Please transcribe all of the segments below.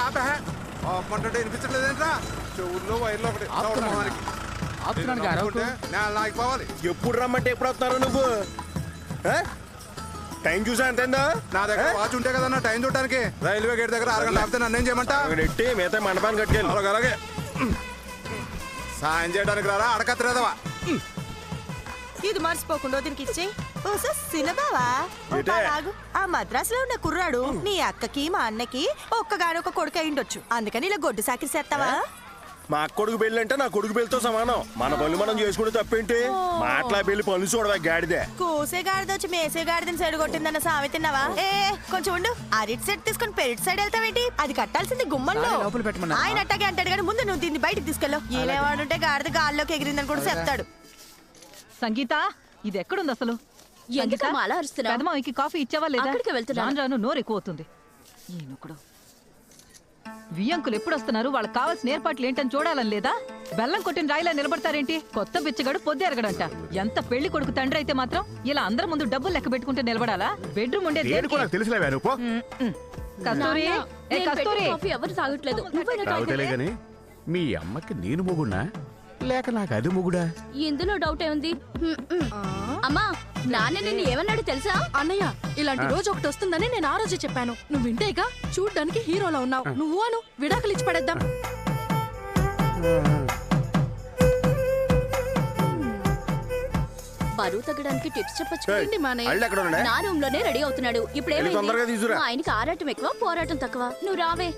ఆపమంటే వినిపించట్లేదేంట్రా? చెవుల్లో వైర్లో ఒకటి పోవాలి. ఎప్పుడు రమ్మంటే ఎప్పుడు వస్తున్నారు నువ్వు? టైం చూసా ఎంతైందా? నా దగ్గర వాచ్ ఉంటే కదన్నా టైం చూడటానికి. రైల్వే గేట్ దగ్గర 6 గంటలు ఆపితే నన్నేం చేయమంటా? ఎట్టి మిగతా మండపాన్ని కట్టుకెళ్ళి. అలాగే సాయం చేయడానికి రారా అడకత్రేదవా? ఇది మర్చిపోకుండా దీనికి ఇచ్చి సినబావా ఆ మద్రాసులో ఉన్న కుర్రాడు నీ అక్కకి మా అన్నకి ఒక్కగానొక్క కొడుకు అయిండొచ్చు. అందుకని ఇలా గొడ్డు సాకిరి చేస్తావా? మా కొడుకు పెళ్ళి అంటే నా కొడుకు పెళ్లితో సమానం. మన పనులు మనం చేసుకుంటే తప్పేంటి? మాట్లా పెళ్లి పనులు చూడవా గాడిదే. కోసే గాడిద వచ్చి మేసే గాడిదని సైడ్ కొట్టిందన్న సామె తిన్నావా? కొంచెం ఉండు. అరిటి సైడ్ తీసుకొని పెరిటి సైడ్ వెళ్తావేంటి? అది కట్టాల్సింది గుమ్మంలో. ఆయన అట్టాగే అంటాడు కానీ ముందు నువ్వు దీన్ని బయటకు తీసుకెళ్ళు. ఏలేవాడుంటే గాడిద గాల్లోకి ఎగిరిందని కూడా చెప్తాడు. సంగీత, ఇది ఎక్కడుంది అసలు? పెదమాయికి కాఫీ ఇచ్చావా లేదా? రాను రాను నోరు ఎక్కువ అవుతుంది. ఈయనొకడు వియ్యంకులు ఎప్పుడు వస్తున్నారు? వాళ్ళకి కావాల్సిన ఏర్పాట్లు ఏంటని చూడాలని లేదా? బెల్లం కొట్టిన రాయిలా నిలబడతారేంటి? కొత్త బిచ్చగాడు పొద్దు ఎరగడంట. ఎంత పెళ్లి కొడుకు తండ్రి అయితే మాత్రం ఇలా అందరి ముందు డబ్బులు లెక్క పెట్టుకుంటే నిలబడాలా? బెడ్రూమ్ ఉండేది కస్తూరి. ఎవరు తాగట్లేదు. మీ అమ్మకి నేను మొగున్నా లేక నాకు అది మొగుడా? ఇందులో డౌట్ ఏముంది? అమ్మా, నాన్న నిన్ను ఏమన్నాడు తెలుసా? అన్నయ్య, ఇలాంటి రోజు ఒకటి వస్తుందని నేను ఆ రోజే చెప్పాను. నువ్వు వింటేగా చూడ్డానికి హీరోలా ఉన్నావు. నువ్వు అను విడాకులు ఇచ్చి పడేద్దాం. బరువు తగ్గడానికి టిప్స్ చెప్పొచ్చు. నా రూమ్ లోనే రెడీ అవుతున్నాడు. ఇప్పుడు ఏమైంది? ఆయనకి ఆరాటం ఎక్కువ, పోరాటం తక్కువ. నువ్వు రావే.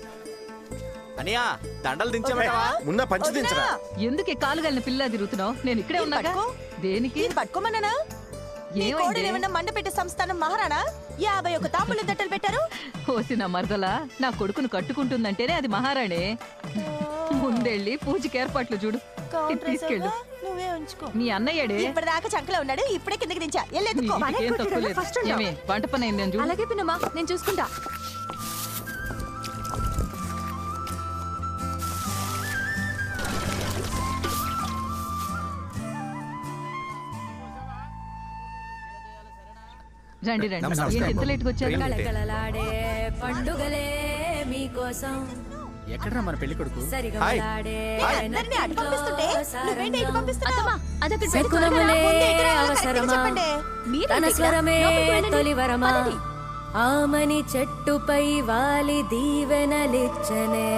అనియా, దండలు దించమంటావా? ముందా పంచి దించరా. ఎందుకే కాలు గలిన పిల్ల తిరుగుతున్నావు? నేను ఇక్కడే ఉన్నా. దేనికి పట్టుకోమన్నానా? ఏమన్నా మండ పెట్టే సంస్థానం మహారాణా 51 తాంబూల దట్టలు పెట్టారు. కోసిన మరదలా నా కొడుకును కట్టుకుంటుందంటేనే అది మహారాణే. ముందెళ్ళి పూజకి ఏర్పాట్లు చూడు. తీసుకెళ్ళు. నువ్వే ఉంచుకో. మీ అన్నయ్యడే ఇప్పటిదాకా చంకలో ఉన్నాడు. ఇప్పుడే కిందకి దించా. వంట పని అయింది. అలాగే పిన్నమ్మా, నేను చూసుకుంటా. రండి రండి. ఎంత లేట్గా వచ్చారు? కళకళలాడే పండుగలే మీకోసం. ఎక్కడ్రా మన పెళ్లి కొడుకు? ఆమని చెట్టుపై వాలి దీవెనలిచ్చనే.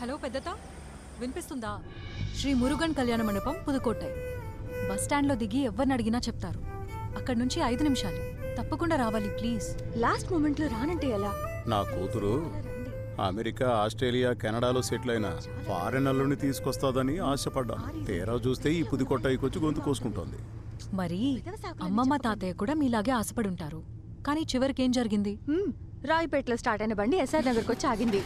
హలో పెద్దత, వినిపిస్తుందా? శ్రీ మురుగన్ కళ్యాణ మండపం, పుదుకోటై. బస్ స్టాండ్ లో దిగి ఎవరిని అడిగినా చెప్తారు. అక్కడ నుంచి 5 నిమిషాలు. తప్పకుండా రావాలి ప్లీజ్. లాస్ట్ మూమెంట్ లో రానంటే ఎలా? నా కూతురు అమెరికా, ఆస్ట్రేలియా, కెనడాలో సెటిల్ అయిన ఫారెనర్లని తీసుకొస్తాదని ఆశపడ్డా. తీరా చూస్తే ఈ పుదుకోటైకి వచ్చి గొంతు కోసుకుంటోంది. మరి అమ్మమ్మ తాతయ్య కూడా మీలాగే ఆశపడి ఉంటారు. కానీ చివరికి ఏం జరిగింది? రాయిపేటలో స్టార్ట్ అయిన బండి ఎస్ఆర్ నగర్కి వచ్చి ఆగింది.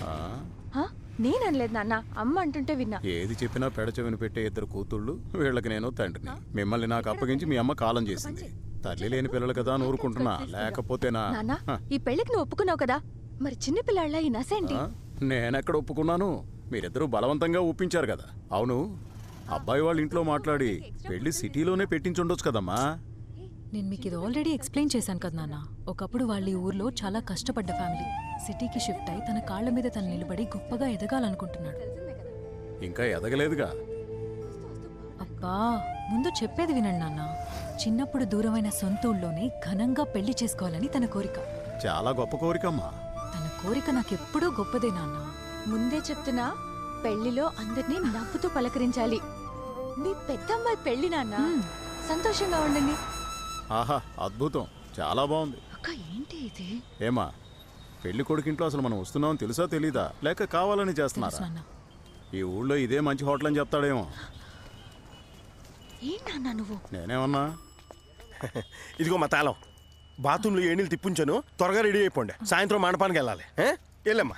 నేననలేదు నాన్న, అమ్మ అంటుంటే విన్నా. ఏది చెప్పినా పెడచెవిని పెట్టే 2 కూతుళ్ళు, వీళ్ళకి నేను తండ్రిని. మిమ్మల్ని నాకు అప్పగించి మీ అమ్మ కాలం చేసింది. తల్లి లేని పిల్లలు కదా అని ఊరుకుంటున్నా, లేకపోతేనా? ఈ పెళ్లికి నువ్వు ఒప్పుకున్నావు కదా, మరి చిన్న పిల్లాళ్ళ ఈ నసేంటి? నేనెక్కడ ఒప్పుకున్నాను? మీరిద్దరూ బలవంతంగా ఒప్పించారు కదా. అవును, అబ్బాయి వాళ్ళ ఇంట్లో మాట్లాడి పెళ్లి సిటీలోనే పెట్టించుండొచ్చు కదమ్మా. నేను మీకు ఇది ఆల్రెడీ ఎక్స్ప్లెయిన్ చేశాను కదా నాన్న. ఒకప్పుడు వాళ్ళ ఊర్లో చాలా కష్టపడ్డ ఫ్యామిలీ సిటీకి షిఫ్ట్ అయి తన కాళ్ల మీద తను నిలబడి గొప్పగా ఎదగాలనుకుంటున్నాడు. ఇంకా ఎదగలేదుగా. అబ్బా, ముందు చెప్పేది వినండి నాన్న. చిన్నప్పుడు దూరమైన సొంత ఊళ్ళోనే ఘనంగా పెళ్లి చేసుకోవాలని తన కోరిక. చాలా గొప్ప కోరికమ్మా. తన కోరిక నాకెప్పుడూ గొప్పదే నాన్న. ముందే చెప్తున్నా, పెళ్లిలో అందరినీ నవ్వుతూ పలకరించాలి. మీ పెద్దమ్మాయి పెళ్లి నాన్న, సంతోషంగా ఉండండి. ఆహా, అద్భుతం, చాలా బాగుంది. అక్క ఏంటి ఇది? ఏమా, పెళ్లి కొడుకింట్లో అసలు మనం వస్తున్నామని తెలుసా తెలీదా, లేక కావాలని చేస్తున్నారా? ఈ ఊళ్ళో ఇదే మంచి హోటల్ అని చెప్తాడేమో. ఏంటన్నా నువ్వు? నేనేమన్నా? ఇదిగో మా తాళం. బాత్రూంలో ఏణీలు తిప్పించాను, త్వరగా రెడీ అయిపోండి. సాయంత్రం మండపానికి వెళ్ళాలి. వెళ్ళమ్మా.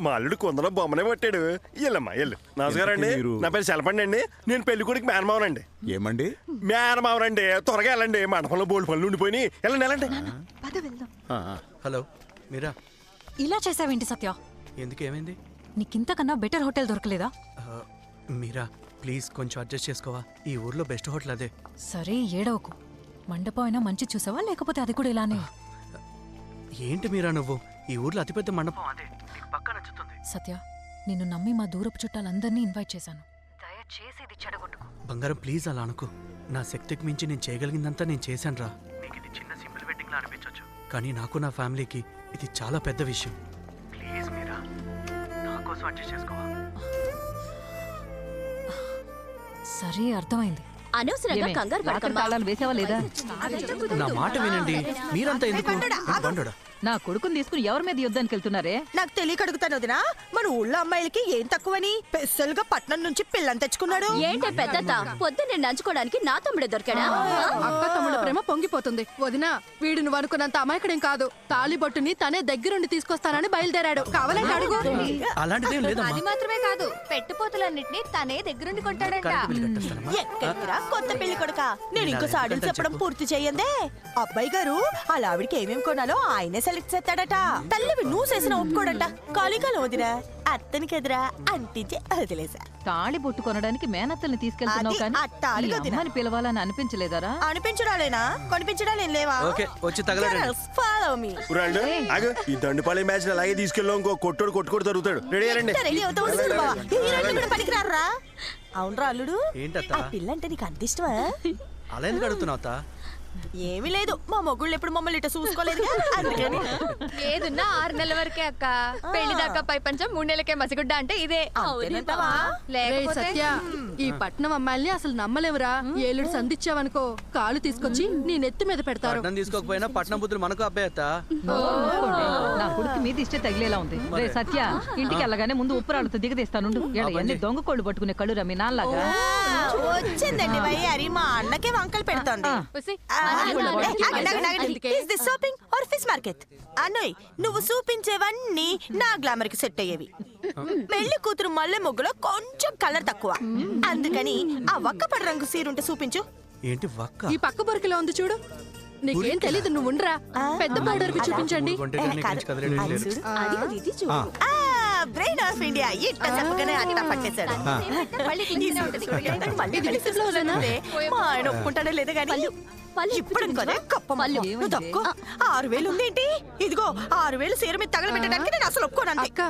మా అల్లుడు కొందరు బొమ్మనే పట్టాడు. వెళ్ళమ్మా, వెళ్ళు. నమస్కారం అండి, నా పేరు సెలపండి అండి. నేను పెళ్లి కొడుకు మేనమావనండి. ఏమండి? మేనమావనండి. త్వరగా వెళ్ళండి, మండపంలో బోల్డ్ పనులు ఉండిపోయి. వెళ్ళండి వెళ్ళండి. హలో మీరా, ఇలా చేసావేంటి సత్య? ఎందుకు, ఏమైంది? నీకింతకన్నా బెటర్ హోటల్ దొరకలేదా? మీరా ప్లీజ్ కొంచెం అడ్జస్ట్ చేసుకోవా. ఈ ఊర్లో బెస్ట్ హోటల్ అదే. సరే ఏడవకు. మండపం అయినా మంచి చూసావా లేకపోతే అది కూడా ఇలానే? ఏంటి మీరా నువ్వు? ఈ ఊర్లో అతిపెద్ద మండపం అదే. నీకు పక్కా నచ్చుతుంది. సత్య, నిన్ను నమ్మి మా దూరపు చుట్టాలందరినీ ఇన్వైట్ చేశాను. దయచేసి ఇది చెడగొట్టుకో. బంగారం ప్లీజ్ అలా అనుకో. నా శక్తికి మించి నేను చేయగలిగిందంతా నేను చేశాను రా. నీకు ఇది చిన్న సింపుల్ వెడ్డింగ్ లా అనిపించొచ్చు, కానీ నాకు నా ఫ్యామిలీకి ఇది చాలా పెద్ద విషయం. ప్లీజ్ మీరా, నా కోసం అడ్జస్ట్ చేసుకోవా? సరే, అర్థమైంది. అనవసరంగా కంగారు పడకమ్మా. తాళాలు వేసావా లేదా? నా మాట వినండి. మీరంతా ఎందుకు? బండోడా, నా కొడుకుని తీసుకుని ఎవరి మీద యుద్ధానికి వెళ్తున్నారే? నాకు తెలియక అడుగుతాను వదినా, మన ఊళ్ళో అమ్మాయిలకి ఏం తక్కువని స్పెషల్ గా పట్నం నుంచి పిల్లని తెచ్చుకున్నాడు. ఏంటే పెద్దత, పొద్దున్నే నంచుకోవడానికి నా తమ్ముడే దొరికాడా? అక్క తమ్ముడు ప్రేమ పొంగిపోతుంది. వదినా, వీడు నువ్వు అనుకున్నంత అమాయకుడేం కాదు. తాళి బొట్టుని తనే దగ్గరుండి తీసుకొస్తానని బయలుదేరాడు. కావాలంటే అడుగు. అలాంటిదేం లేదమ్మా. అది మాత్రమే కాదు, పెట్టుపోతులన్నిటినీ తనే దగ్గరుండి కొంటాడంట. Current bill కట్టేస్తానమ్మా. ఎక్కడికిరా కొత్త పెళ్లి కొడుక? నేను ఇంకో సాడీలు చెప్పడం పూర్తి చెయ్యందే. అబ్బాయి గారు అలా ఆవిడికి ఏమేం కొనాలో ఆయనే సెలెక్ట్ చేస్తాడట. తల్లివి నువ్వు చేసిన ఒప్పుకోడట. కాలికాలం వదినా అత్తనికి ఎదురా అంటించి వదిలేసా. తాళి బొట్టు కొనడానికి మేనత్తల్ని తీసుకెళ్తున్నావు కానీ ఆ తాళి ఈ వదినా. అమ్మని పిలవాలని అనిపించలేదారా? అనిపించడాలేనా, కొనిపించడాలేం లేవా? ఓకే, వచ్చి తగలడండి. Follow me. ఊరాళ్ళు, ఆగు. ఈ దండుపాలెం మ్యాచ్ అలాగే తీసుకెళ్ళాం. ఇంకో కొట్టుకోడు తరుగుతాడు. రెడీ అయ్యారండి. రెడీ అవుతావు చూడు బావ. హీరోయిన్లు కూడా పనికిరారా? అవునరా అల్లుడు, ఏంటత్తా? ఆ పిల్ల అంటే నీకు అంత ఇష్టమా? అలా ఎందుకు అడుగుతున్నావు అత్తా? ఏమీ లేదు, మా మొగుళ్ళు ఎప్పుడు మమ్మల్ని ఇట్లా చూసుకోలేదు అందుకని. ఏదున్నా 6 నెలల వరకే అక్క. పెళ్లి దాకా పై పంచం 3 నెలలకే మసిగుడ్డ అంటే ఇదే. అంతేనంటావా? రేయ్ సత్య, ఈ పట్నం అమ్మాయిల్ని అసలు నమ్మలేవురా. ఏలుడు సంధిచ్చావనుకో కాలు తీసుకొచ్చి నీ నెత్తి మీద పెడతారు. పట్నం తీసుకోకపోయినా పట్నం బుద్ధులు మనకు అబ్బాయి అత్తా. నా కొడుకు మీద ఇష్టే తగిలేలా ఉంది. రే సత్య, ఇంటికి వెళ్ళగానే ముందు ఉప్పురాళ్ళతో దిగదీస్తానుండు. ఎన్ని దొంగ కోళ్ళు పట్టుకునే కళ్ళు రమ్మి నాలాగా. వచ్చిందండి వయ్యారి, మా అన్నకే వంకలు పెడుతోంది. అన్నయ్, నువ్వు చూపించేవన్నీ నా గ్లామర్ కి సెట్ అయ్యేవి. పెళ్లి కూతురు మల్లె ముగ్గులో కొంచెం కలర్ తక్కువ, అందుకని ఆ వక్కపడి రంగు సీరుంటే చూపించు. ఏంటి వక్క? ఈ పక్క బొరికిలో ఉంది చూడు. నీకేం తెలీదు, నువ్వు ఉండరా. పెద్ద బోర్డర్ చూపించండి. బ్రెయిన్ ఆఫ్ ఇండియా ఇట్లా చెప్పగానే అట్లా పట్టేశాడు. మా ఆయన ఒప్పుకుంటాడో లేదో గానీ ఇప్పుడు అనుకోనే గొప్ప మల్లు. నువ్వు తక్కువ 6,000 ఉందేంటి? ఇదిగో 6,000 సీర మీద తగలబెట్టడానికి నేను అసలు ఒప్పుకోను. అక్క,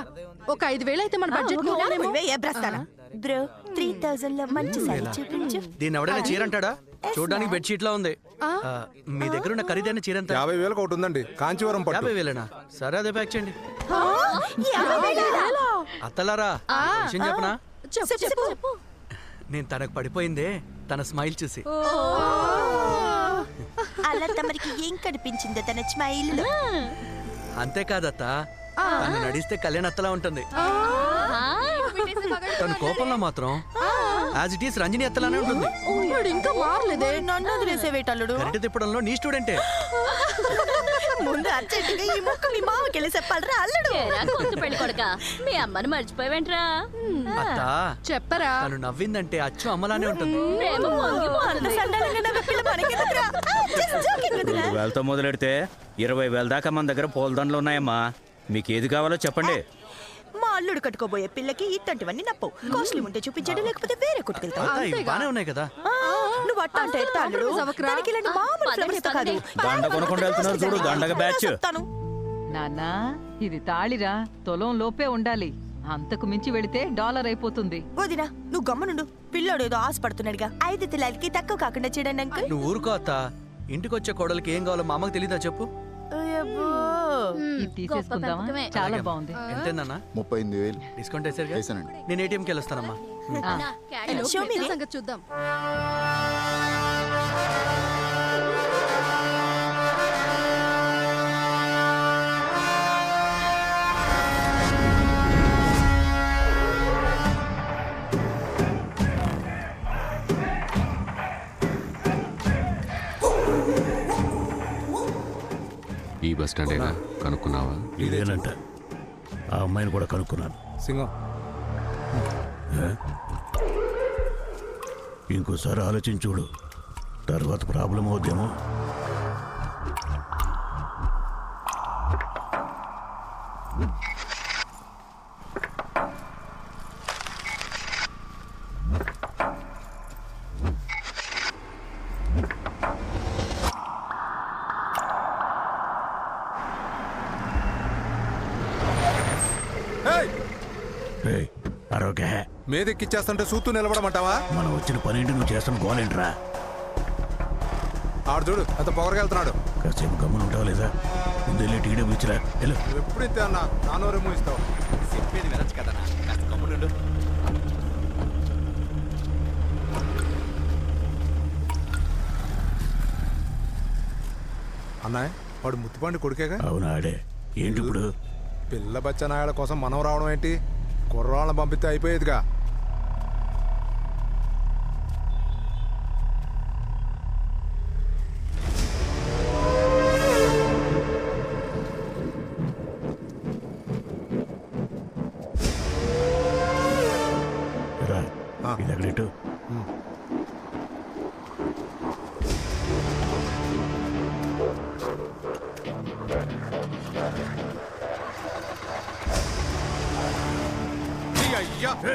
ఒక 5,000 అయితే మన బడ్జెట్ బ్రో 3,000 లో మంచి సారీ చూపించు. దీన్ని ఎవడైనా చీర అంటాడా? చూడడానికి బెడ్షీట్ లా ఉంది. మీ దగ్గర ఉన్న ఖరీదైన చీర ఎంత? 50,000 ఒకటి ఉందండి, కాంచీవరం పట్టు. 50,000? సరే, అదే ప్యాక్ చేయండి. అత్తలారా, విషయం చెప్పనా? చెప్పు. నేను తనకు పడిపోయిందే తన స్మైల్ చూసి. అలా తమరికి ఏం కనిపించిందో తన స్మైల్? అంతేకాదత్తా, తను నడిస్తే కళ్యాణ్ అత్తలా ఉంటుంది. తన కోపంలో మాత్రం యాజ్ ఇట్ ఈస్ రంజని అత్తలానే ఉంటుంది. ఇంకా మారలేదే. నన్ను వదిలేసేవేటల్లుడు. కరెంట్ తిప్పడంలో నీ స్టూడెంటే. ముందు అర్జెంటుగా ఈ మొక్కలు మామకి వెళ్ళి చెప్పాలరా అల్లుడు. కొత్త పెళ్లి కొడక, మీ అమ్మని మర్చిపోయావేంట్రా? అత్తా, చెప్పరా. తను నవ్విందంటే అచ్చు అమ్మలానే ఉంటుంది. ప్రేమ పొంగి అంత సండాలంగా నవ్వే పిల్ల మనకెందుకురా? Just joking వదినా. 10,000తో మొదలెడితే 20,000 దాకా మన దగ్గర పూలదండలు ఉన్నాయమ్మా. మీకు ఏది కావాలో చెప్పండి. మా అల్లుడు కట్టుకోబోయే పిల్లకి ఇట్టంటివన్నీ నప్పవు. కాస్ట్లీ ఉంటే చూపించండి, లేకపోతే వేరే కొట్టుకెళ్తాం. అత్తా, ఇవి బానే ఉన్నాయి కదా. నువ్వు అట్ట అంటే ఎట్టా అల్లుడు? దానికి ఇలాంటి మామూలు ఫ్లవర్స్ తో కాదు. దండ కొనుక్కుంటూ వెళ్తున్నారు చూడు, దండగ బ్యాచ్. చెప్తాను. నాన్నా, ఇది తాళిరా, తులం లోపే ఉండాలి. అంతకు మించి వెళితే $1 అయిపోతుంది. వదినా, నువ్వు గమ్మనుండు. పిల్లోడు ఏదో ఆశపడుతున్నాడుగా. 5 తులాలకి తక్కువ కాకుండా చూడండి అంకుల్. నువ్వు ఊరుకో అత్తా. ఇంటికి వచ్చే కోడలికి ఏం కావాలో మా అమ్మకి తెలీదా చెప్పు. ఇది తీసేసుకుందామా? చాలా బాగుంది. ఎంతేందన్నా? 38,000 డిస్కౌంట్ వేసారుగా? వేసానండి. నేను ఏటీఎంకి వెళ్ళొస్తానమ్మా. Show me the- సంగతి చూద్దాం. ఈ బస్ స్టాండేగా కనుక్కున్నావా? ఇదేనంట. ఆ అమ్మాయిని కూడా కనుక్కున్నాను. సింగం, ఇంకోసారి ఆలోచించుడు, తర్వాత ప్రాబ్లం అవుద్దేమో. మీదెక్కిచ్చేస్తుంటే సూత్తు నిలబడమంటావా? మనం వచ్చిన పనేంటి, నువ్వు చేస్తున్న గోలేంట్రా? ఆడు చూడు అంత పొగరకెళ్తున్నాడు. కాసేపు గమ్మున ఉంటావు లేదా? ముందు వెళ్ళి టీ డబ్బులు ఇచ్చిరా. వెళ్ళు. ఎప్పుడు ఇస్తే అన్నా నానోరేమో ఇస్తావు. చెప్పేది వినొచ్చు కదా, కాస్త గమ్మునుండు. అన్నాయ్ వాడు ముత్తుపాండి కొడుకేగా? అవునా? ఆడే ఏంటి ఇప్పుడు? పిల్ల బచ్చనాయాల కోసం మనం రావడం ఏంటి? కుర్రాళ్ళని పంపిస్తే అయిపోయేదిగా. ఇది ఎక్కడెట్టు?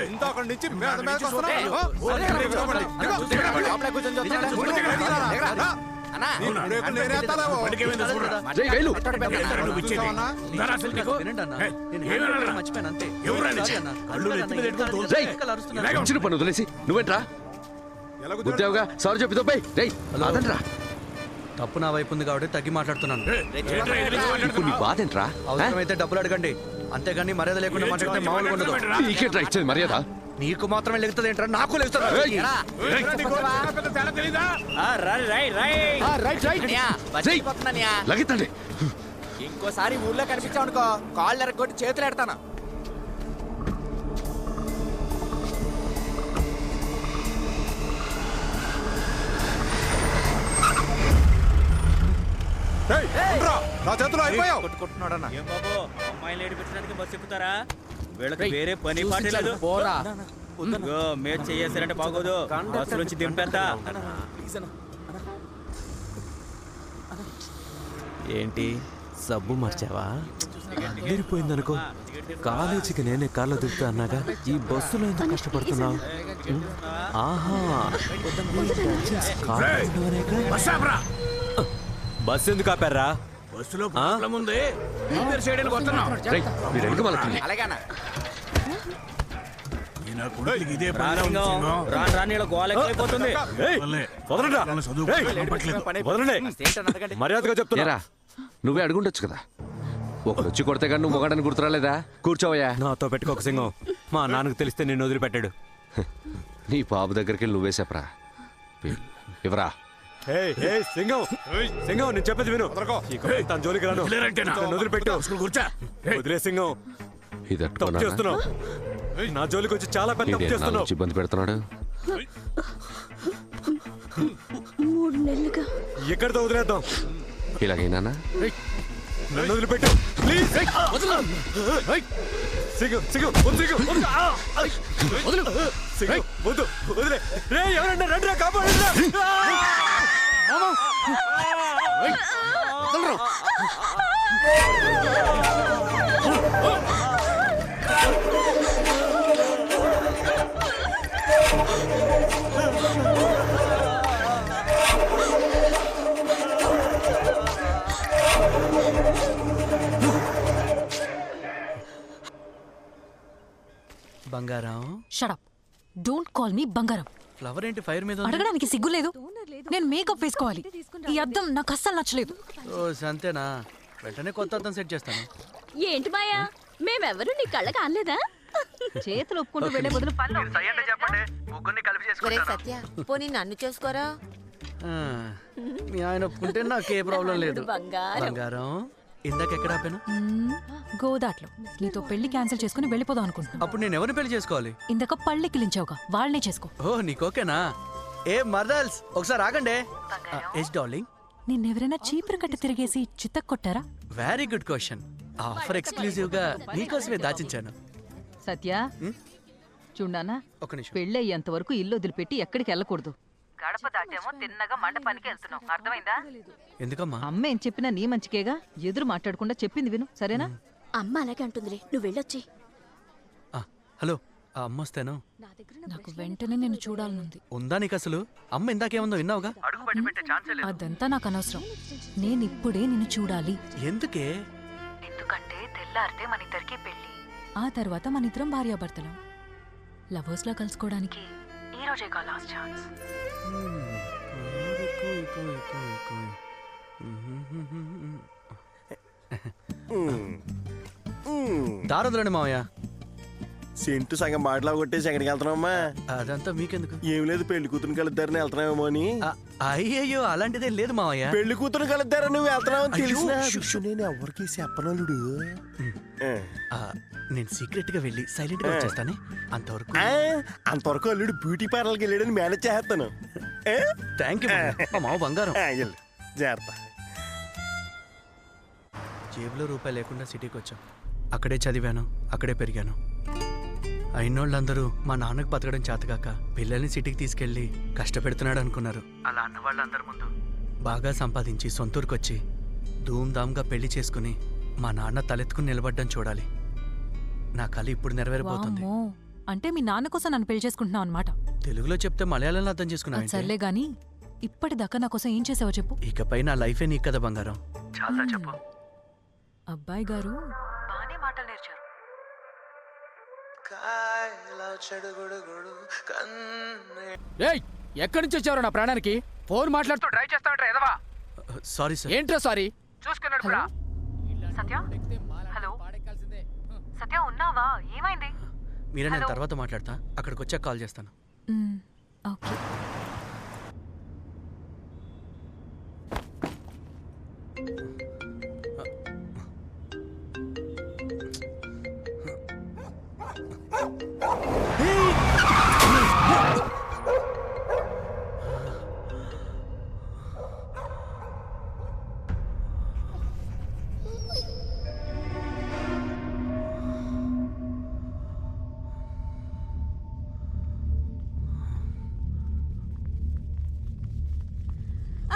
ఇందాక నుంచి పని వదిలేసి నువ్వేంట్రా ఉద్యోగ సారీ చెప్పి అదంట్రా. తప్పు నా వైపు ఉంది కాబట్టి తగ్గి మాట్లాడుతున్నాను. ఇప్పుడు నీ బాధ ఏంట్రా? అవసరమైతే డబ్బులు అడగండి, అంతేగాని మర్యాద లేకుండా మాట్లాడితే మామూలుగా ఉండదు. నీకేట్రా ఇచ్చేది మర్యాద? నీకు మాత్రమే లెగుతుంది ఏంట్రా? నాకు లెగుతుంది. ఇంకోసారి ఊర్లో కనిపించావు అనుకో, కాళ్ళు ఎరగొట్టి చేతులు ఎడతాను. నా చేతిలో అయిపోయావు. కొట్టుకుంటున్నాడన్నా. ఏం బాబు, అమ్మాయిలు ఏడిపించడానికి బస్సు ఎక్కుతారా? వీళ్ళకి వేరే పని పాట లేదు. మీరు చేసారంటే బాగోదు, బస్సు నుంచి దింపేస్తా. ఏంటి సబ్బు మర్చావా? తీరిపోయిందనుకో. కాలేజీకి నేనే కార్లో దిగుతా అన్నాగా, ఈ బస్సులో ఎందుకు కష్టపడుతున్నావు? ఆహా, బస్సు ఎందుకు ఆపారా? బస్సులో ప్రాబ్లం ఉంది. రిపేర్ చేయడానికి వస్తున్నాం. మర్యాదగా చెప్తున్నా. నువ్వే అడుగుండొచ్చు కదా. ఒకడొచ్చి కొడితే కానీ నువ్వు మొగాడని గుర్తురాలేదా? కూర్చోవయ్యా. నాతో పెట్టుకోక సింగం. మా నాన్నకు తెలిస్తే నిన్ను వదిలిపెట్టాడు. నీ బాబు దగ్గరికి వెళ్ళి నువ్వే చెప్పరా. ఇవరా సింగం, సింగం నేను చెప్పేది విను. తన జోలికి రాను, వదిలిపెట్టు. వదిలే సింగం, తప్పు చేస్తున్నావు. నా జోలికి వచ్చి చాలా పెద్ద తప్పు చేస్తున్నావు. ఇబ్బంది పెడుతున్నాడు. 3 నెలలుగా ఎక్కడితో వదిలేద్దాం? ఇలాగైనా నన్ను వదిలిపెట్టు ప్లీజ్. సింగం, సింగం, సింగం, వద్దు, వదిలే. రే ఎవరన్నా రండిరా, కాపాడండిరా. బంగారం. Shut up. Don't call me బంగారం. ఫ్లవర్ ఏంటి ఫైర్ మీద? అడగడానికి సిగ్గు లేదు. నేను మేకప్ వేసుకోవాలి. ఈ అద్దం నాకు అస్సలు నచ్చలేదు. ఓ సంతేనా? వెంటనే కొత్త అద్దం సెట్ చేస్తాను. ఏంటి మాయా, మేమెవరు నీ కళ్ళకి అనలేదా? చేతులు ఒప్పుకుంటూ వెళ్ళే బదులు చెప్పండి, ముగ్గురిని కలిపి చేసుకుంటాను. సత్య పోనీ నన్ను చేసుకోరా. మీ ఆయన ఒప్పుకుంటే నాకే ప్రాబ్లం లేదు. బంగారం. బంగారం, ఇందాక ఎక్కడ ఆపాను? గోదాట్లో నీతో పెళ్లి క్యాన్సిల్ చేసుకుని వెళ్ళిపోదాం అనుకుంటున్నా. అప్పుడు నేను ఎవరిని పెళ్లి చేసుకోవాలి? ఇందాక పళ్ళెక్కిలించావుగా, వాళ్ళనే చేసుకో. ఓ నీకోకేనా? ఏ మర్దల్స్ ఒకసారి ఆగండి. ఎస్ డార్లింగ్, నిన్నెవరైనా చీపురు కట్ట తిరిగేసి చిత్తక్ కొట్టారా? Very good question. Offer exclusive గా నీకోసమే దాచించాను. సత్య చూడానా, ఒక నిమిషం. పెళ్ళి అయ్యేంత వరకు ఇల్లు వదిలిపెట్టి ఎక్కడికి వెళ్ళకూడదు. గడప దాటేమో తిన్నగా మండపానికి వెళ్తున్నాం, అర్థమైందా? ఎందుకమ్మా? అమ్మ ఏం చెప్పినా నీ మంచికేగా. ఎదురు మాట్లాడకుండా చెప్పింది విను, సరేనా? అమ్మ అలాగే అంటుందిలే, నువ్వు వెళ్ళొచ్చి. హలో, ఆ అమ్మ వస్తాను. నాకు వెంటనే నేను చూడాలనుంది. ఉందా నీకు అసలు? అమ్మ ఇందాకేముందో విన్నావుగా? అదంతా నాకు అనవసరం. నేను ఇప్పుడే నిన్ను చూడాలి. ఎందుకే? ఎందుకంటే తెల్లారితే మన ఇద్దరికి పెళ్లి. ఆ తర్వాత మన ఇద్దరం భార్యాభర్తలం. లవర్స్ లా కలుసుకోవడానికి ఈ రోజే కా లాస్ట్ ఛాన్స్. దారుదలండి మావయ్య. సెంటు సగం బాటిలో కొట్టేసి ఎక్కడికి వెళ్తున్నావమ్మా? అదంతా మీకెందుకు? ఏం లేదు, పెళ్లి కూతురు కలుద్దారని వెళ్తున్నావేమో అని. అయ్యయ్యో అలాంటిదే లేదు మావయ్య. పెళ్లి కూతురు కలుద్దారని నువ్వు వెళ్తున్నావు తెలిసిన నేను ఎవరికి చెప్పనలుడు. నేను సీక్రెట్ గా వెళ్ళి సైలెంట్ గా వచ్చేస్తానే. అంతవరకు అల్లుడు బ్యూటీ పార్లర్కి వెళ్ళాడని మేనేజ్ చేస్తాను. థ్యాంక్ యూ మావ బంగారం. జాగ్రత్త. జేబులో రూపాయి లేకుండా సిటీకి వచ్చాం. అక్కడే చదివాను, అక్కడే పెరిగాను. అయినోళ్ళందరూ మా నాన్నకు బతకడం చేతగాక పిల్లల్ని సిటీకి తీసుకెళ్లి కష్టపెడుతున్నాడు అనుకున్నారు. అలా అన్న వాళ్ళందరి ముందు బాగా సంపాదించి సొంతూరుకొచ్చి ధూమ్ధామ్గా పెళ్లి చేసుకుని మా నాన్న తలెత్తుకుని నిలబడ్డం చూడాలి. నా కళ ఇప్పుడు నెరవేరిపోతుంది. అంటే మీ నాన్న కోసం నన్ను పెళ్లి చేసుకుంటున్నావు అనమాట. తెలుగులో చెప్తే మలయాళంలో అర్థం చేసుకున్నావు. సర్లే గాని ఇప్పటిదాకా నా కోసం ఏం చేసావో చెప్పు. ఇకపై నా లైఫే నీకు కదా బంగారం. చాలా చెప్పు. అబ్బాయి గారు బానే మాటలు నేర్చారు. ఎక్కడి నుంచి వచ్చారు నా ప్రాణానికి? ఫోన్ మాట్లాడుతూ డ్రైవ్ చేస్తామంటారా ఎదవా? Sorry sir. ఏంట్రా సారీ? చూసుకున్నాడు కూడా. సత్య హలో సత్య ఉన్నావా? ఏమైంది? మీరే, నేను తర్వాత మాట్లాడతా. అక్కడికి వచ్చాక కాల్ చేస్తాను. ఓకే.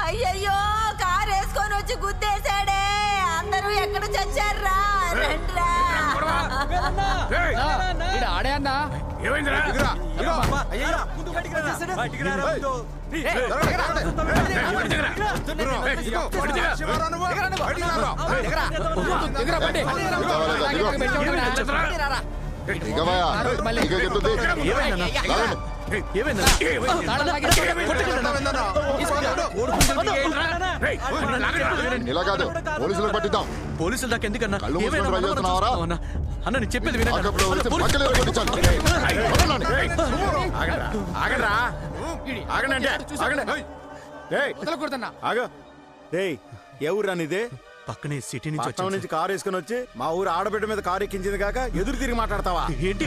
అయ్యయ్యో, కారు వేసుకొని వచ్చి గుద్దేశాడే. అందరూ ఎక్కడ చచ్చారా? రండ్రా. ఆడే అన్నా ఇలా కాదు, పోలీసులకు పట్టిద్దాం. పోలీసులు నాకు ఎందుకన్నా? అన్న నేను చెప్పేది ఏ ఊరా నీదే? పక్కనే సిటీ నుంచి కారు వేసుకుని వచ్చి మా ఊరు ఆడబిడ్డ మీద కారు ఎక్కించింది కాక ఎదురు తిరిగి మాట్లాడతావా? ఏంటి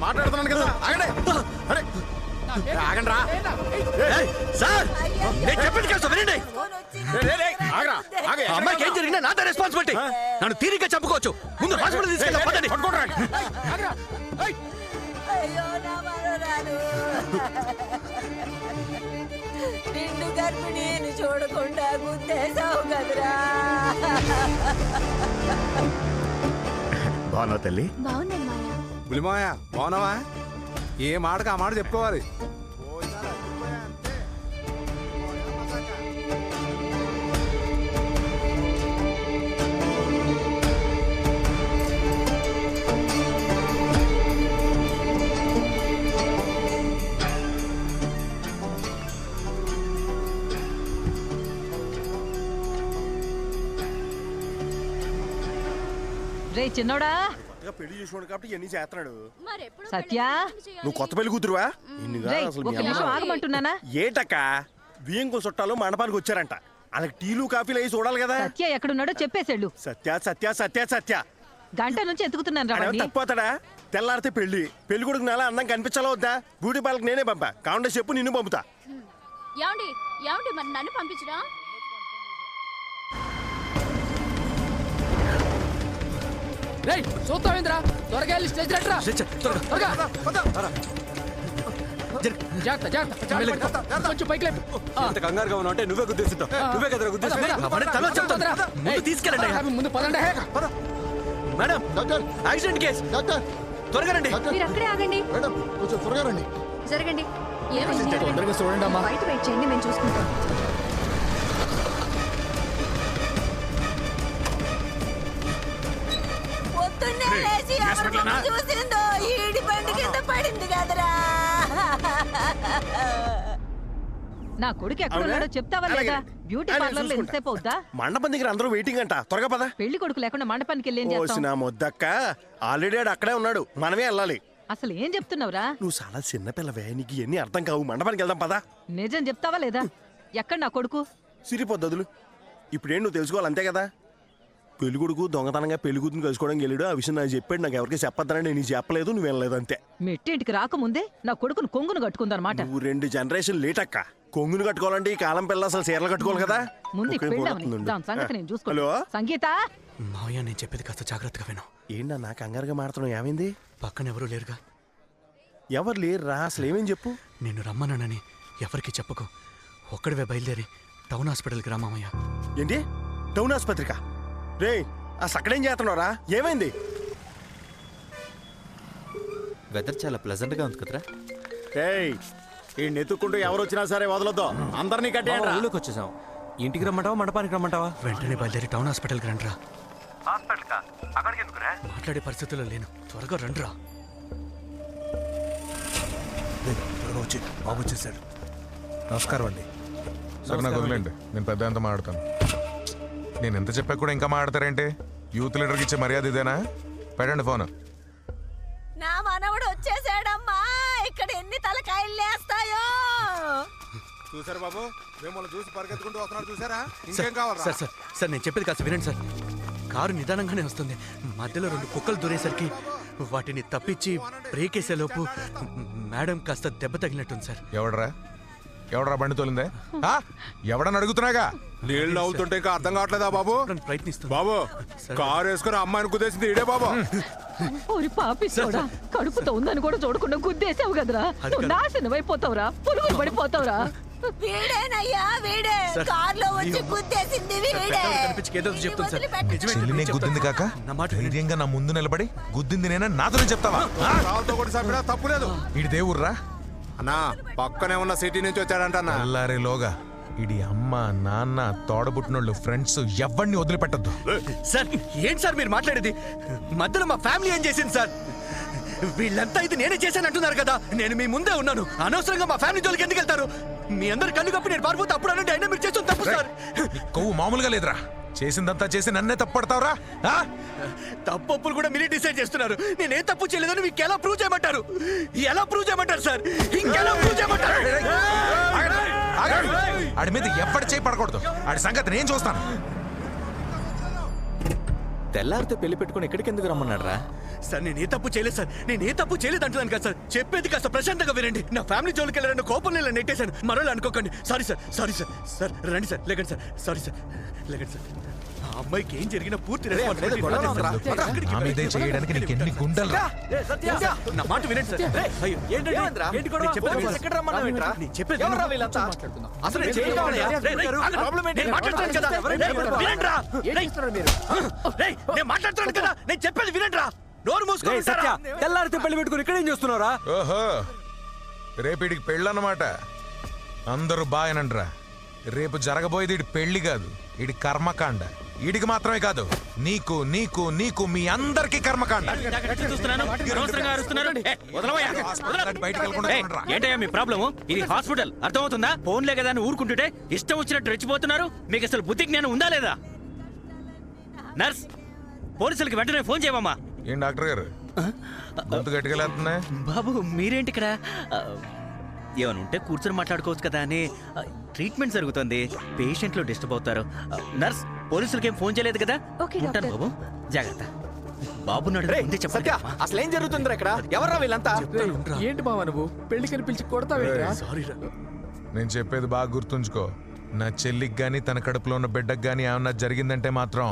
మాట్లాడుతున్నాను కదా, ఆగండ్రా. అమ్మాయికి ఏం జరిగినా నాతో రెస్పాన్సిబిలిటీ. నన్ను తీరిగ్గా చంపుకోవచ్చు. ముందు హాస్పిటల్ తీసుకెళ్ళి నిండు గర్భిణీని చూడకుండా గుద్దేశావు కదరా. బాగున్నావు తల్లి? బులిమాయ బాగున్నావా? ఏ మాటకు ఆ మాట చెప్పుకోవాలి. రే చిన్నోడా, పెళ్లి చేసుకోండి కాబట్టి ఇవన్నీ చేస్తున్నాడు. సత్య నువ్వు కొత్త పెళ్లి కూతురువా? ఆగమంటున్నానా? ఏటక్క బియ్యంకు చుట్టాలు మండపానికి వచ్చారంట. వాళ్ళకి టీలు కాఫీలు అయ్యి చూడాలి కదా. సత్య ఎక్కడున్నాడో చెప్పేసాడు. సత్య సత్య సత్య సత్య గంట నుంచి ఎత్తుకుతున్నాను. తప్పిపోతాడా? తెల్లారితే పెళ్లి. పెళ్లి కొడుకు నెల అందం కనిపించాలా వద్దా? బ్యూటీ పార్లర్కి నేనే పంపా. కావుంటే చెప్పు, నిన్ను పంపుతా. మరి నన్ను పంపించరా? చూస్తావేంద్రా? త్వరగా వెళ్ళి స్టేజ్ రండిరా. కొంచెం పైకి లేపు. కంగారుగా ఉన్నావు అంటే నువ్వే గుద్దేస్తుంటావు. నువ్వే కదా తీసుకెళ్ళండి. ముందు పదండి. Madam, accident case. త్వరగా రండి. మీరు అక్కడే ఆగండి. మేడం కొంచెం త్వరగా రండి. జరగండి. తొందరగా చూడండి అమ్మా. బయట వెయిట్ చేయండి, మేము చూసుకుంటాం. లేచి ఎవరి ముఖం చూసిందో ఈడి బండి కింద పడింది కదరా. నా కొడుకు ఎక్కడున్నాడో చెప్తావా లేదా? బ్యూటీ పార్లర్ లో ఎంతసేపు అవుద్దా? మండపం దగ్గర అందరూ వెయిటింగ్ అంట, త్వరగా పద. పెళ్లి కొడుకు లేకుండా మండపానికి వెళ్ళి ఏం చేస్తాం? నా మొద్దక్క ఆల్రెడీ అక్కడే ఉన్నాడు, మనమే వెళ్ళాలి. అసలు ఏం చెప్తున్నావురా? నువ్వు చాలా చిన్న పిల్లవే, నీకు ఎన్ని అర్థం కావు. మండపానికి వెళ్దాం పదా. నిజం చెప్తావా లేదా? ఎక్కడ నా కొడుకు? సిరిపోద్దదులు ఇప్పుడేం నువ్వు తెలుసుకోవాలి అంతే కదా. పెళ్లి కొడుకు దొంగతనంగా పెళ్లి కూతురు కలుసుకోవడానికి వెళ్ళాడు. ఆ విషయం నాకు చెప్పాడు, నాకు ఎవరికి చెప్పొద్దని నేను చెప్పలేదు, నువ్వు వెళ్ళలేదు అంతే. మెట్టింటికి రాకముందే నా కొడుకును కొంగును కట్టుకుందనమాట. నువ్వు 2 జనరేషన్ లేట్ అక్క. కొంగును కట్టుకోవాలంటే ఈ కాలం పిల్ల అసలు చీరలు కట్టుకోవాలి కదా. ముందు దాని సంగతి నేను చూసుకో. హలో సంగీత, మావయ్య నేను చెప్పేది కాస్త జాగ్రత్తగా విను. ఏంటన్నా నాకు కంగారుగా మాడుతున్నావు, ఏమైంది? పక్కన ఎవరూ లేరుగా. ఎవరు లేరురా, అసలు ఏమేం చెప్పు. నేను రమ్మన్నానని ఎవరికి చెప్పకు. ఒక్కడివే బయలుదేరి టౌన్ హాస్పిటల్కి రా మామయ్య. ఏంటి టౌన్ ఆసుపత్రికా? రే అసలు అక్కడేం చేస్తున్నావురా, ఏమైంది? వెదర్ చాలా ప్లెజెంట్ గా ఉంది కదరా. ఈ నెత్తుకుంటూ ఎవరు వచ్చినా సరే వదలొద్దు, అందరినీ కట్టేయండి. ఊళ్ళోకి వచ్చేసాం. ఇంటికి రమ్మంటావా మండపానికి రమ్మంటావా? వెంటనే బయలుదేరి టౌన్ హాస్పిటల్కి రండిరా. అక్కడికి ఎందుకురా? మాట్లాడే పరిస్థితుల్లో లేను, త్వరగా రండిరా. త్వరగా వచ్చి బాబు వచ్చేసాడు. నమస్కారం అండి. సరే నాకు వదిలేండి, నేను పెద్ద ఎంత మాట్లాడతాను. నేను ఎంత చెప్పా కూడా ఇంకా మాట్లాడతారేంటి? యూత్ లీడర్కి ఇచ్చే మర్యాద ఇదేనా? పెట్టండి ఫోన్. నా మనవడు వచ్చేసాడమ్మా. ఇక్కడ ఎన్ని తలకాయలు లేస్తాయో. చూసారు బాబు, మిమ్మల్ని చూసి పరిగెత్తుకుంటూ వస్తున్నాడు చూసారా? సార్ ఇంకేం కావాలా? సార్ సార్ సార్ నేను చెప్పేది కాస్త వినండి సార్. కారు నిదానంగానే వస్తుంది. మధ్యలో 2 కుక్కలు దూరేసరికి వాటిని తప్పించి బ్రేక్ వేసేలోపు మేడం కాస్త దెబ్బ తగిలినట్టుంది సార్. ఎవడరా బండి తోలిందే? ఎవడని అడుగుతున్నాగా. నీళ్ళు అవుతుంటే ఇంకా అర్థం కావట్లేదా బాబు? ప్రయత్నిస్తుంది బాబు. కారు వేసుకుని అమ్మాయిని కుదేసింది ఇడే బాబు. ఓరి పాపిస్తోడా, కడుపుతో ఉందని కూడా చూడకుండా గుద్దేసావు కదరా. నువ్వు నాశనం అయిపోతావురా, పురుగులు పడిపోతావురా. వీడేనయ్యా, వీడే కార్లో వచ్చి గుద్దేసింది వీడే. చెల్లినే గుద్దింది కాక ధైర్యంగా నా ముందు నిలబడి గుద్దింది నేనా నాతోనే చెప్తావా? తప్పులేదు. ఇడి దేవుర్రా అన్నా, పక్కనే ఉన్న సిటీ నుంచి వచ్చాడంట. అల్లారేలోగా ఇడి అమ్మ నాన్న తోడబుట్టినోళ్ళు ఫ్రెండ్స్ ఎవరిని వదిలిపెట్టద్దు. సార్ ఏంటి సార్ మీరు మాట్లాడేది? మధ్యలో మా ఫ్యామిలీ ఏం చేసింది సార్? వీళ్ళంతా ఇది నేనే చేశాను అంటున్నారు కదా. నేను మీ ముందే ఉన్నాను. అనవసరంగా మా ఫ్యామిలీ జోలికి ఎందుకు వెళ్తారు? మీ అందరు కన్ను కప్పి నేను పారిపోతే అప్పుడు అంటే అయినా మీరు చేస్తుంది తప్పు సార్. కొవ్వు మామూలుగా లేదురా. చేసిందంతా చేసి నన్నే తప్పడతావురా? తప్పులు కూడా మీరే డిసైడ్ చేస్తున్నారు. నేనే తప్పు చేయలేదని మీకు ఎలా ప్రూవ్ చేయమంటారు? ఎలా ప్రూవ్ చేయమంటారు సార్? ఇంకెలా ప్రూవ్ చేయమంటారు? ఆడి మీద ఎప్పటి చేయి పడకూడదు. ఆడి సంగతి నేను చూస్తాను. తెల్లారితే పెళ్లి పెట్టుకుని ఎక్కడికి ఎందుకు రమ్మన్నాడు రా? సార్ నేనే తప్పు చేయలేదు సార్. నేనే తప్పు చేయలేదు అంటున్నాను కదా సార్. చెప్పేది కాస్త ప్రశాంతంగా వినండి. నా ఫ్యామిలీ జోలికి వెళ్ళారని కోపం నేను నెట్టేశాను. మరోలా అనుకోకండి. Sorry sir, sorry sir. Sir రండి సార్, లేకండి సార్. సారీ సార్, లేకండి సార్. ఆ అమ్మాయికి ఏం జరిగినా పూర్తి నా మీదే చేయడానికి నీకు ఎన్ని గుండెలు? నా మాట వినండి సార్. మాట్లాడుతున్నాను కదా, నేను చెప్పేది వినండిరా. నోరు మూసుకోండి. తెల్లారితే పెళ్లి పెట్టుకుని ఇక్కడ ఏం చేస్తున్నారా? ఓహో, రేపు పెళ్ళన్నమాట. అందరూ బాయనండ్రా. రేపు జరగబోయేది ఇడి పెళ్లి కాదు, ఇడి కర్మకాండ. ఈడికి మాత్రమే కాదు, నీకు నీకు నీకు మీ అందరికి కర్మకాండ. ఏంటయ్యా మీ ప్రాబ్లమ్? ఇది హాస్పిటల్, అర్థమవుతుందా? ఫోన్లే కదా అని ఊరుకుంటుంటే ఇష్టం వచ్చినట్టు రెచ్చిపోతున్నారు. మీకు అసలు బుద్ధి జ్ఞానం ఉందా లేదా? నర్స్, పోలీసులకి వెంటనే ఫోన్ చేయమమ్మా. ఏం డాక్టర్ గారు గొంతు గట్టిగా? బాబు మీరేంటి ఇక్కడ? ఏమైనా ఉంటే కూర్చొని మాట్లాడుకోవచ్చు కదా అని. ట్రీట్మెంట్ జరుగుతుంది, పేషెంట్లు డిస్టర్బ్ అవుతారు. నర్స్, పోలీసులకి ఏం ఫోన్ చేయలేదు కదా? ఉంటాను బాబు, జాగ్రత్త. బాబు అసలు ఏం జరుగుతుందిరా ఇక్కడ? ఎవర్రా వీళ్ళంతా? ఏంటి బావా నువ్వు పెళ్లికి పిలిచి కొడతావేంట్రా? నేను చెప్పేది బాగా గుర్తుంచుకో. నా చెల్లికి గాని తన కడుపులో ఉన్న బిడ్డకు గాని ఏమన్నా జరిగిందంటే మాత్రం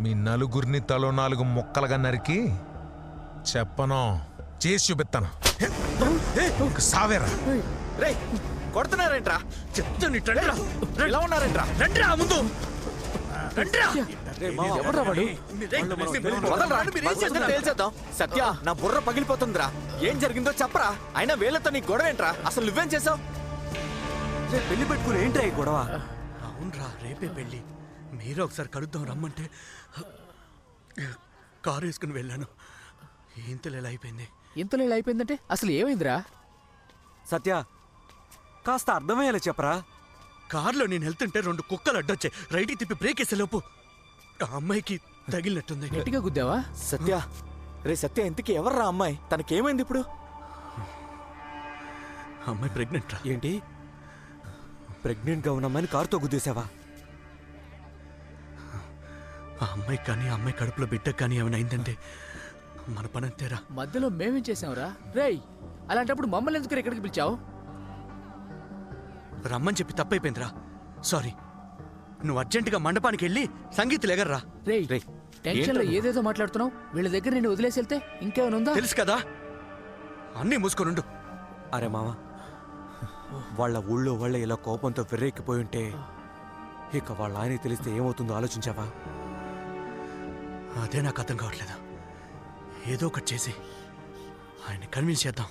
మీ నలుగురిని తలో 4 ముక్కలుగా నరికి చెప్పను, చేసి చూపిస్తాను. సావేరా కొడుతున్నారేంట్రా? ఇలా ఉన్నారేంట్రా? రండిరా ముందు. సత్య, నా బుర్ర పగిలిపోతుందిరా. ఏం జరిగిందో చెప్పరా. అయినా వేళ్లతో నీ గొడవ ఏంట్రా? అసలు నువ్వేం చేసావు? పెళ్లి పెట్టుకుని ఏంట్రా ఈ గొడవ? అవునరా, రేపే పెళ్లి. మీరే ఒకసారి కలుద్దాం రమ్మంటే కారు వేసుకుని వెళ్ళాను. ఇంతలో ఇలా అయిపోయింది. ఇంతలో ఇలా అయిపోయిందంటే అసలు ఏమైందిరా? సత్య కాస్త అర్థమయ్యేలా చెప్పరా. కారులో నేను వెళ్తుంటే 2 కుక్కలు అడ్డొచ్చాయి. రైట్కి తిప్పి బ్రేక్ వేసేలోపు ఆ అమ్మాయికి తగిలినట్టుంది. గట్టిగా గుద్దావా? సత్య రే సత్య, ఇంతకీ ఎవర్రా అమ్మాయి? తనకేమైంది ఇప్పుడు? అమ్మాయి ప్రెగ్నెంట్ రా. ఏంటి, ప్రెగ్నెంట్గా ఉన్న అమ్మాయిని కారుతో గుద్దేశావా? ఆ అమ్మాయి కానీ ఆ అమ్మాయి కడుపులో బిడ్డకు కానీ ఏమైనా అయిందంటే మన పని అంతేరా. మధ్యలో మేమేం చేసాంరా? రేయ్, అలాంటప్పుడు మమ్మల్ని ఎందుకు ఇక్కడికి పిలిచావు? రమ్మని చెప్పి తప్పైపోయిందిరా. సారీ. నువ్వు అర్జెంటుగా మండపానికి వెళ్ళి సంగీత్ లేగర్రా. రేయ్ టెన్షన్ లో ఏదేదో మాట్లాడుతున్నావు. వీళ్ళ దగ్గర నేను వదిలేసి వెళ్తే ఇంకేమైనా ఉందా? తెలుసు కదా, అన్నీ మూసుకొనుండు. అరే మామ, వాళ్ళ ఊళ్ళో వాళ్ళ ఇలా కోపంతో వెర్రెక్కిపోయి ఉంటే ఇక వాళ్ళ ఆయన తెలిస్తే ఏమవుతుందో ఆలోచించావా? అదే నాకు అర్థం కావట్లేదు. ఏదో ఒకటి చేసి ఆయన కన్విన్స్ చేద్దాం.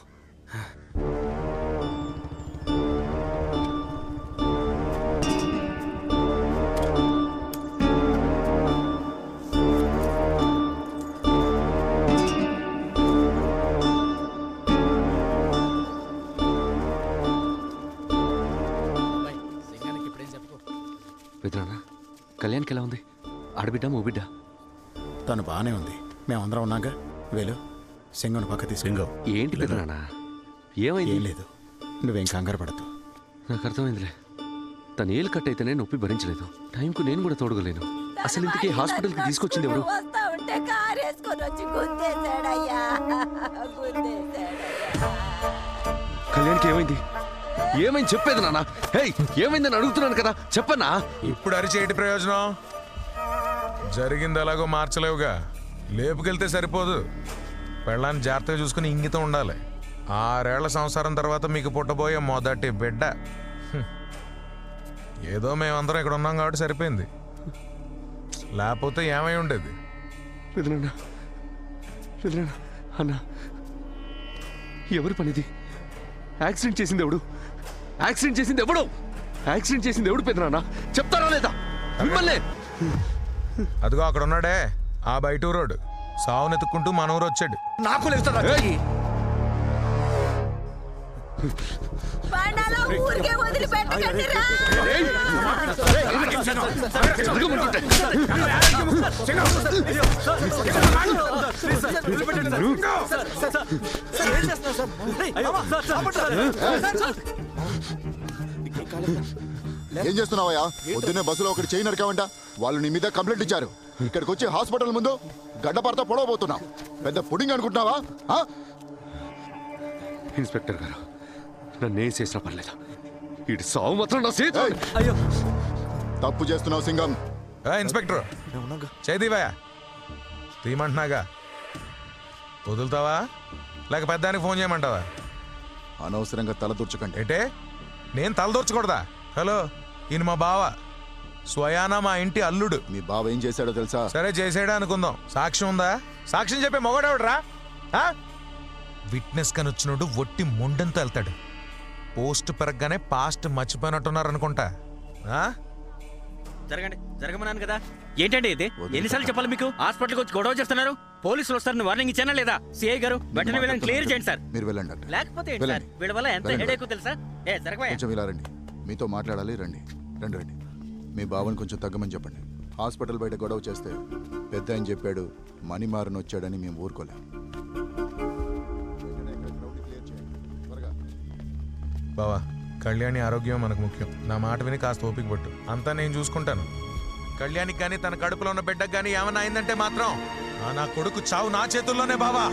పెద్దనా కళ్యాణ్కి ఎలా ఉంది? ఆడబిడ్డ మూబిడ్డ? తను బాగానే ఉంది. మేమందరం ఉన్నాక వేలు సింగం పక్క తీసుకు. ఏంటి పెద్దనా, ఏమైంది? ఏం లేదు, నువ్వేం కంగారు పడద్దు. నాకు అర్థమైందిలే. తను ఏలు కట్ అయితేనే నొప్పి భరించలేదు. టైంకు నేను కూడా తోడగలేను. అసలు ఇంతకీ హాస్పిటల్కి తీసుకొచ్చింది ఎవరు? కళ్యాణ్కి ఏమైంది? ఏమైంది చెప్పేది నాన్న. హే, ఏమైందని అడుగుతున్నాను కదా, చెప్పన్నా. ఇప్పుడు అరిచేటి ప్రయోజనం? జరిగింది ఎలాగో మార్చలేవుగా. లేపుకెళ్తే సరిపోదు. పెళ్ళాన్ని జాగ్రత్తగా చూసుకుని ఇంగితం ఉండాలి. 6 ఏళ్ల సంసారం తర్వాత మీకు పుట్టబోయే మొదటి బిడ్డ. ఏదో మేమందరం ఇక్కడ ఉన్నాం కాబట్టి సరిపోయింది. లేకపోతే ఏమై ఉండేది? అన్నా, ఎవరి పనిది? యాక్సిడెంట్ చేసింది ఎవడు? యాక్సిడెంట్ చేసింది ఎవడు? యాక్సిడెంట్ చేసింది ఎవడు పెద్దనా? చెప్తారా లేదా? మిమ్మల్ని. అదిగో అక్కడ ఉన్నాడే ఆ బయట ఊరోడు. సావునెత్తుక్కుంటూ మన ఊరు వచ్చాడు. నాకు లేదు. ఏం చేస్తున్నావయ్యా? పొద్దున్నే బస్సులో ఒకటి చైన్ నరికావంట. వాళ్ళు నీ మీద కంప్లైంట్ ఇచ్చారు. ఇక్కడికి వచ్చి హాస్పిటల్ ముందు గడ్డపారతో పొడవబోతున్నావు. పెద్ద పుడింగ్ అనుకుంటున్నావా? ఇన్స్పెక్టర్ గారు, నన్ను ఏం చేసినా పర్లేదు. ఇటు సావు మాత్రం నా చేతి. అయ్యో, తప్పు చేస్తున్నావు సింగం. ఇన్స్పెక్టర్ చేదీవా? తీయమంటున్నాగా. వదులుతావా లేక పెద్దానికి ఫోన్ చేయమంటావా? అనవసరంగా తలదూర్చకండి. ఏంటే, నేను తలదూర్చకూడదా? హలో, ఈయన మా బావ, స్వయానా మా ఇంటి అల్లుడు. మీ బావ ఏం చేశాడో తెలుసా? సరే చేసాడా అనుకుందాం. సాక్ష్యం ఉందా? సాక్ష్యం చెప్పే మొగడేవడరా? విట్నెస్ కని వచ్చినోడు ఒట్టి మొండంతో వెళ్తాడు. పోస్ట్ పెరగగానే పాస్ట్ మర్చిపోయినట్టున్నారు అనుకుంటా. జరగండి, జరగమన్నాను కదా. ఏంటండి ఇది? ఎన్నిసార్లు చెప్పాలి మీకు? హాస్పిటల్కి వచ్చి గొడవ చేస్తున్నారు. పోలీసులు వస్తారని వార్నింగ్ ఇచ్చానా లేదా? సిఐ గారు వెంటనే వీళ్ళని క్లియర్ చేయండి సార్. మీరు వెళ్ళండి. లేకపోతే ఏంటి సార్, వీళ్ళ వల్ల ఎంత హెడేక్ తెలుసా? కొంచెం ఇలా రండి, మీతో మాట్లాడాలి. రండి రండి రండి. మీ బావని కొంచెం తగ్గమని చెప్పండి. హాస్పిటల్ బయట గొడవ చేస్తే పెద్ద ఆయన చెప్పాడు మణిమారన్ వచ్చాడని మేము ఊరుకోలేం. బావా, కళ్యాణి ఆరోగ్యం మనకు ముఖ్యం. నా మాట విని కాస్త ఓపిక పట్టు. అంతా నేను చూసుకుంటాను. కళ్యాణికి కానీ తన కడుపులో ఉన్న బిడ్డకు కానీ ఏమన్నా అయిందంటే మాత్రం నా కొడుకు చావు నా చేతుల్లోనే బావా.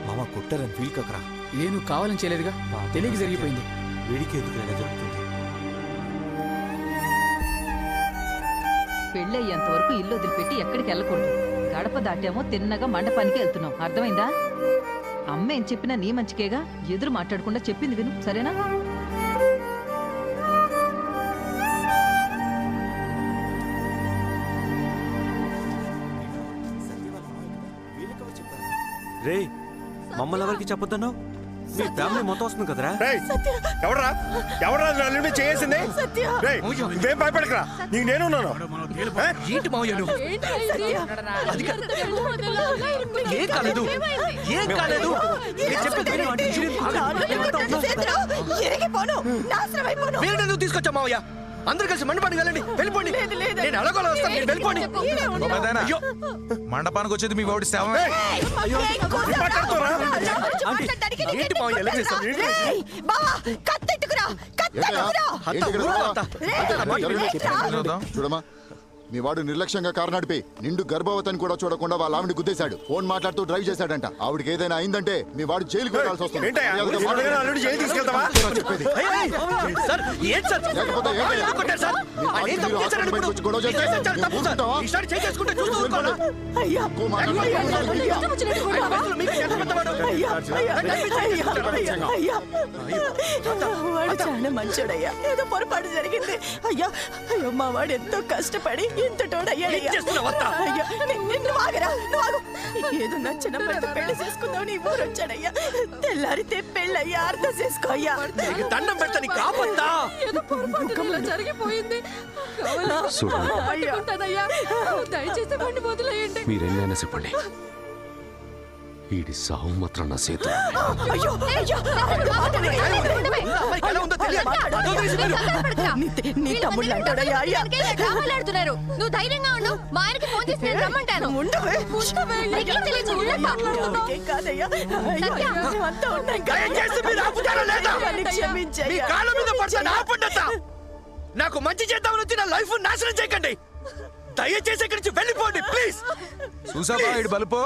మామ కొట్టారని ఫీల్ కకరా. నేను కావాలని చేయలేదుగా, తెలియక జరిగిపోయింది. వేడికి ఎందుకు ఇలా జరుగుతుంది? పెళ్ళయ్యేంత వరకు ఇల్లు వదిలిపెట్టి ఎక్కడికి వెళ్ళకూడదు. గడప దాటామో తిన్నగా మండపానికి వెళ్తున్నాం. అర్థమైందా? అమ్మ ఏం చెప్పినా నీ మంచికేగా. ఎదురు మాట్లాడకుండా చెప్పింది విను, సరేనా? రే మమ్మల్ని ఎవరికి చెప్పొద్దన్నావు? మీ ఫ్యామిలీ మొత్తం వస్తుంది కదరా? ఎవడరా ఎవడరా నన్ను చేసింది? నువ్వేం భయపడకరా, నీకు నేనున్నాను. ఏంటి మావయ్య నువ్వు? ఏం కాలేదు, ఏం కాలేదు. ఎందుకు తీసుకొచ్చా మావయ్య? అందరు కలిసి మండపానికి వెళ్ళండి, వెళ్ళిపోండి. నేను అలగోలా వస్తాను, మీరు వెళ్ళిపోండి. అయ్యో మండపానికి వచ్చేది మీ వాడి శవమే. ఏంటి మావయ్య ఎలా చేస్తావు? చూడమా, మీ వాడు నిర్లక్ష్యంగా కారు నడిపి నిండు గర్భవతిని కూడా చూడకుండా వాళ్ళ ఆవిడ గుద్దేశాడు. ఫోన్ మాట్లాడుతూ డ్రైవ్ చేశాడంట. ఆవిడకి ఏదైనా అయిందంటే మీ వాడు జైలుకి వెళ్ళాల్సి వస్తుంది. చాలా మంచోడయ్యా, ఏదో పొరపాటు జరిగింది. అయ్యా అయ్యో మా వాడు ఎంతో కష్టపడి ఇంత తోడయ్యాడయ్యా. ఏదో నచ్చిన పెళ్లి చేసుకుందాం నీ ఊరు వచ్చాడయ్యా. తెల్లారితే పెళ్ళయ్యా, అర్థం చేసుకో అయ్యా. దండం పెట్టని కాపొద్దా జరిగిపోయింది. దయచేసి బండి వదిలేయండి. మీరెన్నైనా చెప్పండి, ఈడి సావు మాత్రం నా చేతులు. నీ తమ్ముళ్ళు అంటాడయ్యా. కావాలాడుతున్నారు. నువ్వు ధైర్యంగా ఉండు. మా ఆయనకి ఫోన్ చేసి నేను రమ్మంటాను. నాకు మంచి చేద్దామని వచ్చి నా లైఫ్ నాశనం చేయకండి. దయచేసి ఇక్కడి నుంచి వెళ్ళిపోండి ప్లీజ్. చూసావా ఇడు బలుపు?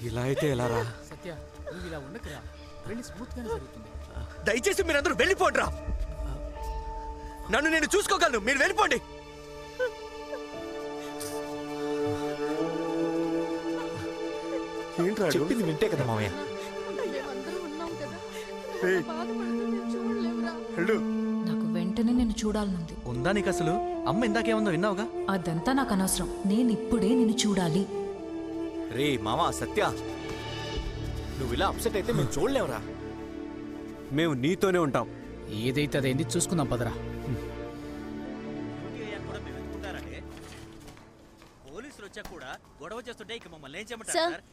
ఇలా అయితే ఎలా రా? దయచేసి మీరందరూ వెళ్ళిపోండిరా. నన్ను నేను చూసుకోగలను, మీరు వెళ్ళిపోండి. చెప్పింది వింటే కదా మామయ్య. నాకు వెంటనే నేను చూడాలనుంది. ఉందా నీకు అసలు? అమ్మ ఇందాకేముందో విన్నావుగా? అదంతా నాకు అనవసరం. నేను ఇప్పుడే నిన్ను చూడాలి. రే మామా సత్య, నువ్వు ఇలా అప్సెట్ అయితే మేము చూడలేవురా. మేము నీతోనే ఉంటాం. ఏదైతే అదేంది చూసుకుందాం పదరా. పోలీసులు వచ్చా కూడా గొడవ చేస్తుంటే ఇక మమ్మల్ని ఏం చేయమంటారు?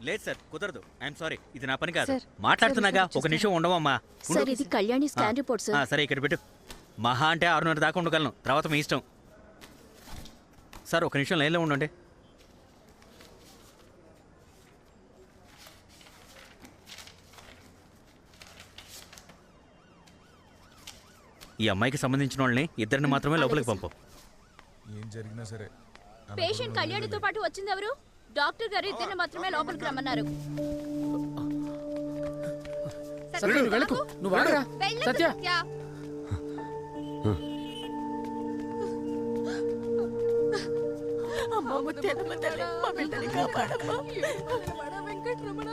లేదు సార్, కుదరదు. ఐఎమ్ సారీ, ఇది నా పని కాదు. మాట్లాడుతున్నాగా, ఒక నిమిషం ఉండవమ్మా. సార్ ఇది కళ్యాణి స్కాన్ రిపోర్ట్ సార్. సరే ఇక్కడ పెట్టు. మహా అంటే 6:30 దాకా ఉండగలను, తర్వాత మీ ఇష్టం. సార్ ఒక నిమిషం లైన్లో ఉండండి. ఈ అమ్మాయికి సంబంధించిన వాళ్ళని ఇద్దరిని మాత్రమే లోపలికి పంపు. ఏం జరిగినా సరే పేషెంట్ కళ్యాణితో పాటు వచ్చింది ఎవరు? డాక్టర్ గారు ఇద్దరిని మాత్రమే లోపలికి రమ్మన్నారు. నువ్వు ఆగరా సత్య. అమ్మా ముత్యాలమ్మ తల్లి, మా బిడ్డని కాపాడమ్మా. వెంకటరమణ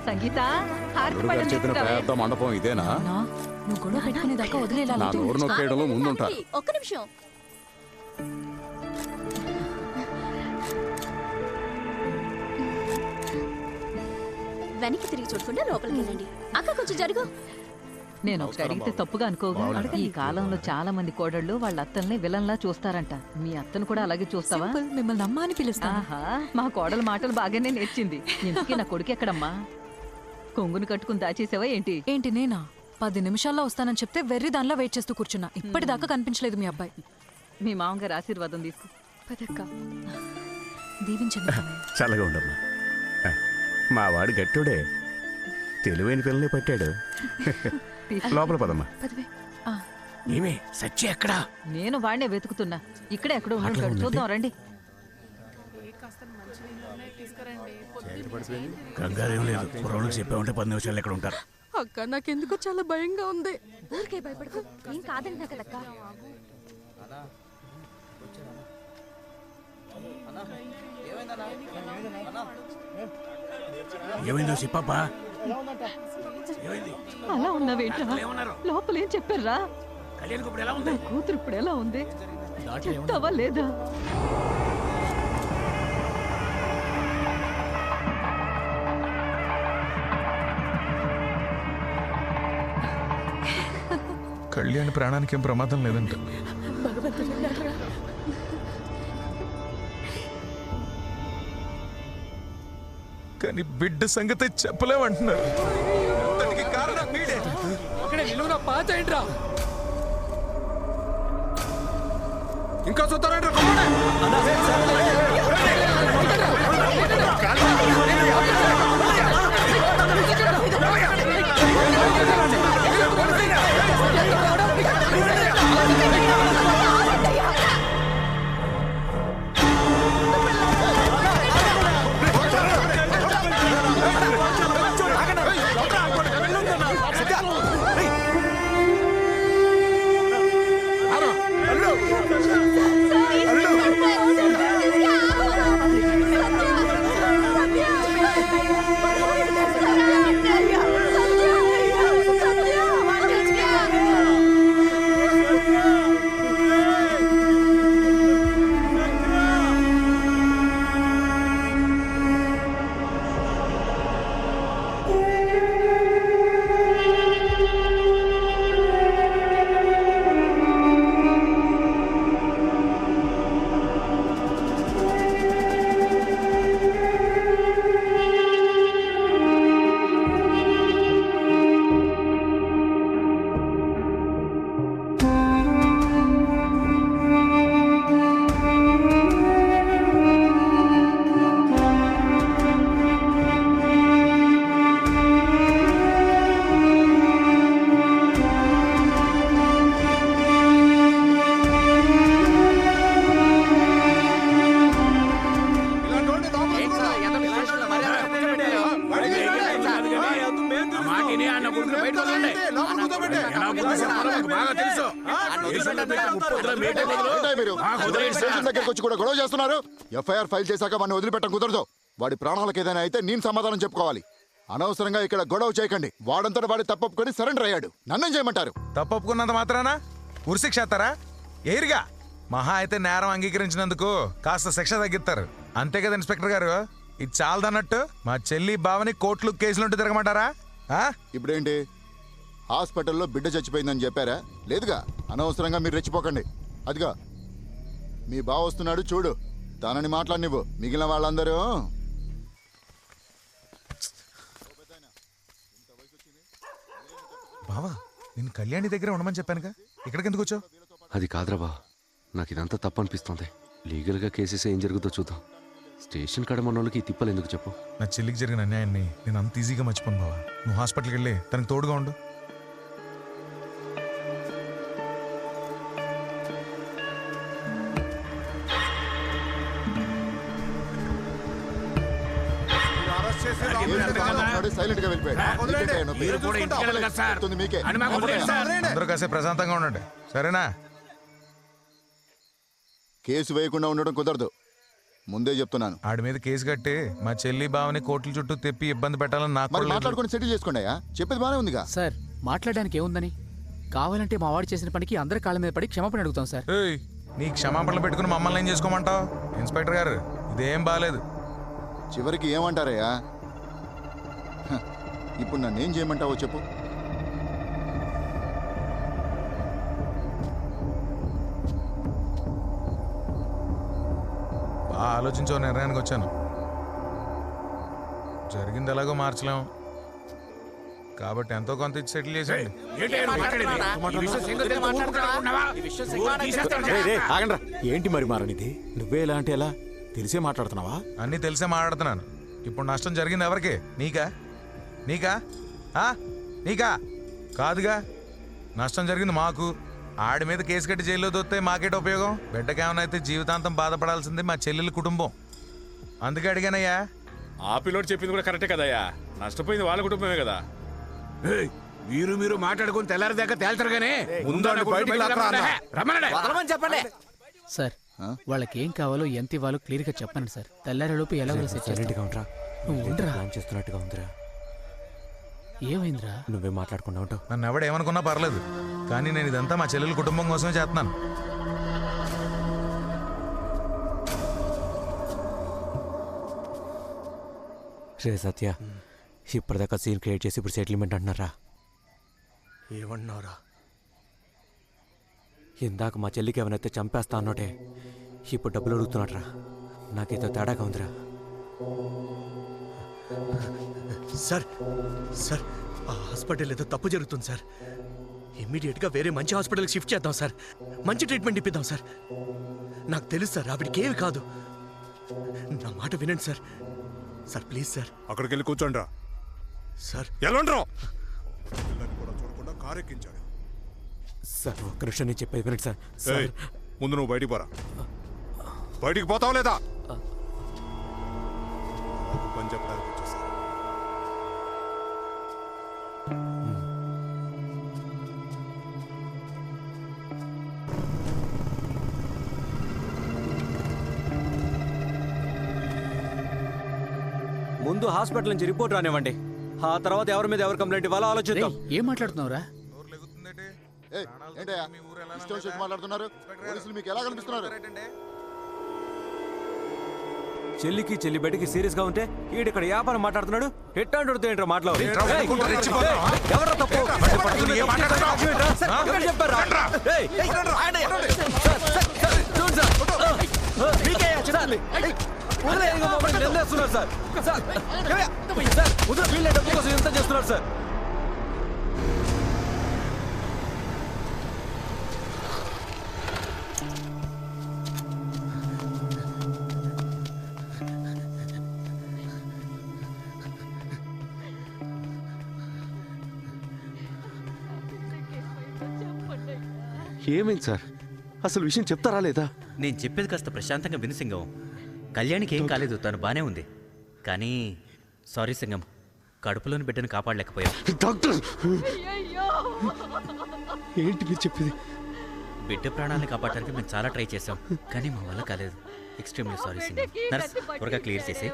సంగీత, చెప్పిన పెద్ద మండపం ఇదేనా? నువ్వు గొడవ పెట్టుకునేదాకా వదిలేలా? నా నోరు నొక్కేయడంలో ముందుంటా. ఒక్క నిమిషం. వెనక్కి తిరిగి చూడకుండా లోపలికి వెళ్ళండి. అక్క కొంచెం జరుగు. నేను ఒకటి అడిగితే తప్పుగా అనుకోగా, ఈ కాలంలో చాలా మంది కోడళ్ళు వాళ్ళ అత్తల్ని విలన్లా చూస్తారంట. మీ అత్తను కూడా అలాగే చూస్తావా? మిమ్మల్ని అమ్మ అని పిలుస్తా. మా కోడల మాటలు బాగానే నేర్చింది. ఇంతకీ నా కొడుకు ఎక్కడమ్మా? కొంగును కట్టుకుని దాచేసావా ఏంటి? ఏంటి నేనా? 10 నిమిషాల్లో వస్తానని చెప్తే వెర్రి దానిలో వెయిట్ చేస్తూ కూర్చున్నా. ఇప్పటిదాకా కనిపించలేదు మీ అబ్బాయి. మీ మామగారు ఆశీర్వాదం తీసుకో. పదక్క దీవించండి. చల్లగా ఉండమ్మా. మా వాడు గట్టుడే, తెలివైన పిల్లనే పట్టాడు. లోపల పదమ్మా. ఏమే సత్య ఎక్కడా? నేను వాడినే వెతుకుతున్నా. ఇక్కడే ఎక్కడో ఉంటాడు, చూద్దాం రండి. కంగారేం లేదు, కుర్రోళ్ళకి చెప్పామంటే 10 నిమిషాలు ఎక్కడ ఉంటారు. అక్క నాకెందుకో చాలా భయంగా ఉంది. ఊరికే భయపడకు, ఏం కాదంటున్నా కదక్క. ఏమైందో చెప్పప్పా. అలా ఉన్నావేంట్రా? లోపల ఏం చెప్పారా? కళ్యాణ్ ఇప్పుడు ఎలా ఉంది? కూతురు ఇప్పుడు ఎలా ఉంది చెప్తావా లేదా? కళ్యాణి ప్రాణానికి ఏం ప్రమాదం లేదంట. కానీ బిడ్డ సంగతి చెప్పలేమంటున్నారు. దానికి కారణం మీరే. అక్కడే నిలువున పాతేంట్రా? ఇంకా చూస్తారంటే గొడవ చేస్తున్నారు. ఎఫ్ఐఆర్ ఫైల్ చేశాక వాడిని వదిలిపెట్టడం కుదరదు. వాడి ప్రాణాలకు ఏదైనా అయితే నేను సమాధానం చెప్పుకోవాలి. అనవసరంగా ఇక్కడ గొడవ చేయకండి. వాడంతట వాడి తప్పొప్పుకొని సరెండర్ అయ్యాడు. నన్నేం చేయమంటారు? తప్పొప్పుకున్నంత మాత్రానా ఉరిశిక్షేస్తారా? ఎయిర్గా మహా అయితే నేరం అంగీకరించినందుకు కాస్త శిక్ష తగ్గిస్తారు అంతే కదా ఇన్స్పెక్టర్ గారు. ఇది చాలదన్నట్టు మా చెల్లి బావని కోర్టులు కేసులుంటూ తిరగమంటారా? ఇప్పుడేంటి హాస్పిటల్లో బిడ్డ చచ్చిపోయిందని చెప్పారా? లేదుగా. అనవసరంగా మీరు రెచ్చిపోకండి. అదిగా మీ బావ వస్తున్నాడు చూడు, తనని మాట్లాడినివ్వు. మిగిలిన వాళ్ళందరూ బావా నేను కళ్యాణి దగ్గర ఉండమని చెప్పానుగా, ఇక్కడికి ఎందుకు వచ్చావు? అది కాదురా బా, నాకు ఇదంతా తప్పు అనిపిస్తుంది. లీగల్గా కేసెస్ ఏం జరుగుతుందో చూద్దాం. స్టేషన్ కాడ మన వాళ్ళకి ఈ తిప్పలు ఎందుకు చెప్పు? నా చెల్లికి జరిగిన అన్యాయాన్ని నేను అంత ఈజీగా మర్చిపోను బావా. నువ్వు హాస్పిటల్కి వెళ్ళి తనకు తోడుగా ఉండు. సైలెంట్ గా అందరూ కాసేపు ప్రశాంతంగా ఉండండి, సరేనా? కేసు వేయకుండా ఉండడం కుదరదు, ముందే చెప్తున్నాను. ఆడి మీద కేసు కట్టి మా చెల్లి బావని కోర్టుల చుట్టూ తెప్పి ఇబ్బంది పెట్టాలని నాకు మాట్లాడుకుని సెటిల్ చేసుకోండి. చెప్పేది బానే ఉందిగా సార్. మాట్లాడడానికి ఏముందని? కావాలంటే మా వాడు చేసిన పనికి అందరి కాళ్ళ మీద పడి క్షమాపణ అడుగుతాం సార్. నీ క్షమాపణలు పెట్టుకుని మమ్మల్ని ఏం చేసుకోమంటావు? ఇన్స్పెక్టర్ గారు ఇదేం బాలేదు. చివరికి ఏమంటారయ్యా? ఇప్పుడు నన్నేం చేయమంటావో చెప్పు. ఆలోచించో నిర్ణయానికి వచ్చాను. జరిగింది ఎలాగో మార్చలేం కాబట్టి ఎంతో కొంత ఇచ్చి సెటిల్ చేసేయండి. ఏంటి మరి మారనిది? నువ్వే ఎలా అంటే ఎలా? తెలిసే మాట్లాడుతున్నావా? అన్నీ తెలిసే మాట్లాడుతున్నాను. ఇప్పుడు నష్టం జరిగింది ఎవరికి? నీకా? నీకా నీకా కాదుగా. నష్టం జరిగింది మాకు. ఆడి మీద కేసు కట్టి జైల్లో దొత్తే మాకేట ఉపయోగం? బిడ్డకేమైనా అయితే జీవితాంతం బాధపడాల్సింది మా చెల్లెల కుటుంబం. అందుకే అడిగానయ్యా. ఆ పిల్లోడు చెప్పింది కూడా కరెక్టే కదయ్యా. నష్టపోయింది వాళ్ళ కుటుంబమే కదా. మీరు మాట్లాడుకుని తెల్లారిదాకా తేల్చరుగానే వదలమని చెప్పండి. సార్ వాళ్ళకి ఏం కావాలో ఎంత ఇవ్వాలో క్లియర్ గా చెప్పండి సార్. తెల్లారిలోపు ఎలా చేస్తున్నట్టుగా ఉందిరా. ఏమైందిరా? నువ్వే మాట్లాడుకున్నా ఉంటావు. నన్ను ఎవడేమనుకున్నా పర్లేదు, కానీ నేను ఇదంతా మా చెల్లెల కుటుంబం కోసమే చేస్తున్నాను. రే సత్య, ఇప్పటిదాకా సీన్ క్రియేట్ చేసి ఇప్పుడు సెటిల్మెంట్ అంటున్నారా? ఏమన్నారా? ఇందాక మా చెల్లికి ఏమైనా చంపేస్తా అన్నోటే ఇప్పుడు డబ్బులు అడుగుతున్నట్రా. నాకేదో తేడాగా ఉందిరా. సార్ సార్ ఆ హాస్పిటల్ ఏదో తప్పు జరుగుతుంది సార్. ఇమ్మీడియట్గా వేరే మంచి హాస్పిటల్కి షిఫ్ట్ చేద్దాం సార్. మంచి ట్రీట్మెంట్ ఇప్పిద్దాం సార్. నాకు తెలుసు సార్, ఆవిడకి ఏమి కాదు. నా మాట వినండి సార్. Sir please sir. అక్కడికి వెళ్ళి కూర్చోండి రా. సార్ ఎలాండ్రా కూడా చూడకుండా కారు ఎక్కించాడు. సార్ ఒక్క నిమిషం నేను చెప్పేది వినండి సార్. ముందు నువ్వు బయటికి పోరా. బయటికి పోతావు లేదా? పని చెప్పడానికి వచ్చేసా. ముందు హాస్పిటల్ నుంచి రిపోర్ట్ రానివ్వండి. ఆ తర్వాత ఎవరి మీద ఎవరు కంప్లైంట్ ఇవ్వాలో ఆలోచిద్దాం. ఏం మాట్లాడుతున్నావురా? మాట్లాడుతున్నారు. పోలీసులు మీకు ఎలా కనిపిస్తున్నారు? చెల్లికి చెల్లి బయటికి సీరియస్ గా ఉంటే ఈడిక్కడ వ్యాపారం మాట్లాడుతున్నాడు. ఎట్టాంటి ఏంట్రా మాట్లాడు. ఎవరు తప్పు చెప్పారు? వీళ్ళే డబ్బు కోసం ఎంత చేస్తున్నారు సార్? ఏమైంది సార్? అసలు విషయం చెప్తారా లేదా? నేను చెప్పేది కాస్త ప్రశాంతంగా విను సింగం. కళ్యాణికి ఏం కాలేదు, తను బానే ఉంది. కానీ సారీ సింగం, కడుపులోని బిడ్డను కాపాడలేకపోయాం. డాక్టర్ ఏంటి మీరు చెప్పేది? బిడ్డ ప్రాణాలను కాపాడడానికి మేము చాలా ట్రై చేసాం, కానీ మా వల్ల కాలేదు. Extremely sorry Singam. నర్స్ త్వరగా క్లియర్ చేసి.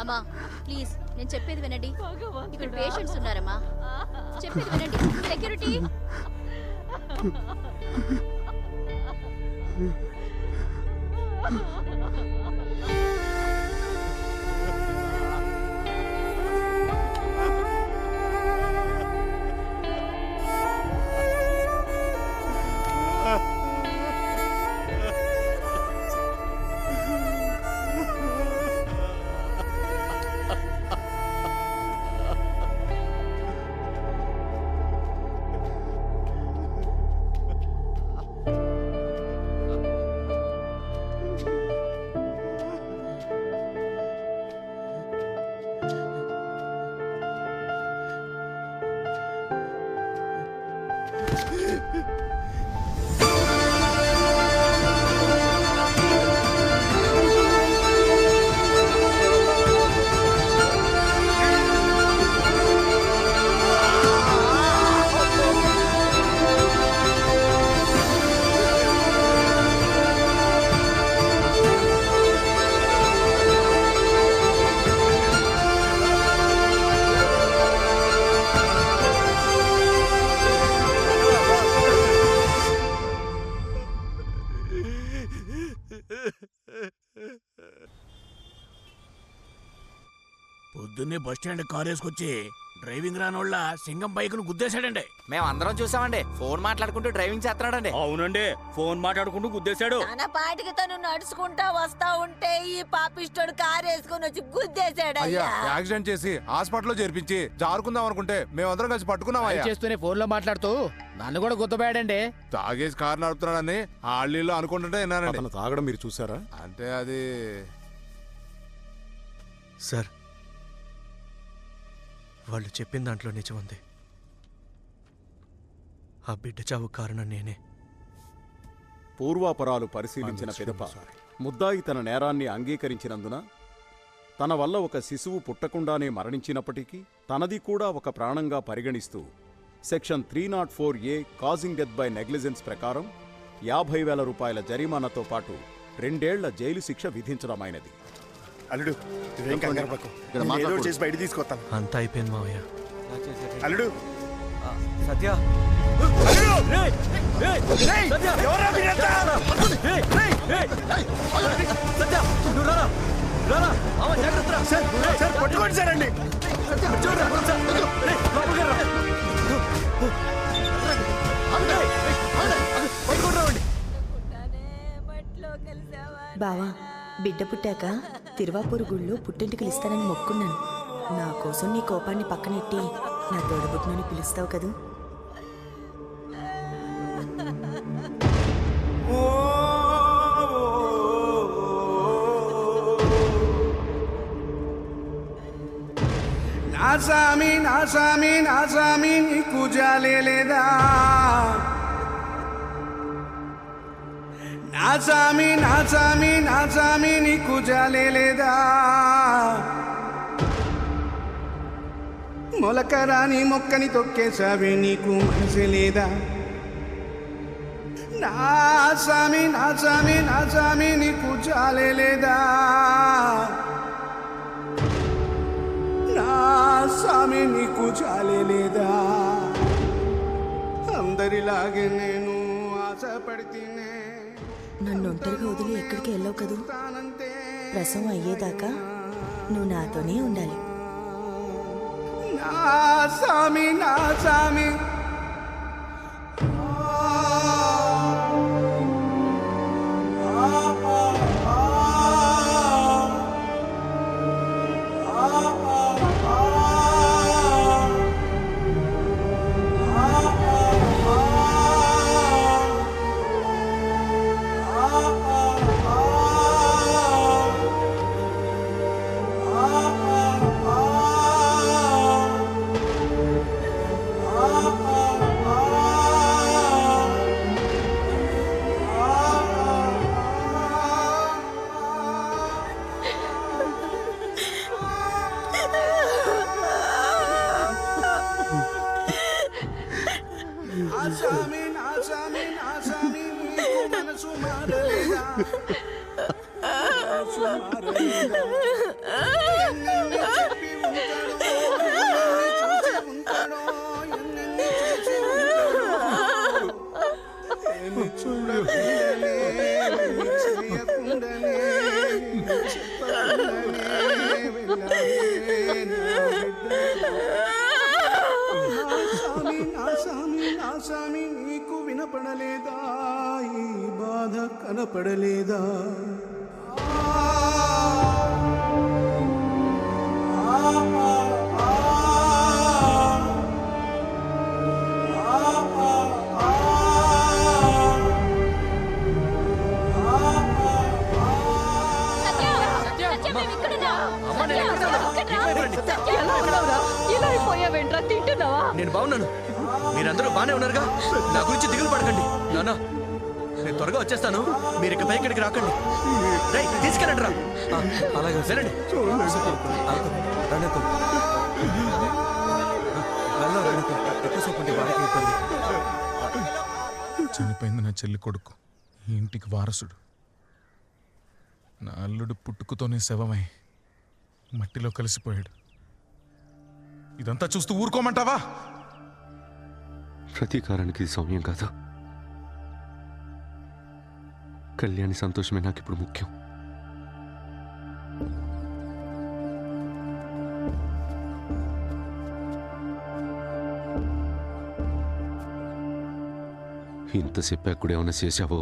అమ్మా ప్లీజ్ నేను చెప్పేది వినండి. ఇక్కడ పేషెంట్స్ ఉన్నారమ్మా, చెప్పేది వినండి. సెక్యూరిటీ పొద్దున్నే బస్ స్టాండ్ కారు వేసుకొచ్చి డ్రైవింగ్ రానోళ్ళ సింగం బైక్ ను గుద్దేశాడండి. మేము అందరం చూసామండి. ఫోన్ మాట్లాడుకుంటూ డ్రైవింగ్ చేస్తున్నాడండి. అవునండి, ఫోన్ మాట్లాడుకుంటూ గుద్దేశాడు. తన పాటికి తను నడుచుకుంటా వస్తా ఉంటే ఈ పాపిస్టోడు కారు వేసుకుని వచ్చి గుద్దేశాడు. అయ్యా యాక్సిడెంట్ చేసి హాస్పిటల్లో చేర్పించి జారుకుందాం అనుకుంటే మేమందరం కలిసి పట్టుకున్నాం. చేస్తూనే ఫోన్ లో మాట్లాడుతూ నన్ను కూడా గుద్దపోయాడండి. తాగేసి కారు నడుపుతున్నాడని ఆళ్ళీళ్ళు అనుకుంటుంటే విన్నానండి. తాగడం మీరు చూసారా? అంటే అది సార్ వాళ్ళు చెప్పిన దాంట్లో నిజం ఉంది. ఆ బిడ్డ చావు కారణం నేనే. పూర్వాపరాలు పరిశీలించిన పిదప ముద్దాయి తన నేరాన్ని అంగీకరించినందున తన వల్ల ఒక శిశువు పుట్టకుండానే మరణించినప్పటికీ తనది కూడా ఒక ప్రాణంగా పరిగణిస్తూ section 304A causing death by negligence ప్రకారం 50,000 రూపాయల జరిమానాతో పాటు 2 ఏళ్ల జైలు శిక్ష విధించడమైనది. అల్లుడు చేసి బయట తీసుకొస్తాను. అంతా అయిపోయింది మావయ్య. అల్లుడు సత్య పట్టుకోండి సార్ అండి. బావా, బిడ్డ పుట్టాక తిరువాపూరు గుళ్ళో పుట్టింటికి ఇస్తానని మొక్కున్నాను. నా కోసం నీ కోపాన్ని పక్కనెట్టి నా తోడబుట్టుని పిలుస్తావు కదూ? నా సామి నీకు జాలే లేదా? నా సామి నీకు జాలే లేదా? మొలకరాని మొక్కని తొక్కేసావే, నీకు మనసే లేదా? నా సామి నీకు జాలే లేదా? నా సామి నీకు జాలే లేదా? అందరిలాగే నేను ఆశపడితేనే. నన్ను ఒంటరిగా వదిలి ఎక్కడికి వెళ్ళావు కదూ? ప్రసవం అయ్యేదాకా నువ్వు నాతోనే ఉండాలి. నా సామి నీకు వినపడలేదా? ఈ బాధ కనపడలేదా? నేను బాగున్నాను. మీరందరూ బానే ఉన్నారుగా? నా గురించి దిగులు పడకండి నాన్న. నేను త్వరగా వచ్చేస్తాను. మీరు ఇక పైకి రాకండి. తీసుకెళ్ళండి రా. అలాగే వెళ్ళండి. చనిపోయింది నా చెల్లి కొడుకు, ఈ ఇంటికి వారసుడు. నా అల్లుడు పుట్టుకతోనే శవమై మట్టిలో కలిసిపోయాడు. ఇదంతా చూస్తూ ఊరుకోమంటావా? ప్రతీకారానికి ఇది సౌమ్యం కాదు. కళ్యాణి సంతోషమే నాకు ఇప్పుడు ముఖ్యం. ఇంత చెప్పాక కూడా ఏమైనా చేశావో?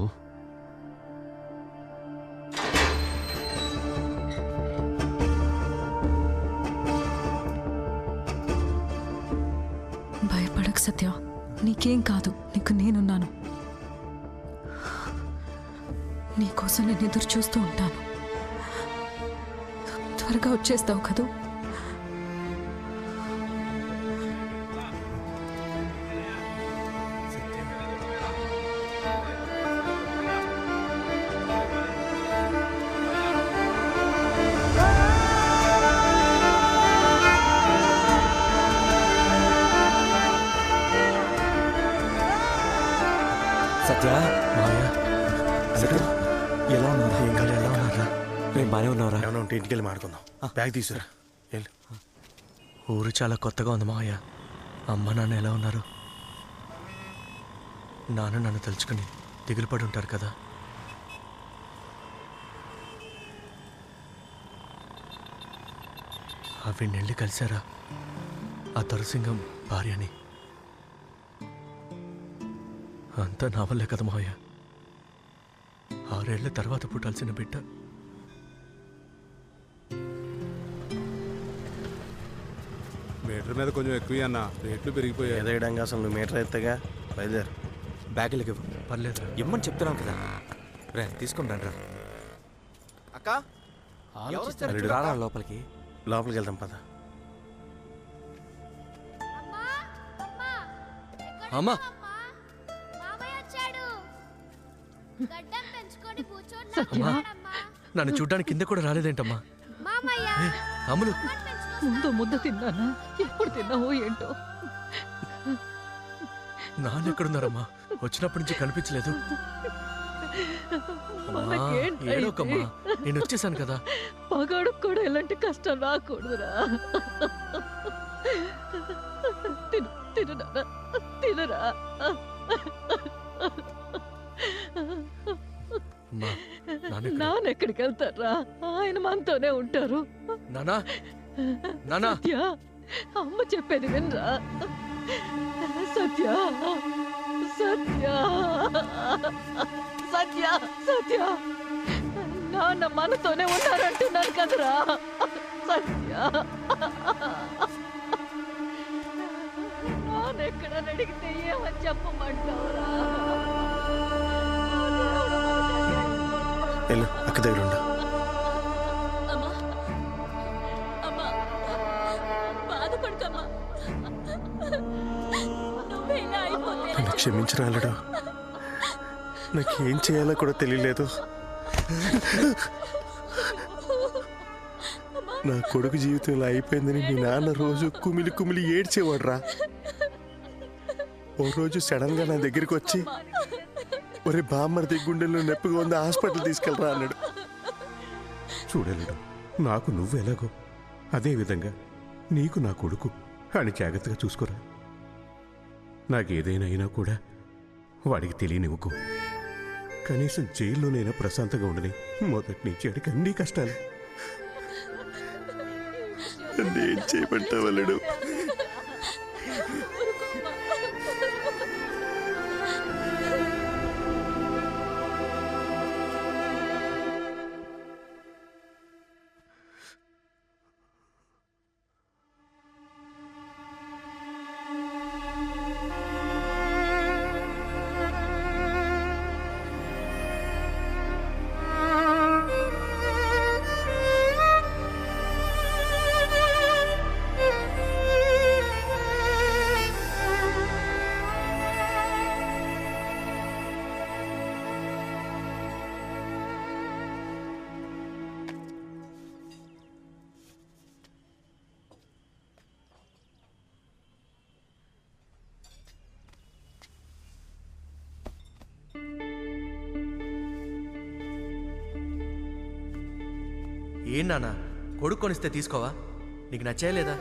భయపడకు సత్య, నీకేం కాదు. నీకు నేనున్నాను. నీకోసం నేను ఎదురు చూస్తూ ఉంటాను. త్వరగా వచ్చేస్తావు కదూ? ఎలా ఉన్నారు? ఏం కాదు, ఎలా ఉన్నారా? నేను బాగానే ఉన్నారా? ఏమన్నా ఉంటే ఇంటికి వెళ్ళి మాడుకుందాం. బ్యాగ్ తీసుకురా. వెళ్ళు. ఊరు చాలా కొత్తగా ఉంది మావయ్య. అమ్మ నాన్న ఎలా ఉన్నారు? నాన్న నన్ను తలుచుకుని దిగులు పడి ఉంటారు కదా. అవి నెల్లి కలిశారా ఆ దొరసింగం భార్యని? అంతా నా వల్లే కదా మావయ్య. 6 ఏళ్ల తర్వాత పుట్టాల్సిన బిడ్డ మీటర్ మీద కొంచెం ఎక్కువ అన్న, రేట్లు పెరిగిపోయాయి. ఎదగడానికి అసలు నువ్వు మీటర్ ఎత్తగా బయలుదేరు. బ్యాగులకి పర్లేదు ఇమ్మని చెప్తున్నాం కదా. రే తీసుకుని రండి రా. అక్క రారా లోపలికి. లోపలికి వెళ్తాం పద. అమ్మా అమ్మా, నన్ను చూడ్డానికి కింద కూడా రాలేదేంటమ్మా? ఏయ్, అమ్ములు ముందు ముద్ద తిన్నానా? ఎప్పుడు తిన్నావో ఏంటో. నాన్న ఎక్కడున్నారమ్మా? వచ్చినప్పటి నుంచి కనిపించలేదు. అమ్మా, ఏడోకమ్మా, నేను వచ్చేసాను కదా. మగాడు కూడా ఎలాంటి కష్టం రాకూడదురా. తిను తిను నాన్న, తినరా. నాన్న ఎక్కడికి వెళ్తారా? ఆయన మనతోనే ఉంటారు. నానా నానా, సత్య, అమ్మ చెప్పేది వినరా. సత్య సత్య సత్య సత్య, నాన్న మనతోనే ఉన్నారంటున్నాను కదరా. సత్య, నాన్న ఎక్కడ అడిగితే ఏమని చెప్పమంటావురా? వెళ్ళు, అక్క దగ్గర ఉండు. నన్ను క్షమించరాలడా. నాకేం చేయాలో కూడా తెలియలేదు. నా కొడుకు జీవితం ఇలా అయిపోయిందని మీ నాన్న రోజు కుమిలి కుమిలి ఏడ్చేవాడురా. ఓ రోజు సడన్ గా నా దగ్గరికి వచ్చి, ఒరే బామ్మర్ది గుండెల్లో నొప్పిగా ఉంది, హాస్పిటల్ తీసుకెళ్ళరా అన్నాడు. చూడలేడు, నాకు నువ్వు ఎలాగో అదే విధంగా నీకు నా కొడుకు అని జాగ్రత్తగా చూసుకోరా. నాకేదైనా అయినా కూడా వాడికి తెలియనివ్వకు. కనీసం జైల్లోనైనా ప్రశాంతంగా ఉండని. మొదటి నుంచి అడిగి అన్ని కష్టాలు. ఏం చేయమంటావు అల్లుడు? ఏం నాన్న, కొడుకు కొనిస్తే తీసుకోవా? నీకు నచ్చేయలేదా?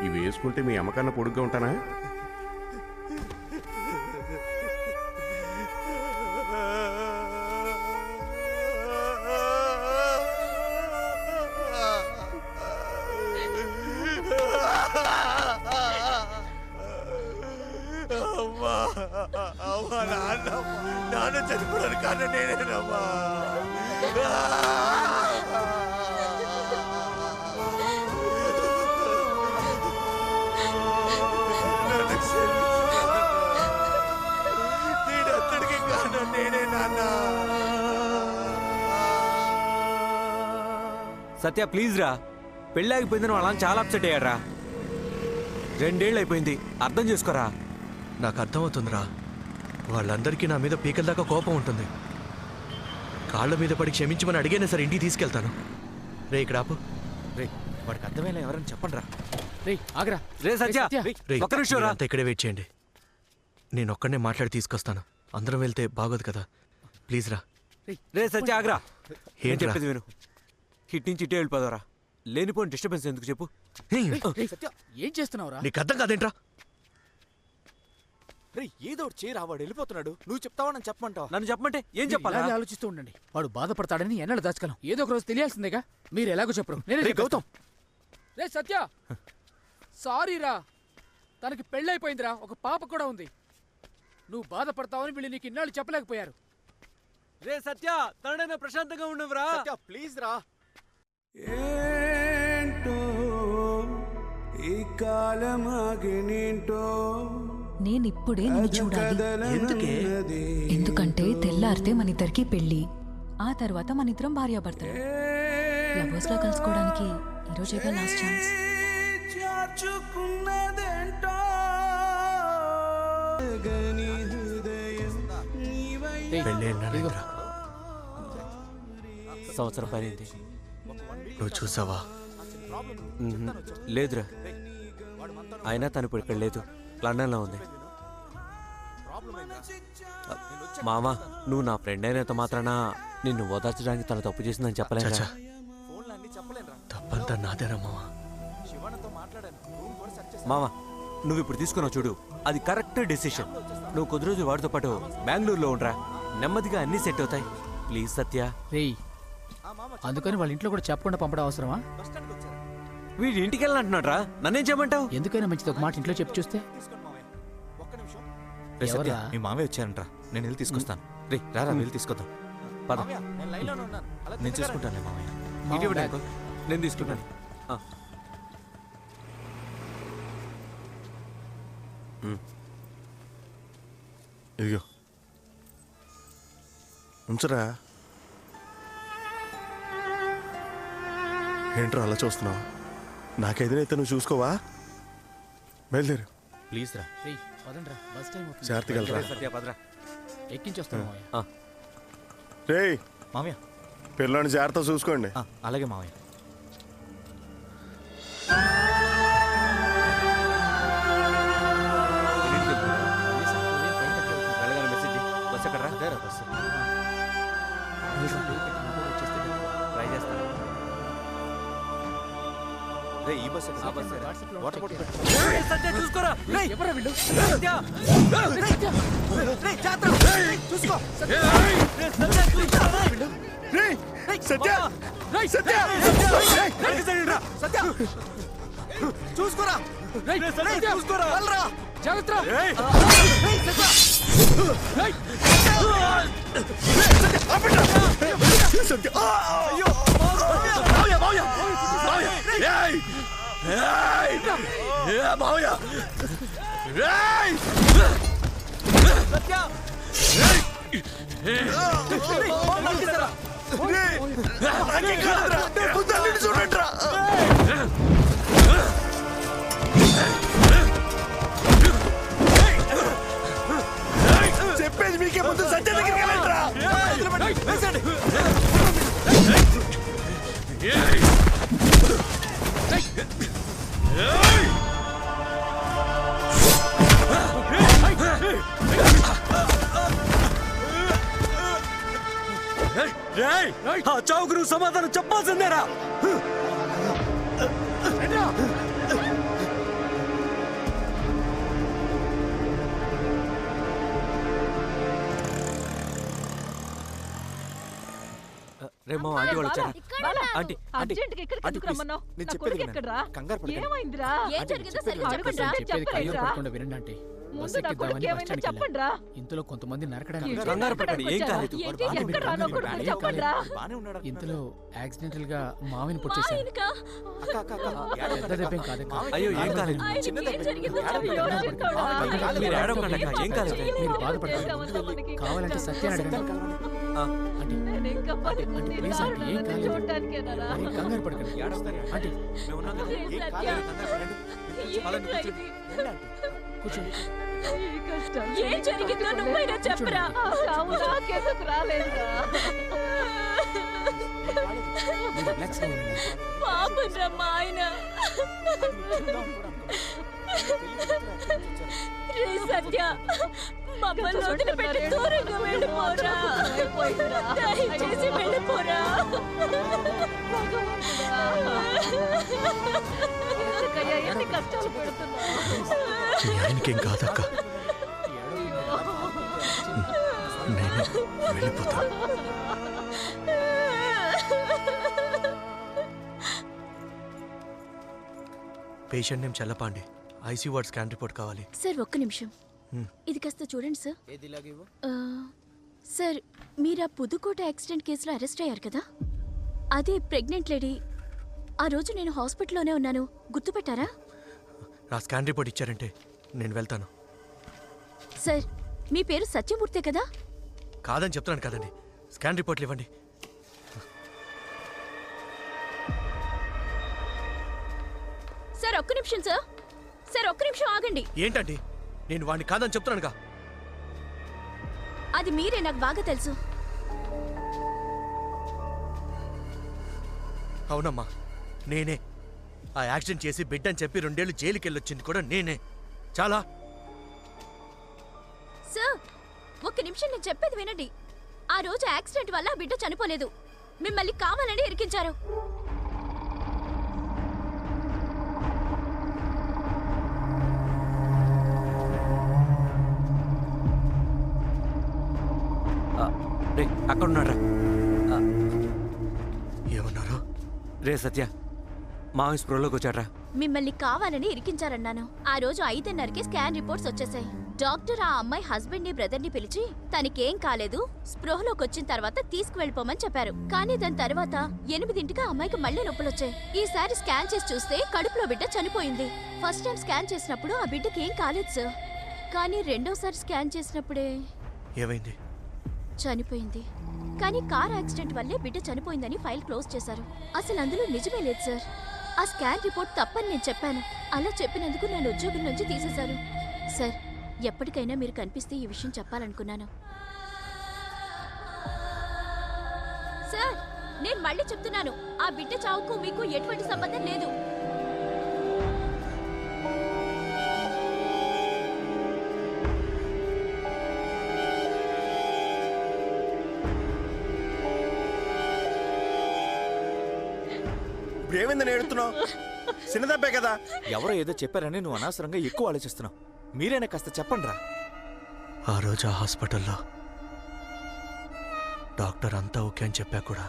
ఇవి వేసుకుంటే మీ అమ్మకన్నా పొడుగ్గా ఉంటానా? నాన్న చనిపోవడానికి కారణం నేనేనమ్మా. నేనంతటికి కారణం నేనే నాన్న. సత్య ప్లీజ్ రా. పెళ్ళి ఆగిపోయిందని వాళ్ళ చాలా అప్సెట్ అయ్యాడు రా. 2 ఏళ్ళు అయిపోయింది, అర్థం చేసుకోరా. నాకు అర్థమవుతుందిరా. వాళ్ళందరికీ నా మీద పీకల దాకా కోపం ఉంటుంది. కాళ్ళ మీద పడి క్షమించమని అడిగైనా సరే ఇంటికి తీసుకెళ్తాను. రే ఇక్కడ ఆపు. రే వాడికి అర్థమయ్యేలా ఎవరైనా చెప్పండి రా. రే ఆగరా. రే సత్య, రే ఒక్క నిమిషం రా. అంతా ఇక్కడే వెయిట్ చేయండి. నేను ఒక్కడనే మాట్లాడి తీసుకొస్తాను. అందరం వెళ్తే బాగోదు కదా, ప్లీజ్ రా. రే సత్య ఆగ్రా, ఏం ఏంట్రా? చెప్పేది విను. హిట్ నుంచి ఇటే వెళ్ళిపోదారా, లేనిపోయిన డిస్టర్బెన్స్ ఎందుకు చెప్పు. సత్య ఏం చేస్తున్నావురా? నీకు అర్థం కాదేంట్రా? రే ఏదో ఒకటి చేయరా, వాడు వెళ్ళిపోతున్నాడు. నువ్వు చెప్తావా నన్ను చెప్పమంటావు? నన్ను చెప్పమంటే ఏం చెప్పాలి? ఆలోచిస్తూ ఉండండి. వాడు బాధపడతాడని ఎన్నడూ దాచగలం. ఏదో ఒక రోజు తెలియాల్సిందేగా. మీరు ఎలాగో చెప్పరు. రే గౌతమ్, రే సత్య సారీరా, తనకి పెళ్ళైపోయిందిరా, ఒక పాప కూడా ఉంది. నువ్వు బాధపడతావని వీళ్ళు నీకు ఇన్నాళ్ళు చెప్పలేకపోయారు. రే సత్య, తనడైనా ప్రశాంతంగా ఉండవురా. సత్య ప్లీజ్ రా. ఏంటో ఈ కాలమాగినేంటో నేనిప్పుడే నిన్ను చూడాలి. ఎందుకే? ఎందుకంటే తెల్లారితే మన ఇద్దరికి పెళ్లి, ఆ తర్వాత మన ఇద్దరం భార్యాభర్తలు. లవర్స్ లో కలుసుకోవడానికి ఈరోజేగా లాస్ట్ ఛాన్స్. సంవత్సరం పైన నువ్వు చూసావా? లేదురా, అయినా తను ఇప్పుడు ఇక్కడ లేదు, లండన్లో ఉంది. మామా, నువ్వు నా ఫ్రెండ్ అయినంత మాత్రాన నిన్ను ఓదార్చడానికి తను తప్పు చేసిందని చెప్పలేను. తప్పంతా నాదేరా మావా. మామా, నువ్వు ఇప్పుడు తీసుకున్నావు చూడు, అది కరెక్ట్ డెసిషన్. నువ్వు కొద్ది రోజులు వాడితో పాటు బెంగళూరులో ఉండరా, నెమ్మదిగా అన్నీ సెట్ అవుతాయి. ప్లీజ్ సత్య. రేయ్, అందుకని వాళ్ళ ఇంట్లో కూడా చెప్పకుండా పంపడం అవసరమా? వీడి ఇంటికి వెళ్ళాలంటున్నాడు రా, నన్నేం చేయమంటావు? ఎందుకైనా మంచిది ఒక మాట ఇంట్లో చెప్పి చూస్తే. రే సత్య, మీ మావయ్య వచ్చారంట్రా, నేను వెళ్ళి తీసుకొస్తాను. రే రారా, వెళ్ళి తీసుకొద్దాం. పద, నేను చూసుకుంటాను మావయ్య. నేను తీసుకుంటాను. ఇదిగో ఉంచరా. ఏంట్రా అలా చూస్తున్నావు? నాకేదైతే నువ్వు చూసుకోవా? బయలుదేరు ప్లీజ్ రా. బస్ టైం జాగ్రత్తగా వెళ్ళరా. సత్య పదరా, ఎక్కించొస్తాను. రేయ్ మావయ్య, పిల్లని జాగ్రత్త చూసుకోండి. అలాగే మావయ్య. వెళ్ళగానే మెసేజ్ బస్ ఎక్కడ రా? బస్సు ట్రై చేస్తాను. రే ఈ బస్ వాటర్ బాటిల్ సత్య చూసుకోరా. ఎవరా వీళ్ళు? సత్య చూసుకో. సత్య చూసుకోరా. చూసుకోరా, జాగ్రత్త. చెప్పేది మీకే ముందు సత్య దగ్గరికి వెళ్ళండిరా. ఆ చావుకు నువ్వు సమాధానం చెప్పాల్సిందేరా. రేమో ఆంటీ వాళ్ళు వచ్చారా? ఆంటీ ఆంటీ అర్జెంట్గా ఇక్కడికి ఎందుకు రమ్మన్నావు? నేను నా చెప్పేది కొడుకు ఎక్కడ్రా? కంగారు పడకండి. ఏమైందిరా? ఏం జరిగిందో సరిగ్గా చెప్పండిరా. చెప్పండి వినండి ఆంటీ. బస్ ముందు నా ఎక్కిద్దామని కొడుకు బస్ ఏమైందో స్టాండ్కి చెప్పండ్రా. వెళ్ళాం. ఇంతలో కొంతమంది నరకడానికి ఏంటి? కంగారు పడకండి, ఏం కాలేదు. ఏంటి? ఎక్కడ నా కొడుకు చెప్పండ్రా. ఇంతలో యాక్సిడెంటల్ గా మావిని పుట్టేశారు. పెద్ద దెబ్బేం కాదు. అయ్యో ఏం కాలేదు. మీరు ఏడవకండి అక్క, ఏం కాలేదు. మీరు బాధపడకండి. కావాలంటే సత్యాన్ని అడగండి. ప్లీజ్ ఆంటీ, ఏం కాలేదు. మీరు కంగారు పడకండి. ఆంటీ కూర్చోండి. ఏం జరిగిందో నువ్వైనా చెప్పరా. నాకెందుకు రాలేదురా? రిలాక్స్ గా ఉండండి. పాపం రా మా ఆయన. రే సత్య, మమ్మల్ని వదిలిపెట్టి దూరంగా వెళ్ళిపోరా. దయచేసి వెళ్ళిపోరా. ఆయనకేం కాదక్క, నేను వెళ్ళిపోతా. పేషెంట్ నేమ్ చల్లపాండి, ఐసీ వార్డ్ స్కాన్ రిపోర్ట్ కావాలి. సార్ ఒక్క నిమిషం, ఇది కాస్త చూడండి సార్. సార్, మీరు ఆ పుదుకోట యాక్సిడెంట్ కేసులో అరెస్ట్ అయ్యారు కదా, అదే ప్రెగ్నెంట్ లేడీ. ఆ రోజు నేను హాస్పిటల్లోనే ఉన్నాను, గుర్తుపెట్టారా? నా స్కాన్ రిపోర్ట్ ఇచ్చారంటే నేను వెళ్తాను. సార్, మీ పేరు సత్యమూర్తే కదా? కాదని చెప్తున్నాను కదండి, స్కాన్ రిపోర్ట్లు ఇవ్వండి. సార్ ఒక్క నిమిషం సార్. సార్ ఒక్క నిమిషం ఆగండి. ఏంటండి, నేను వాడిని కాదని చెప్తున్నానుగా. అది మీరే, నాకు బాగా తెలుసు. అవునమ్మా, నేనే. ఆ యాక్సిడెంట్ చేసి బిడ్డని చెప్పి 2 ఏళ్ళు జైలుకి వెళ్ళొచ్చింది కూడా నేనే. చాలా. సార్ ఒక్క నిమిషం, నేను చెప్పేది వినండి. ఆ రోజు యాక్సిడెంట్ వల్ల ఆ బిడ్డ చనిపోలేదు, మిమ్మల్ని కావాలని ఇరికించారు. రే అక్కడ ఉన్నారా? ఏమన్నారు? రే సత్య, మావి స్ప్రోలోకి వచ్చాడ్రా. మిమ్మల్ని కావాలని ఇరికించారన్నాను. ఆ రోజు 5:30కి స్కాన్ రిపోర్ట్స్ వచ్చేసాయి. డాక్టర్ ఆ అమ్మాయి హస్బెండ్ ని బ్రదర్ ని పిలిచి తనకేం కాలేదు, స్పృహలోకి వచ్చిన తర్వాత తీసుకువెళ్ళిపోమని చెప్పారు. కానీ దాని తర్వాత 8ంటికి ఆ అమ్మాయికి మళ్ళీ నొప్పులొచ్చాయి. ఈసారి స్కాన్ చేసి చూస్తే కడుపులో బిడ్డ చనిపోయింది. ఫస్ట్ టైం స్కాన్ చేసినప్పుడు ఆ బిడ్డకి ఏం కాలేదు సార్, కానీ రెండోసారి స్కాన్ చేసినప్పుడే ఏమైంది? చనిపోయింది. కానీ కార్ యాక్సిడెంట్ వల్లే బిడ్డ చనిపోయిందని ఫైల్ క్లోజ్ చేశారు. అసలు అందులో నిజమే లేదు సార్. ఆ స్కాన్ రిపోర్ట్ తప్పని నేను చెప్పాను. అలా చెప్పినందుకు నన్ను ఉద్యోగం నుంచి తీసేశారు. సార్, ఎప్పటికైనా మీరు కనిపిస్తే ఈ విషయం చెప్పాలనుకున్నాను. సార్, నేను మళ్ళీ చెప్తున్నాను, ఆ బిడ్డ చావుకు మీకు ఎటువంటి సంబంధం లేదు. ఇప్పుడు ఏమైందని ఏడుతున్నావు? చిన్నదబ్బే కదా. ఎవరో ఏదో చెప్పారని నువ్వు అనవసరంగా ఎక్కువ ఆలోచిస్తున్నావు. మీరైనా కాస్త చెప్పండి రా. ఆ రోజు ఆ హాస్పిటల్లో డాక్టర్ అంతా ఓకే అని చెప్పా కూడా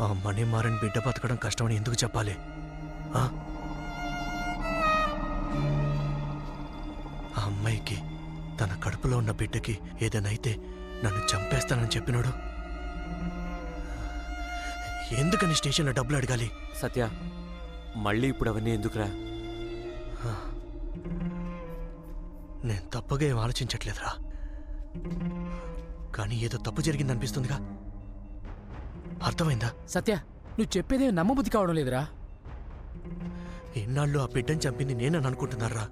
ఆ మనీ మారని బిడ్డ బతకడం కష్టమని ఎందుకు చెప్పాలి? ఆ అమ్మాయికి తన కడుపులో ఉన్న బిడ్డకి ఏదైనా అయితే నన్ను చంపేస్తానని చెప్పినాడు. ఎందుకని స్టేషన్లో డబ్బులు అడగాలి? సత్య, మళ్ళీ ఇప్పుడు అవన్నీ ఎందుకురా? నేను తప్పుగా ఏం ఆలోచించట్లేదురా, కానీ ఏదో తప్పు జరిగిందనిపిస్తుందిగా. అర్థమైందా? సత్య, నువ్వు చెప్పేదే నమ్మబుద్ధి కావడం లేదురా. ఎన్నాళ్ళు ఆ బిడ్డని చంపింది నేనని అనుకుంటున్నారా?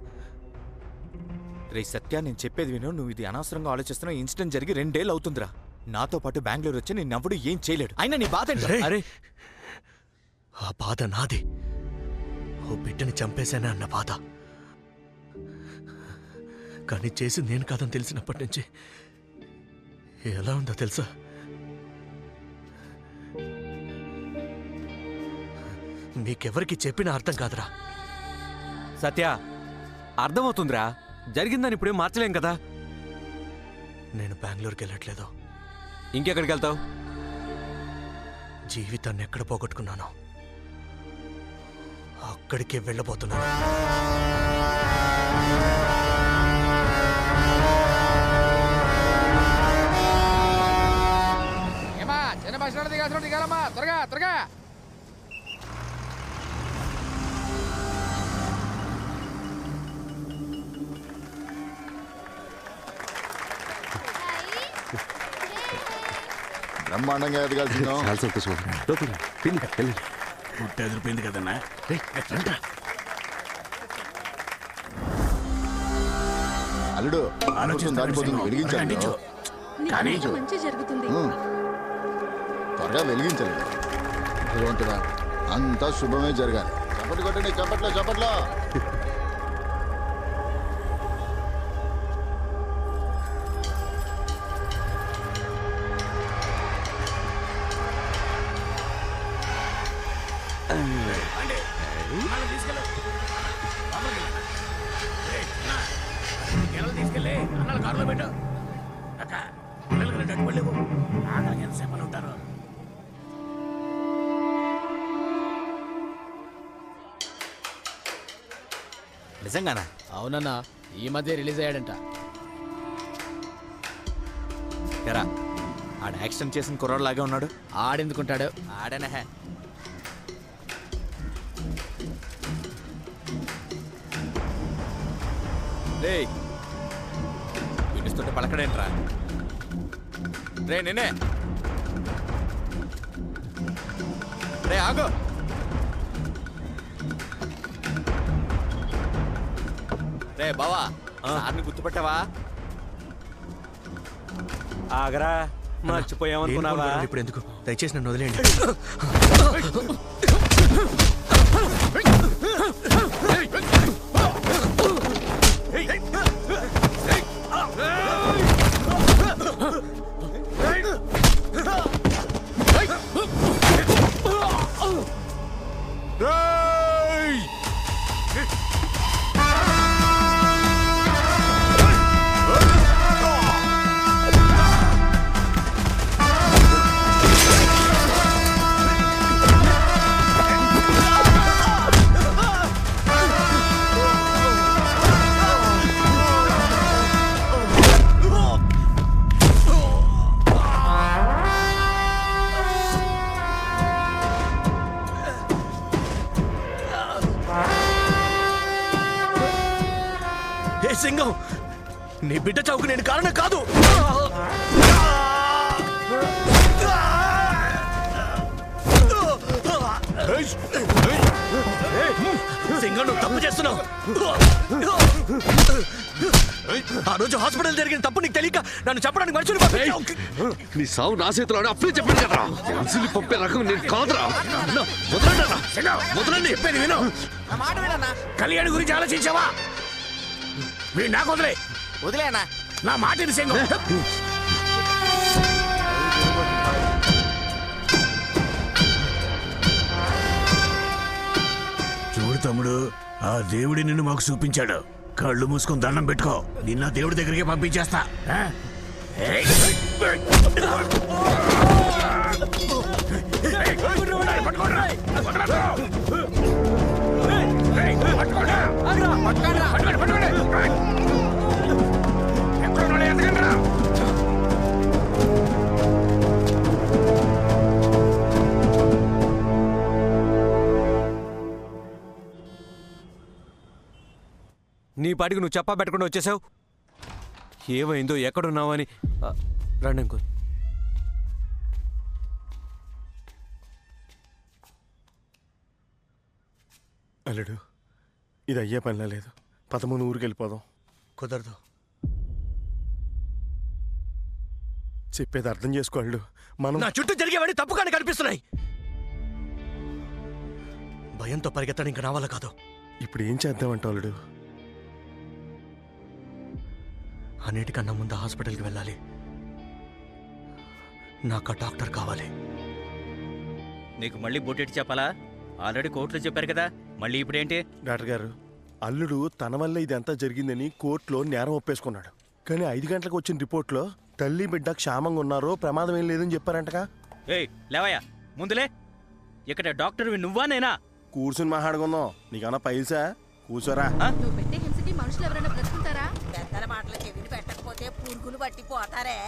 రే సత్య, నేను చెప్పేది విను. నువ్వు ఇది అనవసరంగా ఆలోచిస్తున్నావు. ఇన్సిడెంట్ జరిగి 2 ఏళ్ళు అవుతుందిరా. నాతో పాటు బెంగళూరు వచ్చి నేను నవ్వుడు ఏం చేయలేడు. అయినా నీ బాధ ఏంటి? అరే, ఆ బాధ నాది. ఓ బిడ్డని చంపేశానే అన్న బాధ. కానీ చేసింది నేను కాదని తెలిసినప్పటి నుంచి ఎలా ఉందో తెలుసా? మీకెవరికి చెప్పినా అర్థం కాదురా. సత్య, అర్థమవుతుందిరా. జరిగిందని ఇప్పుడేం మార్చలేం కదా. నేను బెంగళూరుకి వెళ్ళట్లేదు. ఇంకెక్కడికి వెళ్తావు? జీవితాన్ని ఎక్కడ పోగొట్టుకున్నాను అక్కడికే వెళ్ళబోతున్నాను. ఏమా చిన్న బస్ స్టాండ్ దిగాలమ్మా, త్వరగా త్వరగా. బ్రహ్మాండంగా ఎదగాల్సిందో. చాలా సంతోషం. పుట్ట ఎదిరిపోయింది కదన్నా. అల్లుడు దాటిపోతుంది, వెలిగించాలి. మంచి జరుగుతుంది. త్వరగా వెలిగించాలి. భగవంతుడా, అంతా శుభమే జరగాలి. చప్పట్లు కొట్టండి, చప్పట్లో చప్పట్లో. తీసుకెళ్ళి అన్నాళ్ళు కారులో పెట్టు. అక్క పిల్లలకి రెండు అట్టుపడలేవు. ఆఖరికి ఎంతసేపని ఉంటారు. నిజంగానా? అవునన్నా, ఈ మధ్య రిలీజ్ అయ్యాడంట. ఎరా ఆడ యాక్సిడెంట్ చేసిన కుర్రాడులాగే ఉన్నాడు. ఆడెందుకుంటాడు? ఆడనే. రే వినిస్తుంటే పలకడేంట్రా? రే నేనే. రే ఆగు. రే బావా, సార్ని గుర్తుపట్టావా? ఆగరా, మర్చిపోయామనుకున్నావా? ఇప్పుడు ఎందుకు? దయచేసి నన్ను వదిలేయండి. సింగం, నీ బిడ్డ చౌకు నేను కారణం కాదు. సింగం, నువ్వు తప్పు చేస్తున్నావు. ఆ రోజు హాస్పిటల్ జరిగిన తప్పు నీకు తెలియక నన్ను చెప్పడానికి మనుషులు. నీ సావు నా చేతిలో అప్పుడే చెప్పాను కదా. మనుషుల్ని పంపే రకం నేను కాదురా. వదలండి, చెప్పేది విను. కళ్యాణ్ గురించి ఆలోచించావా? వీడు నాకు వదిలే. వదిలేనా? నా మాట సింగం. చూడు తమ్ముడు, ఆ దేవుడి నిన్ను మాకు చూపించాడు. కళ్ళు మూసుకొని దండం పెట్టుకో. నిన్న దేవుడి దగ్గరికి పంపించేస్తా. నీ పాటికి నువ్వు చెప్పా పెట్టకుండా వచ్చేసావు. ఏమైందో, ఎక్కడున్నావు అని. రండి అంకుల్. అల్లుడు, ఇది అయ్యే పనిలా లేదు. 13 ఊరికి వెళ్ళిపోదాం. కుదరదు. చెప్పేది అర్థం చేసుకో అల్లుడు. మనం నా చుట్టూ జరిగేవాడి తప్పుగానే కనిపిస్తున్నాయి. భయంతో పరిగెత్తడం ఇంకా నా వల్ల కాదు. ఇప్పుడు ఏం చేద్దామంటావు అల్లుడు? అన్నిటికన్నా ముందు హాస్పిటల్కి వెళ్ళాలి. నాకు ఆ డాక్టర్ కావాలి. నీకు మళ్ళీ బొట్టెట్టి చెప్పాలా? ఆల్రెడీ కోర్టులో చెప్పారు కదా, మళ్ళీ ఇప్పుడేంటి? డాక్టర్ గారు, అల్లుడు తన వల్ల ఇదంతా జరిగిందని కోర్టులో నేరం ఒప్పేసుకున్నాడు. కానీ 5 గంటలకు వచ్చిన రిపోర్ట్లో తల్లి బిడ్డ క్షేమంగా ఉన్నారో, ప్రమాదం ఏం లేదని చెప్పారంటగా. ఏయ్ లేవయ్యా, ముందులే. ఇక్కడ డాక్టర్ నువ్వా నేనా? కూర్చుని మాట్లాడుకుందాం. నీకన్నా పైసా? కూర్చోరా. నువ్వు పెట్టే హింసకి మనుషులు ఎవరైనా బ్రతుకుంటారా? పెద్దల మాటలు చెవిని పెట్టకపోతే పురుగులు పట్టిపోతారే.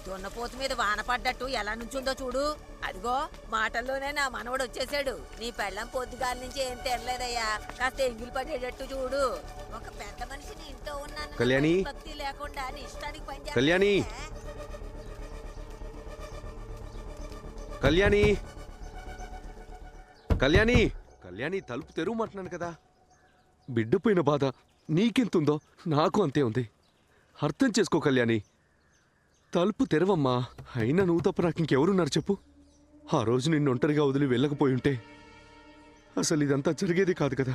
దున్నపోతు మీద వాన పడ్డట్టు ఎలా నుంచుందో చూడు. అదిగో మాటల్లోనే నా మనవడు వచ్చేసాడు. నీ పెళ్ళం పొద్దుగాల నుంచి ఏం తెరలేదయ్యా. కాస్త ఎంగిలి పడేటట్టు చూడు. ఒక పెద్ద మనిషిని ఇంట్లో ఉన్నాను కళ్యాణి, భక్తి లేకుండా నీ ఇష్టానికి పని కళ్యాణి, కళ్యాణి, కళ్యాణి, కళ్యాణి, తలుపు తెరువమంటున్నాను కదా. బిడ్డపోయిన బాధ నీకెంతుందో నాకు అంతే ఉంది. అర్థం చేసుకో కళ్యాణి. తలుపు తెరవమ్మా. అయినా నువ్వు తప్ప నాకు ఇంకెవరున్నారు చెప్పు? ఆ రోజు నిన్ను ఒంటరిగా వదిలి వెళ్ళకపోయి ఉంటే అసలు ఇదంతా జరిగేది కాదు కదా.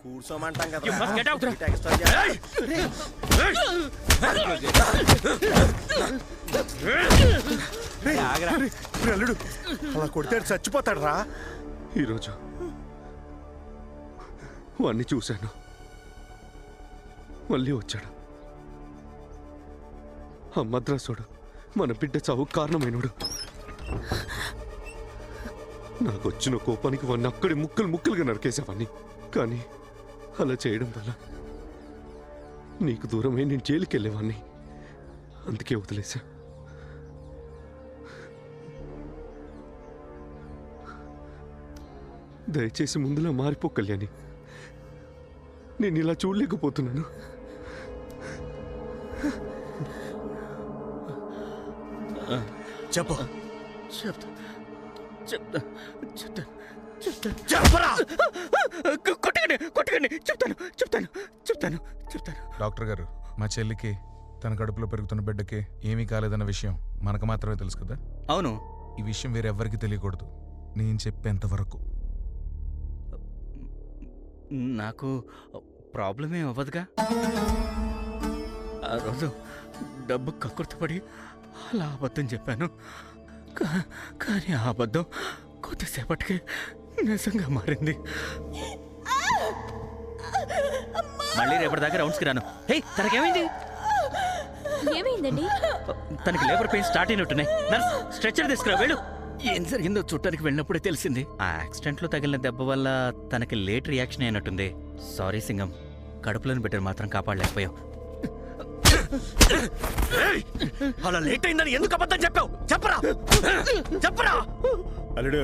కూర్చోమంటాం You must get out. అల్లుడు అలా కొడితే చచ్చిపోతాడు రా. ఈరోజు వాణ్ణి చూశాను, మళ్ళీ వచ్చాడు. ఆ మద్రాసుడు మన బిడ్డ చావు కారణమైనడు. నాకు వచ్చిన కోపానికి వాడిని అక్కడి ముక్కలుగా నరికేసేవాడిని. కానీ అలా చేయడం వల్ల నీకు దూరమై నేను జైలుకి వెళ్ళేవాడిని. అందుకే వదిలేశా. దయచేసి ముందులా మారిపో కళ్యాణి. నేను ఇలా చూడలేకపోతున్నాను. చెప్పు. చెప్పరా. కొట్టకండి. చెప్తాను. డాక్టర్ గారు, మా చెల్లికి తన కడుపులో పెరుగుతున్న బిడ్డకి ఏమీ కాలేదన్న విషయం మనకు మాత్రమే తెలుసు కదా? అవును. ఈ విషయం వేరెవ్వరికి తెలియకూడదు, నేను చెప్పేంత వరకు. నాకు ప్రాబ్లం ఏం అవ్వదుగా. ఆ రోజు డబ్బు కక్కుర్తిపడి అలా అబద్ధం చెప్పాను. కానీ ఆ అబద్ధం కొద్దిసేపటికి నిజంగా మారింది. మళ్ళీ రేపటి దాకా రౌండ్స్కి రాను. హే, తనకేమైంది? ఏమైందండి? తనకి లేబర్ పెయిన్ స్టార్ట్ అయినట్టున్నాయి. నర్స్, స్ట్రెచర్ తీసుకురా, వెళ్ళు. ఏం జరిగిందో చూడటానికి వెళ్ళినప్పుడే తెలిసింది. ఆ యాక్సిడెంట్లో తగిలిన దెబ్బ వల్ల తనకి లేట్ రియాక్షన్ అయినట్టుంది. సారీ సింగం, కడుపులోని బిడ్డను మాత్రం కాపాడలేకపోయావు. అలా లేట్ అయిందని ఎందుకు అబద్ధం చెప్పావు? చెప్పరా. అల్లుడు,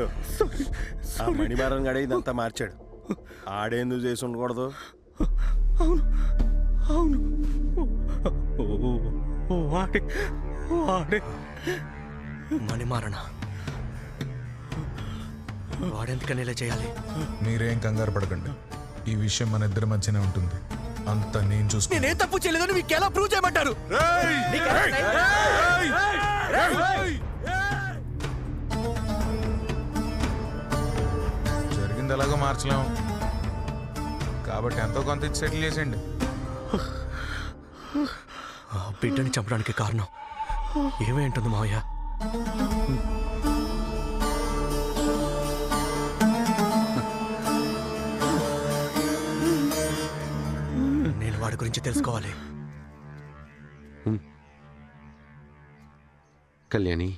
ఆ మణిమారం గడే ఇదంతా మార్చాడు. ఆడేందుకు చేసి ఉండకూడదు? అవును. వాడే మణిమారణ. వాడెందుకని ఇలా చేయాలి? మీరేం కంగారు పడకండి, ఈ విషయం మన ఇద్దరి మధ్యనే ఉంటుంది. అంత నేను చూసుకుని. నేనేం తప్పు చేయలేదని మీకు ఎలా ప్రూవ్ చేయమంటారు? జరిగింది ఎలాగో మార్చలేం కాబట్టి ఎంతో కొంత ఇచ్చి సెటిల్ చేసేయండి. బిడ్డని చంపడానికి కారణం ఏమై ఉంటుంది మావయ్య? నేను వాడి గురించి తెలుసుకోవాలి. కళ్యాణి,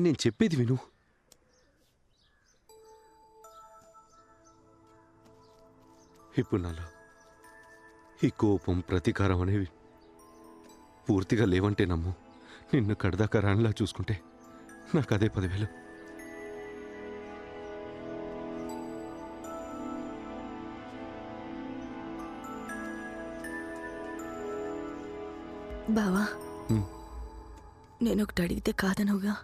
నేను చెప్పేది విను. ఇప్పుడు నాలో ఈ కోపం, ప్రతీకారం అనేవి పూర్తిగా లేవంటే నమ్ము. నిన్ను కడదాకా రాణిలా చూసుకుంటే నాకు అదే 10,000. బావా, నేను ఒకటి అడిగితే కాదనవుగా?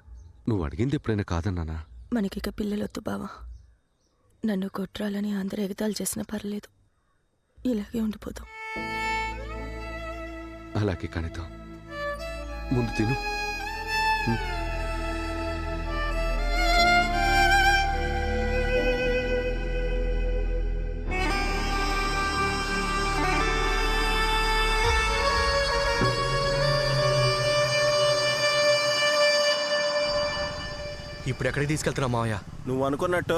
నువ్వు అడిగింది ఎప్పుడైనా కాదన్నానా? మనకిక పిల్లలొద్దు బావా. నన్ను కొట్టాలని అందరూ ఎగతాలు చేసినా పర్లేదు, ఇలాగే ఉండిపోతాం. అలాగే కనితో ముందు తిను. ఇప్పుడు ఎక్కడికి తీసుకెళ్తున్నావు మావయ్య? నువ్వు అనుకున్నట్టు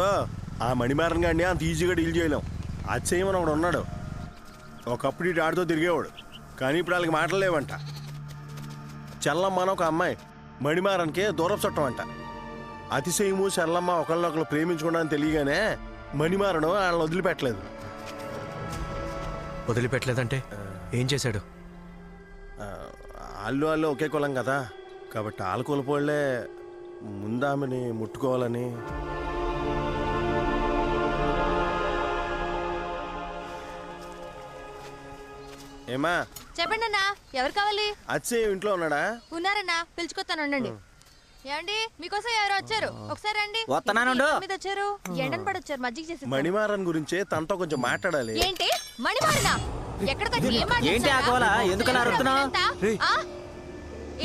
ఆ మణిమారన్ గారిని అంత ఈజీగా డీల్ చేయలేం. అచ్చయ్యమని ఒకడు ఉన్నాడు. ఒకప్పుడు ఈ ఆడితో తిరిగేవాడు, కానీ ఇప్పుడు వాళ్ళకి మాటలు లేవంట. చెల్లమ్మ అని ఒక అమ్మాయి మణిమారన్కి దూరపు చుట్టం అంట. అతిశయము చెల్లమ్మ ఒకళ్ళొకళ్ళు ప్రేమించుకోవడానికి తెలియగానే మణిమారను వాళ్ళని వదిలిపెట్టలేదు. వదిలిపెట్టలేదంటే ఏం చేశాడు? వాళ్ళు ఒకే కులం కదా, కాబట్టి వాళ్ళ కులపోళ్లే ముందామని ముట్టుకోవాలని. ఏమా? చెప్పండి అన్నా, ఎవరు కావాలి? అచ్చయ్య ఇంట్లో ఉన్నాడా? ఉన్నారన్నా, పిలుచుకొస్తానండి. ఏమండి, మీకోసం ఎవరు వచ్చారు? ఒకసారి రండి. మీద వచ్చారు, ఎండను పడొచ్చారు, మజ్జిగ చేసి. మణిమారన్ గురించి తనతో కొంచెం మాట్లాడాలి. ఏంటి మణిమారన? ఏంటి ఆ గోల? ఎందుకలా అరుస్తున్నావ్?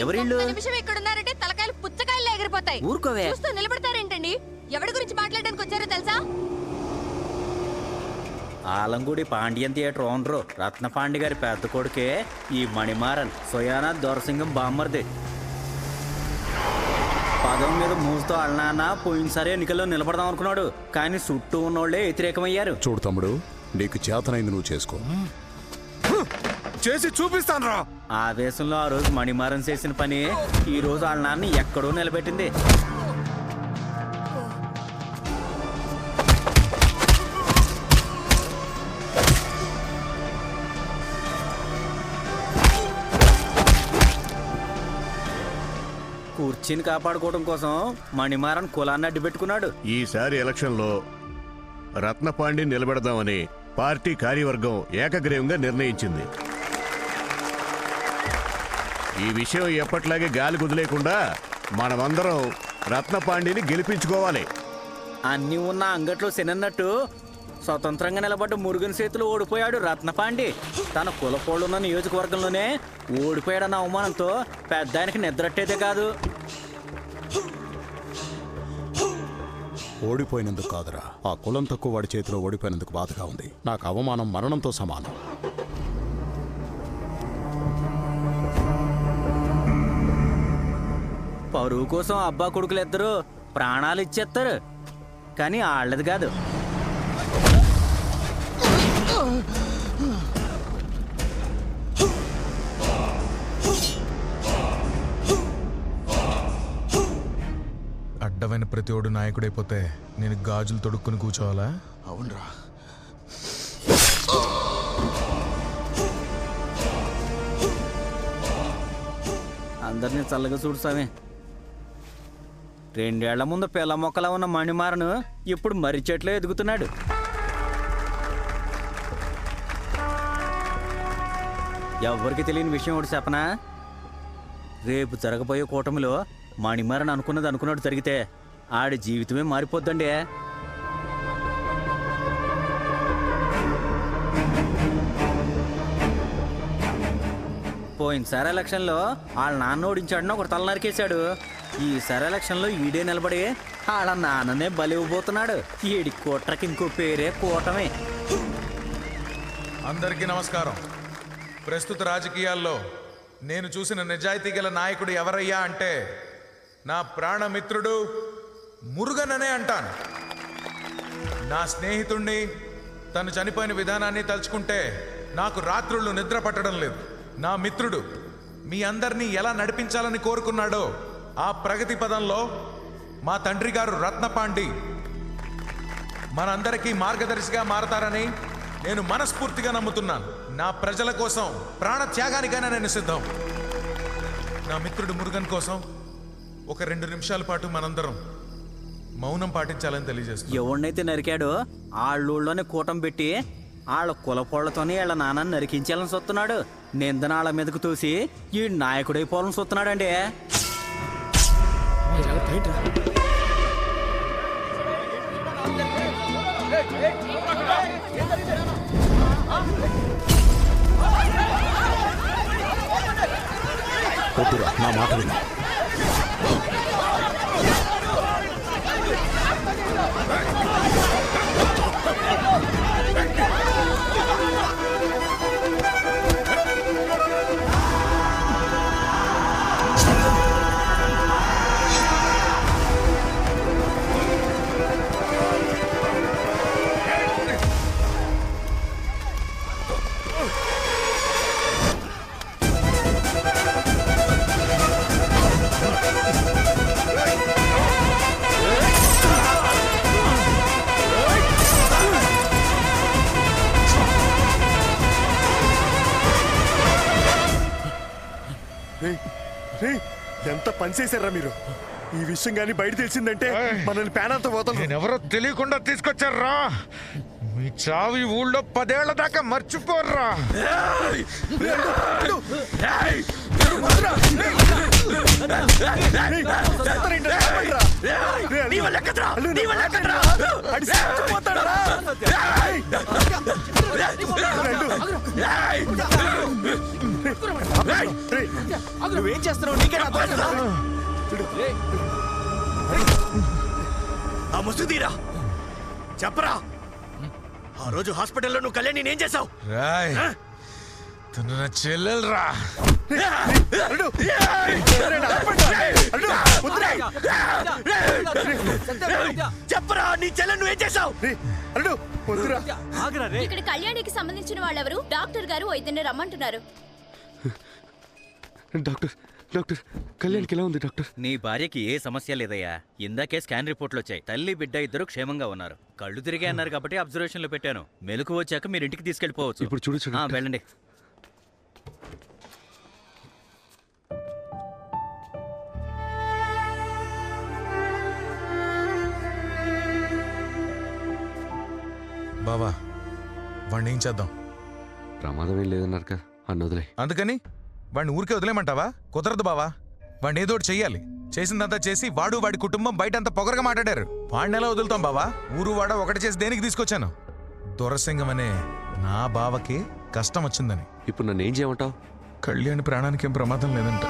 ఎవరిళ్ళు? నిమిషం ఇక్కడ ఉన్నారంటే తలకాయలు పుచ్చకాయలు ఎగిరిపోతాయి. ఊరుకోవే. చూస్తూ నిలబడతారేంటండి? ఎవరి గురించి మాట్లాడడానికి వచ్చారో తెలుసా? ఆలంగుడి పాండ్యన్ థియేటర్ ఓనరు రత్నపాండి గారి పెద్ద కొడుకే ఈ మణిమారన్ సోయానా దొరసింగం బామ్మర్ది. పదం మీద మూసుతో అళ్ళనాన్న పోయినసారి ఎన్నికల్లో నిలబడదాం అనుకున్నాడు, కానీ చుట్టూ ఉన్నోళ్లే వ్యతిరేకమయ్యారు. చూడు తమ్ముడు, నీకు చేతనైంది నువ్వు చేసుకో. చేసి చూపిస్తాను రా. ఆవేశంలో ఆ రోజు మణిమారన్ చేసిన పని ఈ రోజు వాళ్ళ నాన్న ఎక్కడో నిలబెట్టింది. కుర్చీని కాపాడుకోవడం కోసం మణిమారన్ కులాన్ని అడ్డు పెట్టుకున్నాడు. ఈసారి ఎలక్షన్లో రత్నపాండి నిలబెడదామని పార్టీ కార్యవర్గం ఏకగ్రీవంగా నిర్ణయించింది. ఈ విషయం ఎప్పట్లాగే గాలి కుదిలేకుండా మనమందరం రత్నపాండిని గెలిపించుకోవాలి. అన్నీ ఉన్న అంగట్లో శనన్నట్టు స్వతంత్రంగా నిలబడ్డ మురుగన్ చేతులు ఓడిపోయాడు రత్నపాండి. తన కులపోళ్ళున్న నియోజకవర్గంలోనే ఓడిపోయాడన్న అవమానంతో పెద్ద ఆయనకి నిద్రట్టేదే కాదు. ఓడిపోయినందుకు కాదురా, ఆ కులం తక్కువ వాడి చేతిలో ఓడిపోయినందుకు బాధగా ఉంది. నాకు అవమానం మరణంతో సమానం. పరువు కోసం అబ్బా కొడుకులు ఇద్దరు ప్రాణాలు ఇచ్చేస్తారు, కానీ వాళ్ళది కాదు. అడ్డమైన ప్రతి ఒడు నాయకుడైపోతే నేను గాజులు తొడుక్కుని కూర్చోవాలా? అవునరా. అందరినీ చల్లగా చూడు స్వామి. 2 ఏళ్ల ముందు పిల్ల మొక్కలా ఉన్న మణిమారను ఇప్పుడు మర్రి చెట్లో ఎదుగుతున్నాడు. ఎవ్వరికి తెలియని విషయం ఒకటి చెప్పనా? రేపు జరగబోయే కూటమిలో మణిమారన్ అనుకున్నట్టు జరిగితే ఆడి జీవితమే మారిపోద్దండి. పోయినసారి ఎలక్షన్లో వాళ్ళ నాన్న ఓడించాడని ఒకటి తల నరికేశాడు. ఈసారి ఎలక్షన్లో ఈడే నిలబడి వాళ్ళ నాన్ననే బలి ఇవ్వబోతున్నాడు. ఈడి కుట్రకి ఇంకో పేరే కూటమి. అందరికీ నమస్కారం. ప్రస్తుత రాజకీయాల్లో నేను చూసిన నిజాయితీ గల నాయకుడు ఎవరయ్యా అంటే నా ప్రాణమిత్రుడు మురుగన్ అనే అంటాను. నా స్నేహితుణ్ణి తను చనిపోయిన విధానాన్ని తలుచుకుంటే నాకు రాత్రుళ్ళు నిద్ర పట్టడం లేదు. నా మిత్రుడు మీ అందరినీ ఎలా నడిపించాలని కోరుకున్నాడో ఆ ప్రగతి పదంలో మా తండ్రి గారు రత్నపాండి మనందరికీ మార్గదర్శిగా మారతారని నేను మనస్ఫూర్తిగా నమ్ముతున్నాను. నా ప్రజల కోసం ప్రాణ త్యాగానికైనా నేను సిద్ధం. నా మిత్రుడు మురుగన్ కోసం ఒక 2 నిమిషాల పాటు మనందరం మౌనం పాటించాలని తెలియజేస్తాను. ఎవరినైతే నరికాడో వాళ్ళూళ్ళోనే కూటం పెట్టి వాళ్ళ కులపోళ్లతోనే వీళ్ళ నాన్నని నరికించాలని చూస్తున్నాడు. నిందనాళ్ళ మీదకు తోసి ఈ నాయకుడైపోవాలని చూస్తున్నాడండి. వద్దురా, నా మాట విను. ఎంత పని చేశారా మీరు? ఈ విషయం కానీ బయట తెలిసిందంటే మనల్ని పేనంతా పోతాను. నేనెవరో తెలియకుండా తీసుకొచ్చారా? మీ చావి ఊళ్ళో 10 ఏళ్ల దాకా మర్చిపోర్రా. నువ్వేం చేస్తున్నావు? నీకే ఆ ముసుదీరా చెప్పరా, ఆ రోజు హాస్పిటల్లో నువ్వు కళ్యాణ్ ఏం చేసావు? రాయ్ తను నా చెల్లెలరా. చెప్పరా నీ చెల్లెలు నువ్వేం చేసావు? ఇక్కడ కళ్యాణికి సంబంధించిన వాళ్ళెవరు? డాక్టర్ గారు ఇద్దరిని రమ్మంటున్నారు. డాక్టర్ డాక్టర్ కళ్యాణ్కి ఎలా ఉంది డాక్టర్? నీ భార్యకి ఏ సమస్య లేదయ్యా. ఇందాకే స్కాన్ రిపోర్ట్లు వచ్చాయి. తల్లి బిడ్డ ఇద్దరు క్షేమంగా ఉన్నారు. కళ్ళు తిరిగే అన్నారు కాబట్టి అబ్జర్వేషన్ లో పెట్టాను. మెలకు వచ్చాక మీరు ఇంటికి తీసుకెళ్లిపోవచ్చు. ఇప్పుడు చూడొచ్చు. వెళ్ళండి. బావా వాడిని ఏం చేద్దాం? ప్రమాదం ఏం లేదన్నారు కదా, అన్న వదిలే. అందుకని వాడిని ఊరికే వదిలేమంటావా? కుదరదు బావా, వాడిని ఏదో ఒకటి చెయ్యాలి. చేసిందంతా చేసి వాడు వాడి కుటుంబం బయటంతా పొగరగా మాట్లాడారు. వాడిని ఎలా వదులుతాం బావా? ఊరు వాడ ఒకటి చేసి దేనికి తీసుకొచ్చాను? దొరసింగం అనే నా బావకి కష్టం వచ్చిందని. ఇప్పుడు నన్ను ఏం చేయమంటావు? కళ్యాణి ప్రాణానికి ఏం ప్రమాదం లేదంట,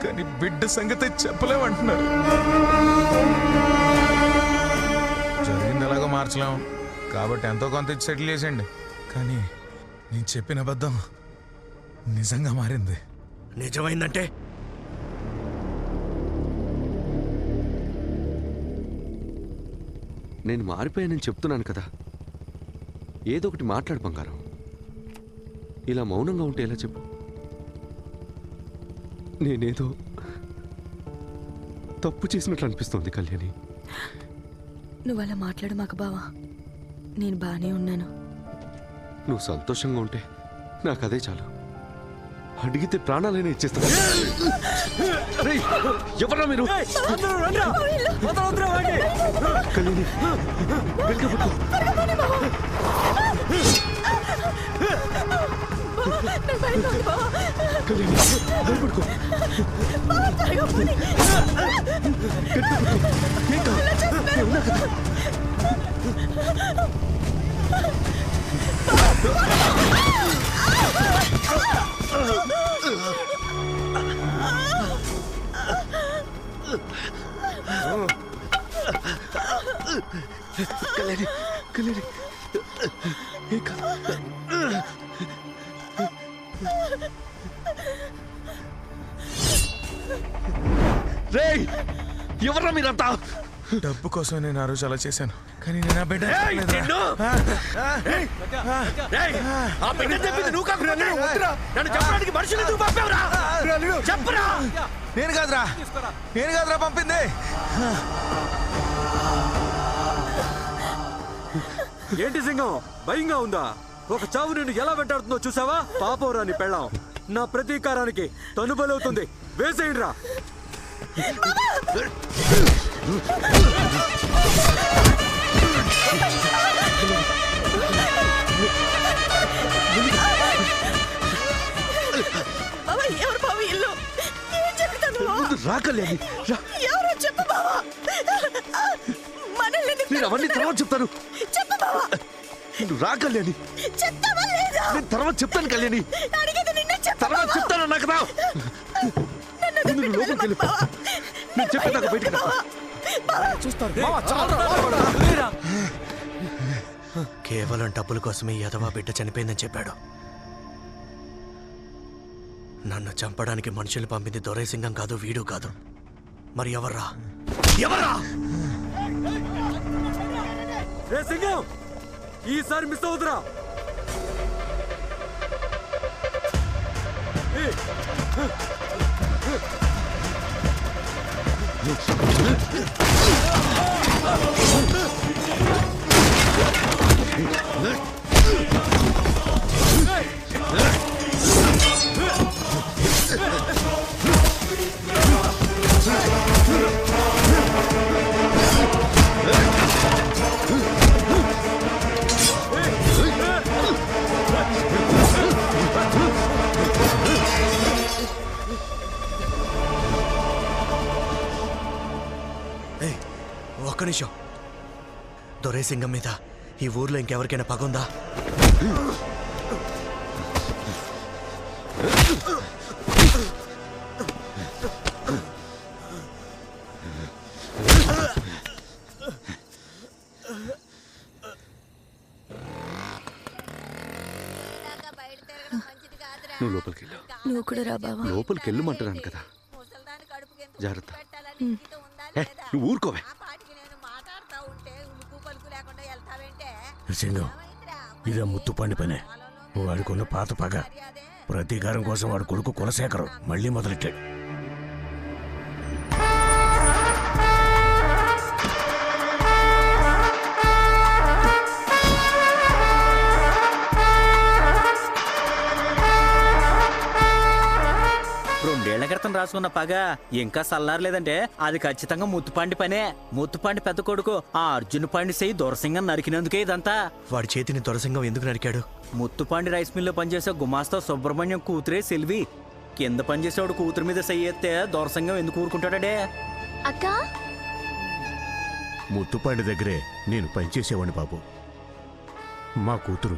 కానీ బిడ్డ సంగతి చెప్పలేమంటున్నారు. జరిగింది ఎలాగో మార్చలేం కాబట్టి ఎంతో కొంత ఇచ్చి సెటిల్ చేసేయండి. కానీ నేను చెప్పిన అబద్ధం నిజంగా మారింది. నిజమైందంటే నేను మారిపోయానని చెప్తున్నాను కదా. ఏదో ఒకటి మాట్లాడు బంగారం. ఇలా మౌనంగా ఉంటే ఎలా చెప్పు? నేనేదో తప్పు చేసినట్లు అనిపిస్తుంది కళ్యాణి. నువ్వు అలా మాట్లాడు మాకు బావా. నేను బానే ఉన్నాను. నువ్వు సంతోషంగా ఉంటే నాకు అదే చాలు. అడిగితే ప్రాణాలైనా ఇచ్చేస్తాను. ఎవరా మీరు? కళ్యాణి వెళ్ళిపోతు. భయపడుకో. కళ్యాణి కళ్యాణి రేయ్ ఎవర్రా మీరంతా? డబ్బు కోసం నేను ఆ రోజు అలా చేశాను, కానీ నేను ఆ బిడ్డ నేను కాదురా పంపింది. ఏంటి సింగం భయంగా ఉందా? ఒక చావు నిన్ను ఎలా వెంటాడుతుందో చూసావా? పాపంరా నీ పెళ్ళాం. నా ప్రతీకారానికి తను బలవుతుంది. వేసేయండిరా. ఎవరు బావ ఇల్లు? ఏం చెప్తాను? రా కళ్యాణి రా. ఎవరో చెప్పు బావా. మనల్ని నేను అవన్నీ తర్వాత చెప్తాను. చెప్పు బావా. నువ్వు రా కళ్యాణి. చెప్తావా లేదా? నేను తర్వాత చెప్తాను కళ్యాణి. అడిగేది నిన్నే చెప్పు. తర్వాత చెప్తాను నాకు రా. నువ్వు లోపలికి వెళ్ళి నేను చెప్పేదాకా బయటికి రా. కేవలం డబ్బుల కోసమే యదవా బిడ్డ చనిపోయిందని చెప్పాడు. నన్ను చంపడానికి మనుషులు పంపింది దొరైసింగం కాదు, వీడు కాదు. మరి ఎవర్రా? సింగం ఈసారి మిస్ అవుతురా. ఒక్క నిమిషం. దొరైసింగం మీద ఈ ఊర్లో ఇంకెవరికైనా పగుందా? నువ్వు లోపలికి వెళ్ళు. నువ్వు కూడా రా బావా. లోపలికి వెళ్ళమంటున్నాను కదా. జాగ్రత్త. నువ్వు ఊరుకోవే. సింగం, ఇదే ముత్తుపాండి పనే. వాడికున్న పాత పగ ప్రతీకారం కోసం వాడి కొడుకు కులశేఖరం మళ్ళీ మొదలెట్టాడు. రెండేళ్ల క్రితం రాసుకున్న పగ ఇంకా సల్లారలేదంటే అది ఖచ్చితంగా ముత్తుపాండి పనే. ముత్తుపాండి పెద్ద కొడుకు ఆ అర్జున్ పాండి సై దొరసింగం నరికినందుకే ఇదంతా. వాడి చేతిని దొరసింగం ఎందుకు నరికాడు? ముత్తుపాండి రైస్ మిల్లో పనిచేసే గుమాస్తా సుబ్రహ్మణ్యం కూతురే సెల్వి. కింద పనిచేసేవాడు కూతురు మీద సయ్యేస్తే దొరసింగం ఎందుకు ఊరుకుంటాడే? అక్క, ముత్తుపాండి దగ్గరే నేను పనిచేసేవాడిని బాబు. మా కూతురు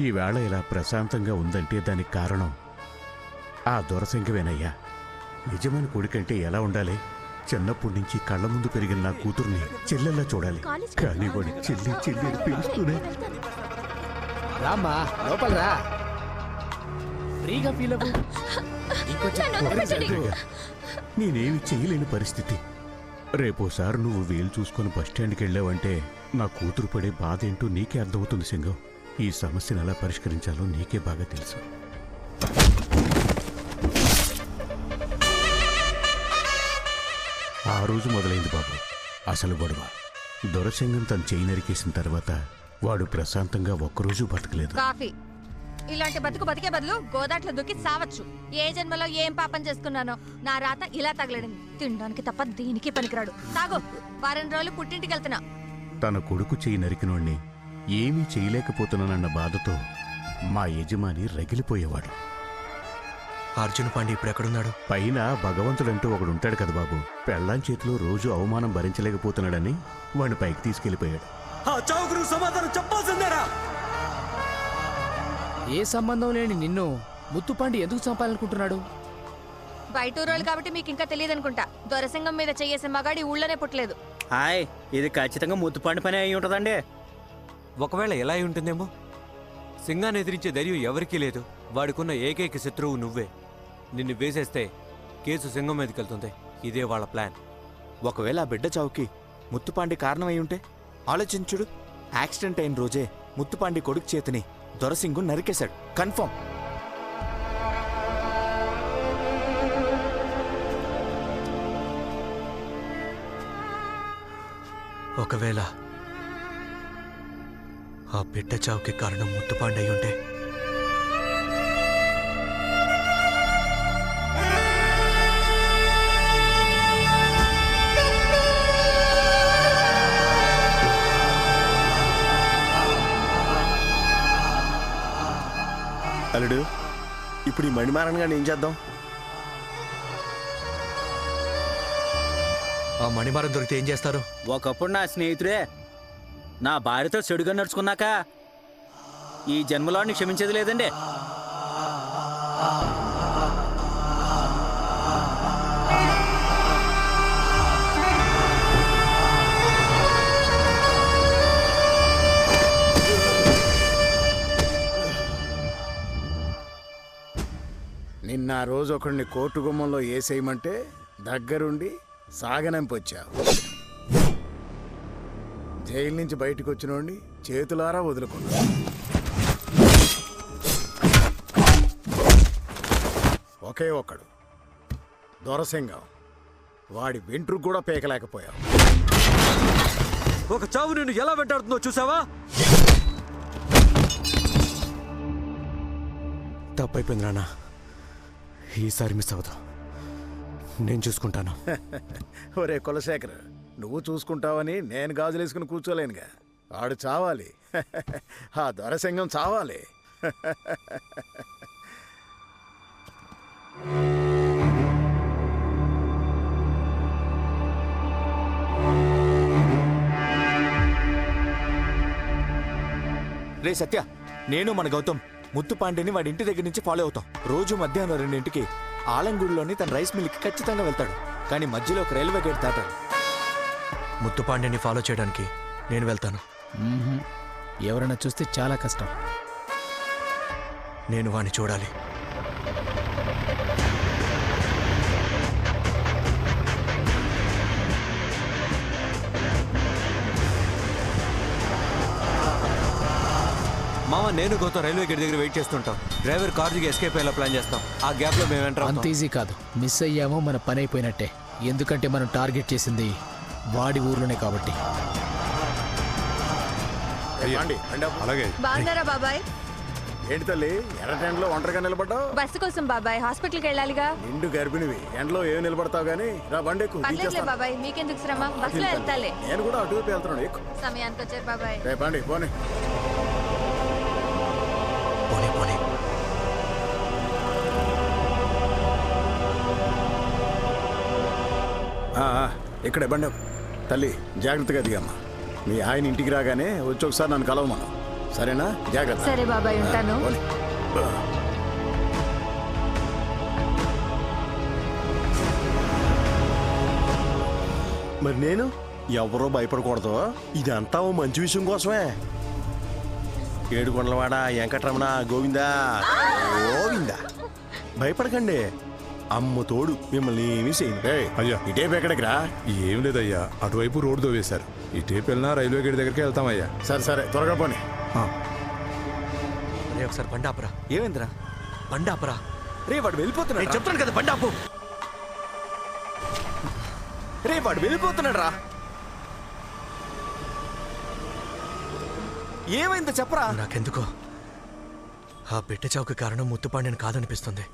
ఈవేళ ఇలా ప్రశాంతంగా ఉందంటే దానికి కారణం ఆ దొరసింగవేనయ్యా. నిజమైన కొడుకంటే ఎలా ఉండాలి? చిన్నప్పటి నుంచి కళ్ళ ముందు పెరిగిన నా కూతుర్ని చెల్లెల్లా చూడాలి. కానీ వాడి చెల్లి చెల్లి అని పిలుస్తూనే. రామ్మా లోపల రా. ఫ్రీగా ఫీల్ అవ్వు. నేనేమి చేయలేని పరిస్థితి. రేపోసారి నువ్వు వేలు చూసుకుని బస్టాండ్కి వెళ్ళావంటే నా కూతురు పడే బాధ ఏంటో నీకే అర్థమవుతుంది సింగం. ఈ సమస్యను ఎలా పరిష్కరించాలో నీకే బాగా తెలుసు. ఆ రోజు మొదలైంది బాబు అసలు గొడవ. దొరసింగం తన చేయి నరికేసిన తర్వాత వాడు ప్రశాంతంగా ఒక్కరోజు బతకలేదు. కాఫీ. ఇలాంటి బతుకు బతికే బదులు గోదాట్లో దూకి సావచ్చు. ఏ జన్మలో ఏం పాపం చేసుకున్నానో నా రాత ఇలా తగలడింది. తినడానికి తప్ప దీనికి పనికిరాడు. తాగు. వారం రోజులు పుట్టింటికి వెళ్తున్నా. తన కొడుకు చేయి నరికినోణ్ణి ఏమీ చేయలేకపోతున్నానన్న బాధతో మా యజమాని రగిలిపోయేవాడు. అర్జున్ పాండి ఇప్పుడు ఎక్కడున్నాడు? పైన భగవంతుడంటూ ఒకడుంటాడు కదా బాబు. పెళ్ళాం చేతిలో రోజు అవమానం భరించలేకపోతున్నాడని వాడిని పైకి తీసుకెళ్లిపోయాడు. సమాధానం చెప్పాల్సిందేరా. ఏ సంబంధం లేని నిన్ను ముత్తుపాండి ఎందుకు చంపాలనుకుంటున్నాడు? బయట ఊరోళ్ళు కాబట్టి మీకు ఇంకా తెలియదు అనుకుంటా. దొరసింగం మీద చెయ్యేసే మగాడి ఊళ్ళోనే పుట్టలేదు. హాయ్, ఇది ఖచ్చితంగా ముత్తుపాండి పని అయి ఉంటుందండి. ఒకవేళ ఎలా అయి ఉంటుందేమో. సింగాన్ని ఎదిరించే ధైర్యం ఎవరికీ లేదు. వాడికున్న ఏకైక శత్రువు నువ్వే. నిన్ను వేసేస్తే కేసు సింగం మీదకి వెళ్తుంది. ఇదే వాళ్ళ ప్లాన్. ఒకవేళ ఆ బిడ్డ చావుకి ముత్తుపాండి కారణమై ఉంటే ఆలోచించుడు. యాక్సిడెంట్ అయిన రోజే ముత్తుపాండి కొడుకు చేతిని దొరసింగు నరికేశాడు. కన్ఫర్మ్. ఒకవేళ ఆ బిడ్డ చావుకి కారణం ముత్తుపాండి అయి ఉంటే అల్లుడు, ఇప్పుడు ఈ మణిమారన్ గారిని ఏం చేద్దాం? ఆ మణిమారం దొరికితే ఏం చేస్తారు? ఒకప్పుడు నా స్నేహితుడే. నా భార్యతో చెడుగా నడుచుకున్నాక ఈ జన్మలో క్షమించేది లేదండి. నిన్న ఆ రోజు ఒకడిని కోర్టు గుమ్మంలో వేసేయమంటే దగ్గరుండి సాగనంపొచ్చావు. జైలు నుంచి బయటకు వచ్చినోడిని చేతులారా వదులుకున్నావు. ఒకే ఒక్కడు దొరసింగం. వాడి వెంట్రుకు కూడా పీకలేకపోయావు. ఒక చావు నిన్ను ఎలా వెంటాడుతుందో చూసావా? తప్పైపోయింది నాన్న. ఈసారి మిస్ అవుతా. నేను చూసుకుంటాను. ఒరే కులశేఖర్, నువ్వు చూసుకుంటావని నేను గాజులేసుకుని కూర్చోలేనుగా. ఆడు చావాలి. ఆ దొరసింగం చావాలి. రే సత్య, నేను మన గౌతమ్ ముత్తుపాండిని వాడి ఇంటి దగ్గర నుంచి ఫాలో అవుతాం. రోజు మధ్యాహ్నం 2ంటికి ఆలంగూడులోని తన రైస్ మిల్కి ఖచ్చితంగా వెళ్తాడు. కానీ మధ్యలో ఒక రైల్వే గేట్ దాటాలి. ముత్తుపాండిని ఫాలో చేయడానికి నేను వెళ్తాను. ఎవరైనా చూస్తే చాలా కష్టం. నేను వాణ్ణి చూడాలి. మామ నేను గౌతమ్ రైల్వే గేట్ దగ్గర వెయిట్ చేస్తుంటాం. డ్రైవర్ కార్ దిగి ఎస్కేప్ అయ్యేలా ప్లాన్ చేస్తాం. ఆ గ్యాప్ లో మేము ఎంటర్ అంత ఈజీ కాదు. మిస్ అయ్యామో మన పని అయిపోయినట్టే. ఎందుకంటే మనం టార్గెట్ చేసింది వాడి ఊర్లోనే కాబట్టి. అలాగే బాగున్నారా బాబాయ్? ఏంటి తల్లి ఎర్ర టెంట్లో ఒంటరిగా నిలబడ్డావు? బస్సు కోసం బాబాయ్, హాస్పిటల్కి వెళ్ళాలిగా. నిండు గర్భిణివి ఎండలో ఏం నిలబడతావు గానీ రా బండి ఎక్కు. పర్లేదులే బాబాయ్, మీకెందుకు శ్రమ, బస్సులో వెళ్తాలే. నేను కూడా అటువైపు వెళ్తున్నాను, ఎక్కు. సమయానికి వచ్చారు బాబాయ్. రే బండి పోనీ. ఇక్కడే బండి తల్లి జాగ్రత్తగా దిగమ్మా. మీ ఆయన ఇంటికి రాగానే వచ్చి ఒకసారి నన్ను కలవమను, సరేనా? జాగ్రత్త. సరే బాబాయ్, ఉంటాను. మరి నేను ఎవరో భయపడకూడదు. ఇదంతా ఓ మంచి విషయం కోసమే. ఏడుకొండలవాడ వెంకటరమణ గోవిందా గోవిందా. భయపడకండి, అమ్మ తోడు మిమ్మల్ని ఏమీ చేయను. అయ్యా ఇటేపు ఎక్కడికి రా? ఏం లేదయ్యా, అటువైపు రోడ్డు తోవేశారు. ఇటేపు వెళ్ళినా రైల్వే గేట్ దగ్గరికి వెళ్తామయ్యా. సరే సరే త్వరగా పోనీ. రే ఒకసారి బండాపురా. ఏమైందిరా? బండాపురా. రే వాడు వెళ్ళిపోతున్నాడు. నేను చెప్తాను కదా బండాపు. రే వాడు వెళ్ళిపోతున్నాడు రా. ఏమైందో చెప్పరా. నాకెందుకో ఆ బిడ్డ చావుకి కారణం ముత్తుపాండ్యని కాదనిపిస్తుంది.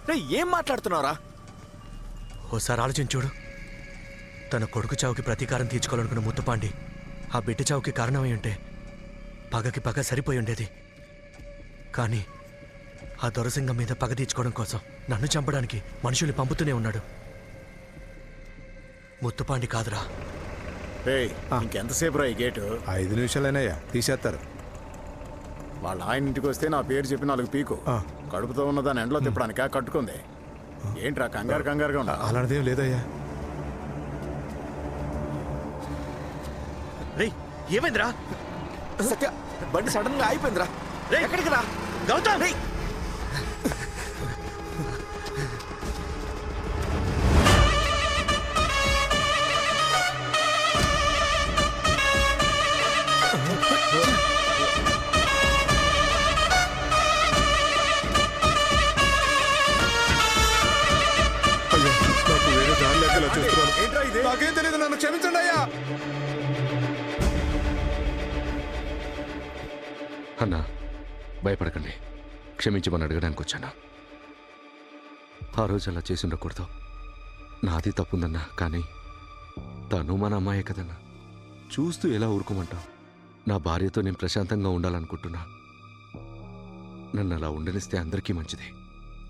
రే ఏం మాట్లాడుతున్నావురా? ఓసారి ఆలోచించుడు. తన కొడుకు చావుకి ప్రతీకారం తీర్చుకోవాలనుకున్న ముత్తుపాండి ఆ బిడ్డ చావుకి కారణమై ఉంటే పగకి పగ సరిపోయి ఉండేది. కానీ ఆ దొరసింగం మీద పగ తీర్చుకోవడం కోసం నన్ను చంపడానికి మనుషుల్ని పంపుతూనే ఉన్నాడు. ముత్తుపాండి కాదురా. ఇంకెంతసేపు రా ఈ గేటు? 5 నిమిషాలైనాయా, తీసేస్తారు. వాళ్ళ ఆయన ఇంటికి వస్తే నా పేరు చెప్పి 4 పీకు. కడుపుతో ఉన్న దాన్ని ఎండలో తిప్పడానికా కట్టుకుంది? ఏంట్రా కంగారు కంగారుగా ఉన్నా? అలాంటిదేం లేదయ్యా. రే ఏమైందిరా? సత్య బండి సడన్ గా అయిపోయిందిరా. ఎక్కడికి రా గౌతమ్? నాకేం తెలియదు, నన్ను క్షమించండి అయ్యా. అన్నా భయపడకండి, క్షమించమని అడగడానికి వచ్చాను. ఆ రోజు అలా చేసి ఉండకూడదు. నాది తప్పుందన్నా, కానీ తను మన అమ్మాయే కదన్నా. చూస్తూ ఎలా ఊరుకోమంటావు? నా భార్యతో నేను ప్రశాంతంగా ఉండాలనుకుంటున్నా. నన్ను అలా ఉండనిస్తే అందరికీ మంచిది.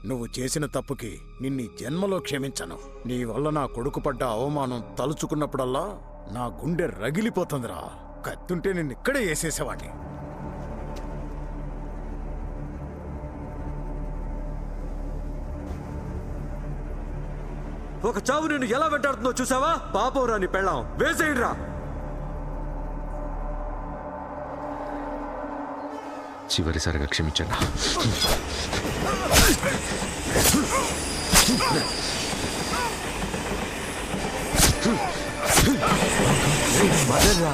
నువ్వు చేసిన తప్పుకి నిన్ను జన్మలో క్షమించను. నీ వల్ల నా కొడుకు పడ్డ అవమానం తలుచుకున్నప్పుడల్లా నా గుండె రగిలిపోతుందిరా. కత్తుంటే నిన్ను ఇక్కడే వేసేసేవాడిని. ఒక చావు నిన్ను ఎలా వెంటాడుతుందో చూసావా? పాపం రాని పెళ్ళాం, వేసేయండిరా. చివరిసారిగా క్షమించండి. మదర్రా.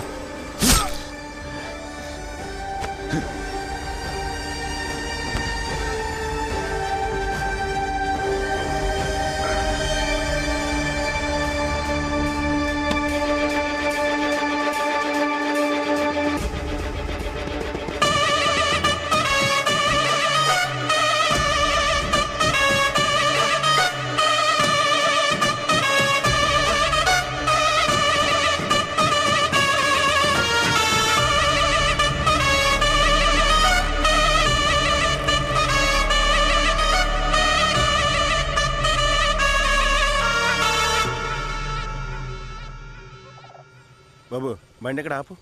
బాబు బండి ఎక్కడ ఆపు.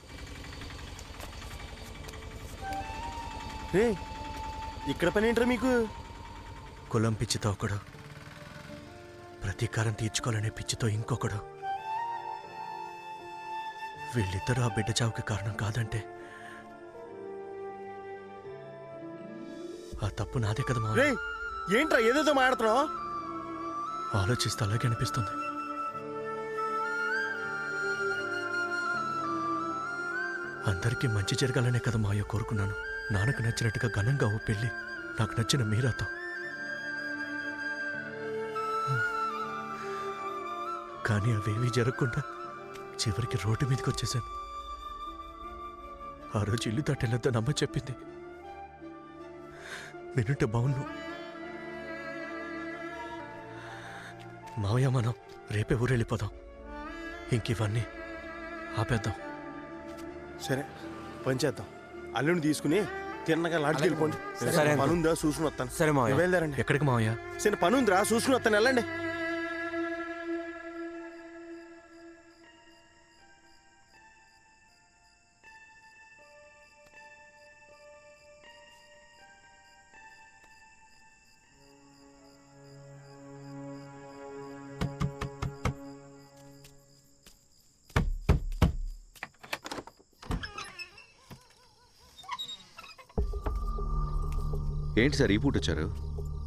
రే ఇక్కడ పని ఏంట్రా మీకు? కులం పిచ్చితో ఒకడు, ప్రతీకారం తీర్చుకోవాలనే పిచ్చితో ఇంకొకడు. వీళ్ళిద్దరూ ఆ బిడ్డ చావుకి కారణం కాదంటే ఆ తప్పు నాదే కదా మావయ్య. రేయ్ ఏంట్రా ఏదేదో మాట్లాడుతున్నావు? ఆలోచిస్తే అలాగే అనిపిస్తుంది. అందరికీ మంచి జరగాలనే కదా మావయ్య కోరుకున్నాను. నాన్నకు నచ్చినట్టుగా ఘనంగా ఓ పెళ్ళి, నాకు నచ్చిన మీరాతో. కానీ అవేమీ జరగకుండా చివరికి రోడ్డు మీదకి వచ్చేసాను. ఆ రోజు ఇల్లు దాటెళ్ళొద్దని అమ్మ చెప్పింది. వినుంటే బాగున్నావు మావయ్య. మనం రేపే ఊరెళ్ళిపోదాం. ఇంకివన్నీ ఆపేద్దాం. సరే పని చేద్దాం. అల్లుని తీసుకుని తిన్నగా లాడ్జికి వెళ్ళిపోండి. పనుందా చూసుకుని వస్తాను. సరే మావయ్య. వెళ్ళారండి. ఎక్కడికి మావయ్య? సరే పనుందిరా చూసుకుని వస్తాను, వెళ్ళండి. ఏంటి సార్ ఈ పూట వచ్చారు?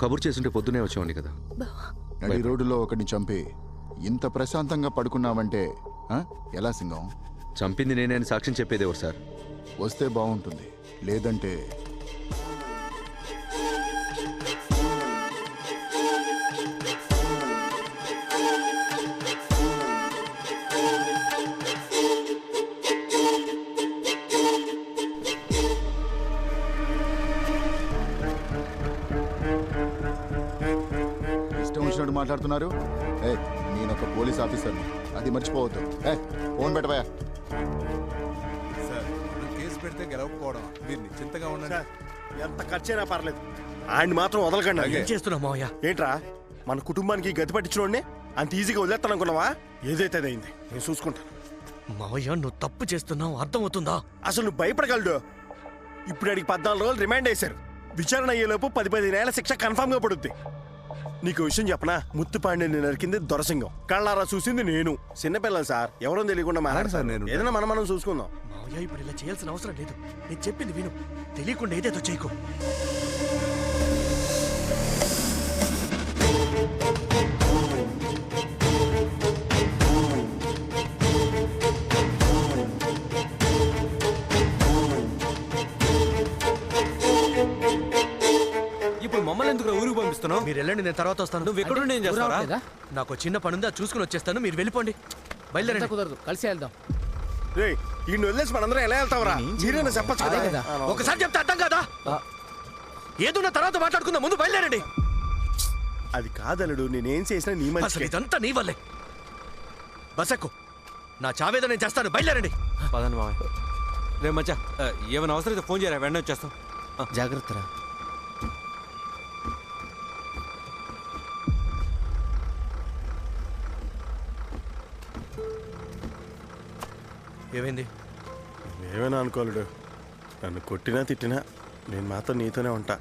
కబుర్ చేస్తుంటే పొద్దునే వచ్చేవాడిని కదా. నడి రోడ్డులో ఒకడిని చంపి ఇంత ప్రశాంతంగా పడుకున్నావంటే ఎలా సింగం? చంపింది నేనే అని సాక్ష్యం చెప్పేదేవరు సార్? వస్తే బాగుంటుంది, లేదంటే మాట్లాడుతున్నారు. నేను ఒక పోలీస్ ఆఫీసర్ని, అది మర్చిపోవద్దు. ఫోన్ పెట్టవా. కేసు పెడితే గెలవకపోవడం మీరు నిశ్చింతగా ఉండండి. ఎంత ఖర్చైనా పర్లేదు, ఆయన్ని మాత్రం వదలకండి. ఏం చేస్తున్నావు మావయ్య? ఏంట్రా మన కుటుంబానికి గతి పట్టించుకోండి అంత ఈజీగా వదిలేస్తాను అనుకున్నావా? ఏదైతే అయింది నేను చూసుకుంటాను. మావయ్య నువ్వు తప్పు చేస్తున్నావు, అర్థమవుతుందా? అసలు నువ్వు భయపడగలడు. ఇప్పుడు అడిగి 14 రోజులు రిమాండ్ వేశారు. విచారణ అయ్యేలోపు 10-15 ఏళ్ల శిక్ష కన్ఫామ్ గా పడుద్ది. నీకు విషయం చెప్పనా? ముత్తుపాండిని నరికింది దొరసింగం, కళ్ళారా చూసింది నేను. చిన్నపిల్లలు సార్, ఎవరో తెలియకుండా మాట్లాడతారు. ఏదైనా మనం చూసుకుందాం. మావయ్య ఇప్పుడు ఇలా చేయాల్సిన అవసరం లేదు. నేను చెప్పింది విను, తెలియకుండా ఏదేదో చేయకు. ఇప్పుడు మమ్మల్ని ఎందుకు ఊరికి పంపిస్తున్నావు? మీరు వెళ్ళండి, నేను తర్వాత వస్తాను. నువ్వు ఎక్కడ నేను చేస్తారా? నాకు చిన్న పని ఉందా, చూసుకుని వచ్చేస్తాను. మీరు వెళ్ళిపోండి. బయలుదేరండి. కుదరదు, కలిసి వెళ్దాం. రేయ్ ఈ వదిలేసి మనందరం ఎలా వెళ్తావరా? మీరేనా చెప్పచ్చు కదా. ఒకసారి చెప్తే అర్థం కదా? ఏదున్నా తర్వాత మాట్లాడుకుందాం, ముందు బయలుదేరండి. అది కాదలుడు, నేనేం చేసినా నీ మంచి. ఇదంతా నీ వల్లే. బసక్కు, నా చావేదో నేను చేస్తాను. బయలుదేరండి. పదండి మావయ్య. రేపు మచ్చా ఏమైనా అవసరం అయితే ఫోన్ చేయరా, వెంటనే వచ్చేస్తాం. జాగ్రత్తరా. ఏమైంది? ఏమైనా అనుకోలేడు, నన్ను కొట్టినా తిట్టినా నేను మాత్రం నీతోనే ఉంటా.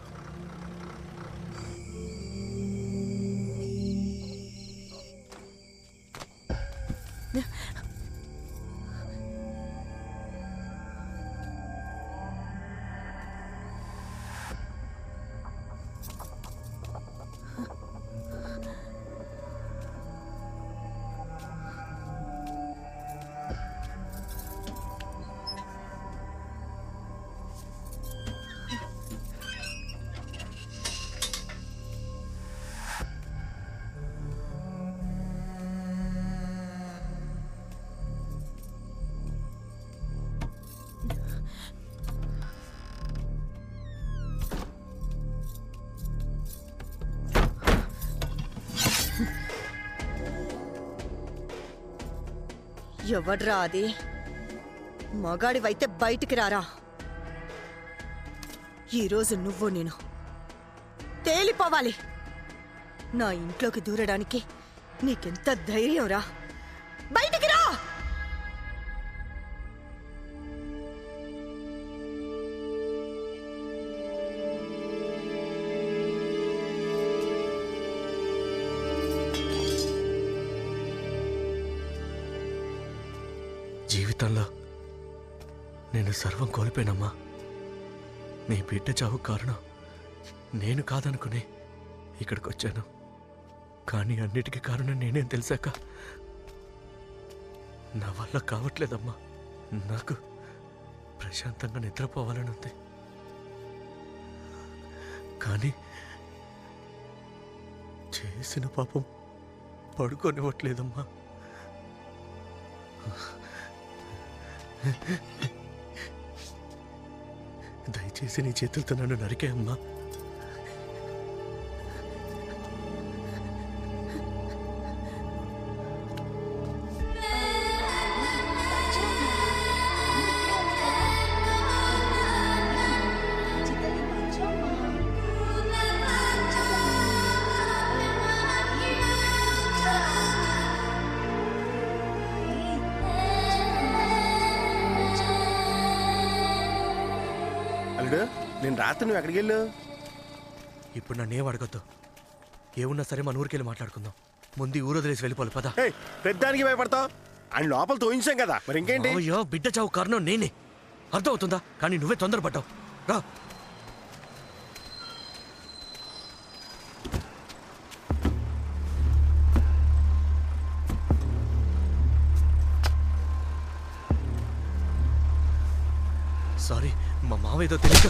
ఎవడ్రా అది? మగాడివైతే బయటికి రారా. ఈరోజు నువ్వు నేను తేలిపోవాలి. నా ఇంట్లోకి దూరడానికి నీకెంత ధైర్యం రా? బయటికి రా. జీవితంలో నేను సర్వం కోల్పోయినమ్మా. నీ బిడ్డ చావు కారణం నేను కాదనుకుని ఇక్కడికి వచ్చాను. కానీ అన్నిటికీ కారణం నేనేం తెలిసాక నా వల్ల కావట్లేదమ్మా. నాకు ప్రశాంతంగా నిద్రపోవాలని ఉంది, కానీ చేసిన పాపం పడుకోనివ్వట్లేదమ్మా. దయచేసి నీ చేతులతో నన్ను నరికేయమ్మా. నేను రాత్రి నువ్వు ఎక్కడికి వెళ్ళు? ఇప్పుడు నన్నేం అడగొద్దు. ఏమున్నా సరే మన ఊరికెళ్ళి మాట్లాడుకుందాం. ముందు ఊరు వదిలేసి వెళ్ళిపోవాలి పద. పెద్దానికి భయపడతావు? ఆయన లోపల తోయించాం కదా, మరి ఇంకేంటి? అయ్యో బిడ్డ చావు కారణం నేనే, అర్థమవుతుందా? కానీ నువ్వే తొందరపడ్డావు. రా. సారీ, మా మావ ఏదో తెలియక.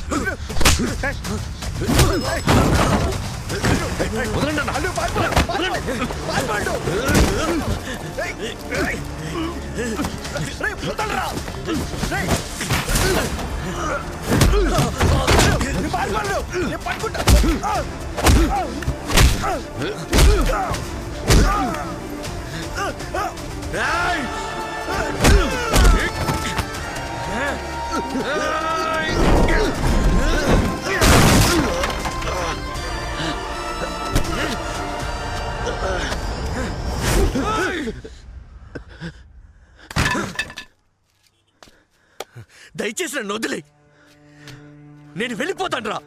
దయచేసి నన్ను వదిలే, నేను వెళ్ళిపోతాను రా.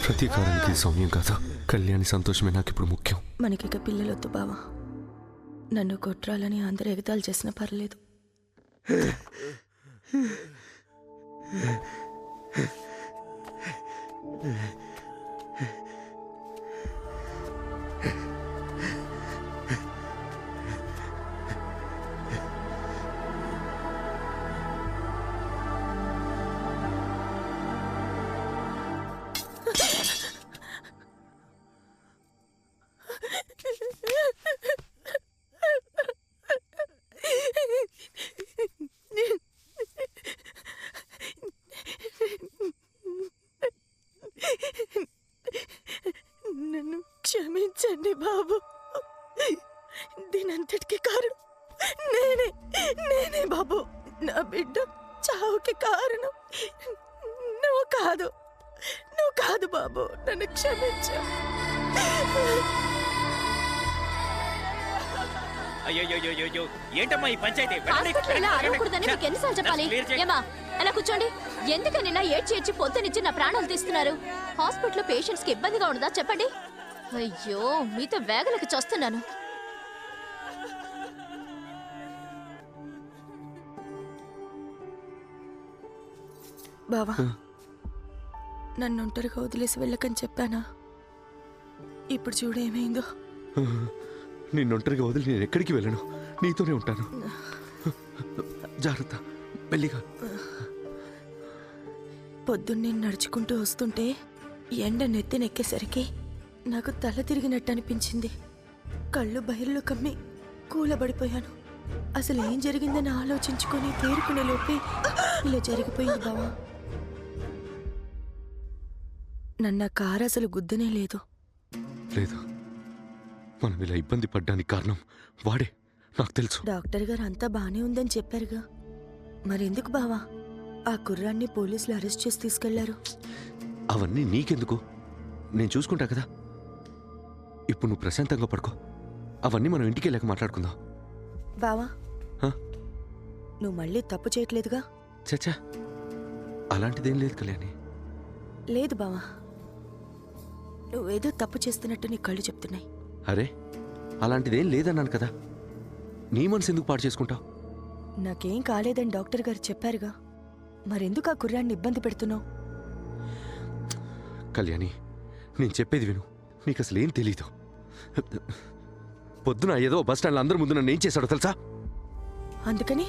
ప్రతీకారానికి సౌమ్యం కాదు, కళ్యాణి సంతోషమే నాకు ఇప్పుడు ముఖ్యం. మనకిక పిల్లలొద్దు బావా. నన్ను కొట్టాలని అందరు ఎగతాలు చేసినా పర్లేదు. నన్ను క్షమించండి బాబు. దీనంతటికి కారణం నేనే బాబు. నా బిడ్డ చావుకి కారణం నువ్వు కాదు బాబు. నన్ను క్షమించు. అయ్యో ఏంటమ్మా ఈ పంచాయతీ? ఎన్నిసార్లు చెప్పాలి? ఏమా అలా కూర్చోండి. ఎందుకని ఇలా ఏడ్చి పొద్దునిచ్చి నా ప్రాణాలు తీస్తున్నారు? హాస్పిటల్లో పేషెంట్స్ కి ఇబ్బందిగా ఉండదా చెప్పండి. అయ్యో మీతో వేగలకి చూస్తున్నాను. బావా, నన్ను ఒంటరిగా వదిలేసి వెళ్ళకని చెప్పానా? ఇప్పుడు చూడు ఏమైందో. నిన్నొంటరిగా వదిలి నేను ఎక్కడికి వెళ్ళను, నీతోనే ఉంటాను. జాగ్రత్త, మెల్లిగా. పొద్దున్నే నడుచుకుంటూ వస్తుంటే ఎండ నెత్తినెక్కేసరికి నాకు తల తిరిగినట్టు అనిపించింది. కళ్ళు బయర్లో కమ్మి కూలబడిపోయాను. అసలు ఏం జరిగిందని ఆలోచించుకొని తేరుకునే లోపే ఇలా జరిగిపోయింది బావా. నన్న కారు అసలు గుద్దనే లేదు. లేదు, మనం ఇలా ఇబ్బంది పడ్డానికి కారణం వాడే, నాకు తెలుసు. డాక్టర్ గారు అంతా బానే ఉందని చెప్పారుగా, మరెందుకు బావా ఆ కుర్రాన్ని పోలీసులు అరెస్ట్ చేసి తీసుకెళ్లారు? అవన్నీ నీకెందుకు, నేను చూసుకుంటా కదా. ఇప్పుడు నువ్వు ప్రశాంతంగా పడుకో, అవన్నీ మనం ఇంటికి వెళ్ళాక మాట్లాడుకుందాం. బావా, నువ్వు మళ్ళీ తప్పు చేయట్లేదుగా? చచ్చా, అలాంటిదేం లేదు కళ్యాణి. లేదు బావా, నువ్వేదో తప్పు చేస్తున్నట్టు నీ కళ్ళు చెప్తున్నాయి. అరే, అలాంటిదేం లేదన్నాను కదా, నీ మనసు ఎందుకు పాడు చేసుకుంటావు? నాకేం కాలేదని డాక్టర్ గారు చెప్పారుగా, మరెందుకు ఆ కుర్రాన్ని ఇబ్బంది పెడుతున్నావు? కళ్యాణి, నేను చెప్పేది విను, నీకు అసలు ఏం తెలీదు. పొద్దున ఏదో బస్ స్టాండ్లో అందరి ముందు నన్ను ఏం చేశాడో తెలుసా? అందుకని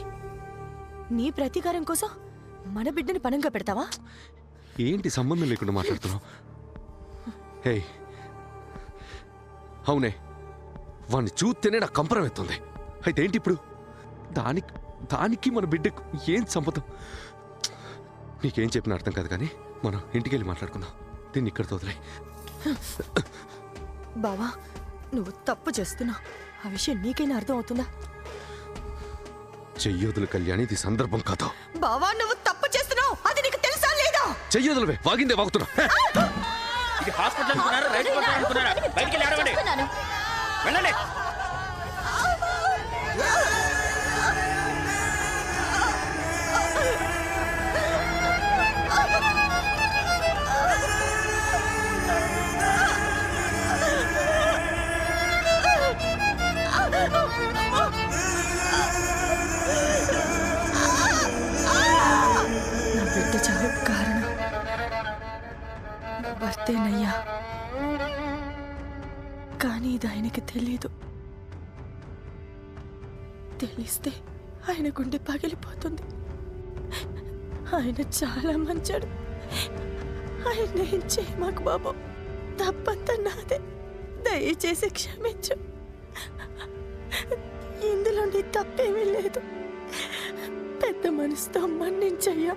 నీ ప్రతీకారం కోసం మన బిడ్డని పనంగా పెడతావా? ఏంటి సంబంధం లేకుండా మాట్లాడుతున్నావు? హే, అవునే, వాడిని చూస్తేనే నాకు కంపరం ఎత్తుంది. అయితే ఏంటి ఇప్పుడు? దానికి మన బిడ్డకు ఏం సంబంధం? నీకేం చెప్పిన అర్థం కాదు, కానీ మనం ఇంటికి వెళ్ళి మాట్లాడుకుందాం. దీన్ని ఇక్కడ వదిలే. బావా, నువ్వు తప్పు చేస్తున్నావు. ఆ విషయం నీకైనా అర్థం అవుతుందా? చెయ్యొదులు కళ్యాణి, ఇది సందర్భం కాదు. బావా, నువ్వు తప్పు చేస్తున్నావు, అది నీకు తెలుసా లేదా? చెయ్యొదులవే, వాగిందే వాగుతున్నా. ఇది హాస్పిటల్ అనుకున్నారా, రైతు పట్టాలు అనుకున్నారా? బయటికి వెళ్ళి ఆడవండి, వెళ్ళండి. నా బిడ్డ చావుకు కారణం నా భర్తేనయ్యా, కానీ ఇది ఆయనకి తెలీదు. తెలిస్తే ఆయన గుండె పగిలిపోతుంది. ఆయన చాలా మంచాడు. ఆయన ఏం చేయమాకు బాబు, తప్పంతా నాదే, దయచేసి క్షమించు. ఇందులో నీ తప్పేమీ లేదు. పెద్ద మనసుతో మన్నించయ్యా.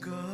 God.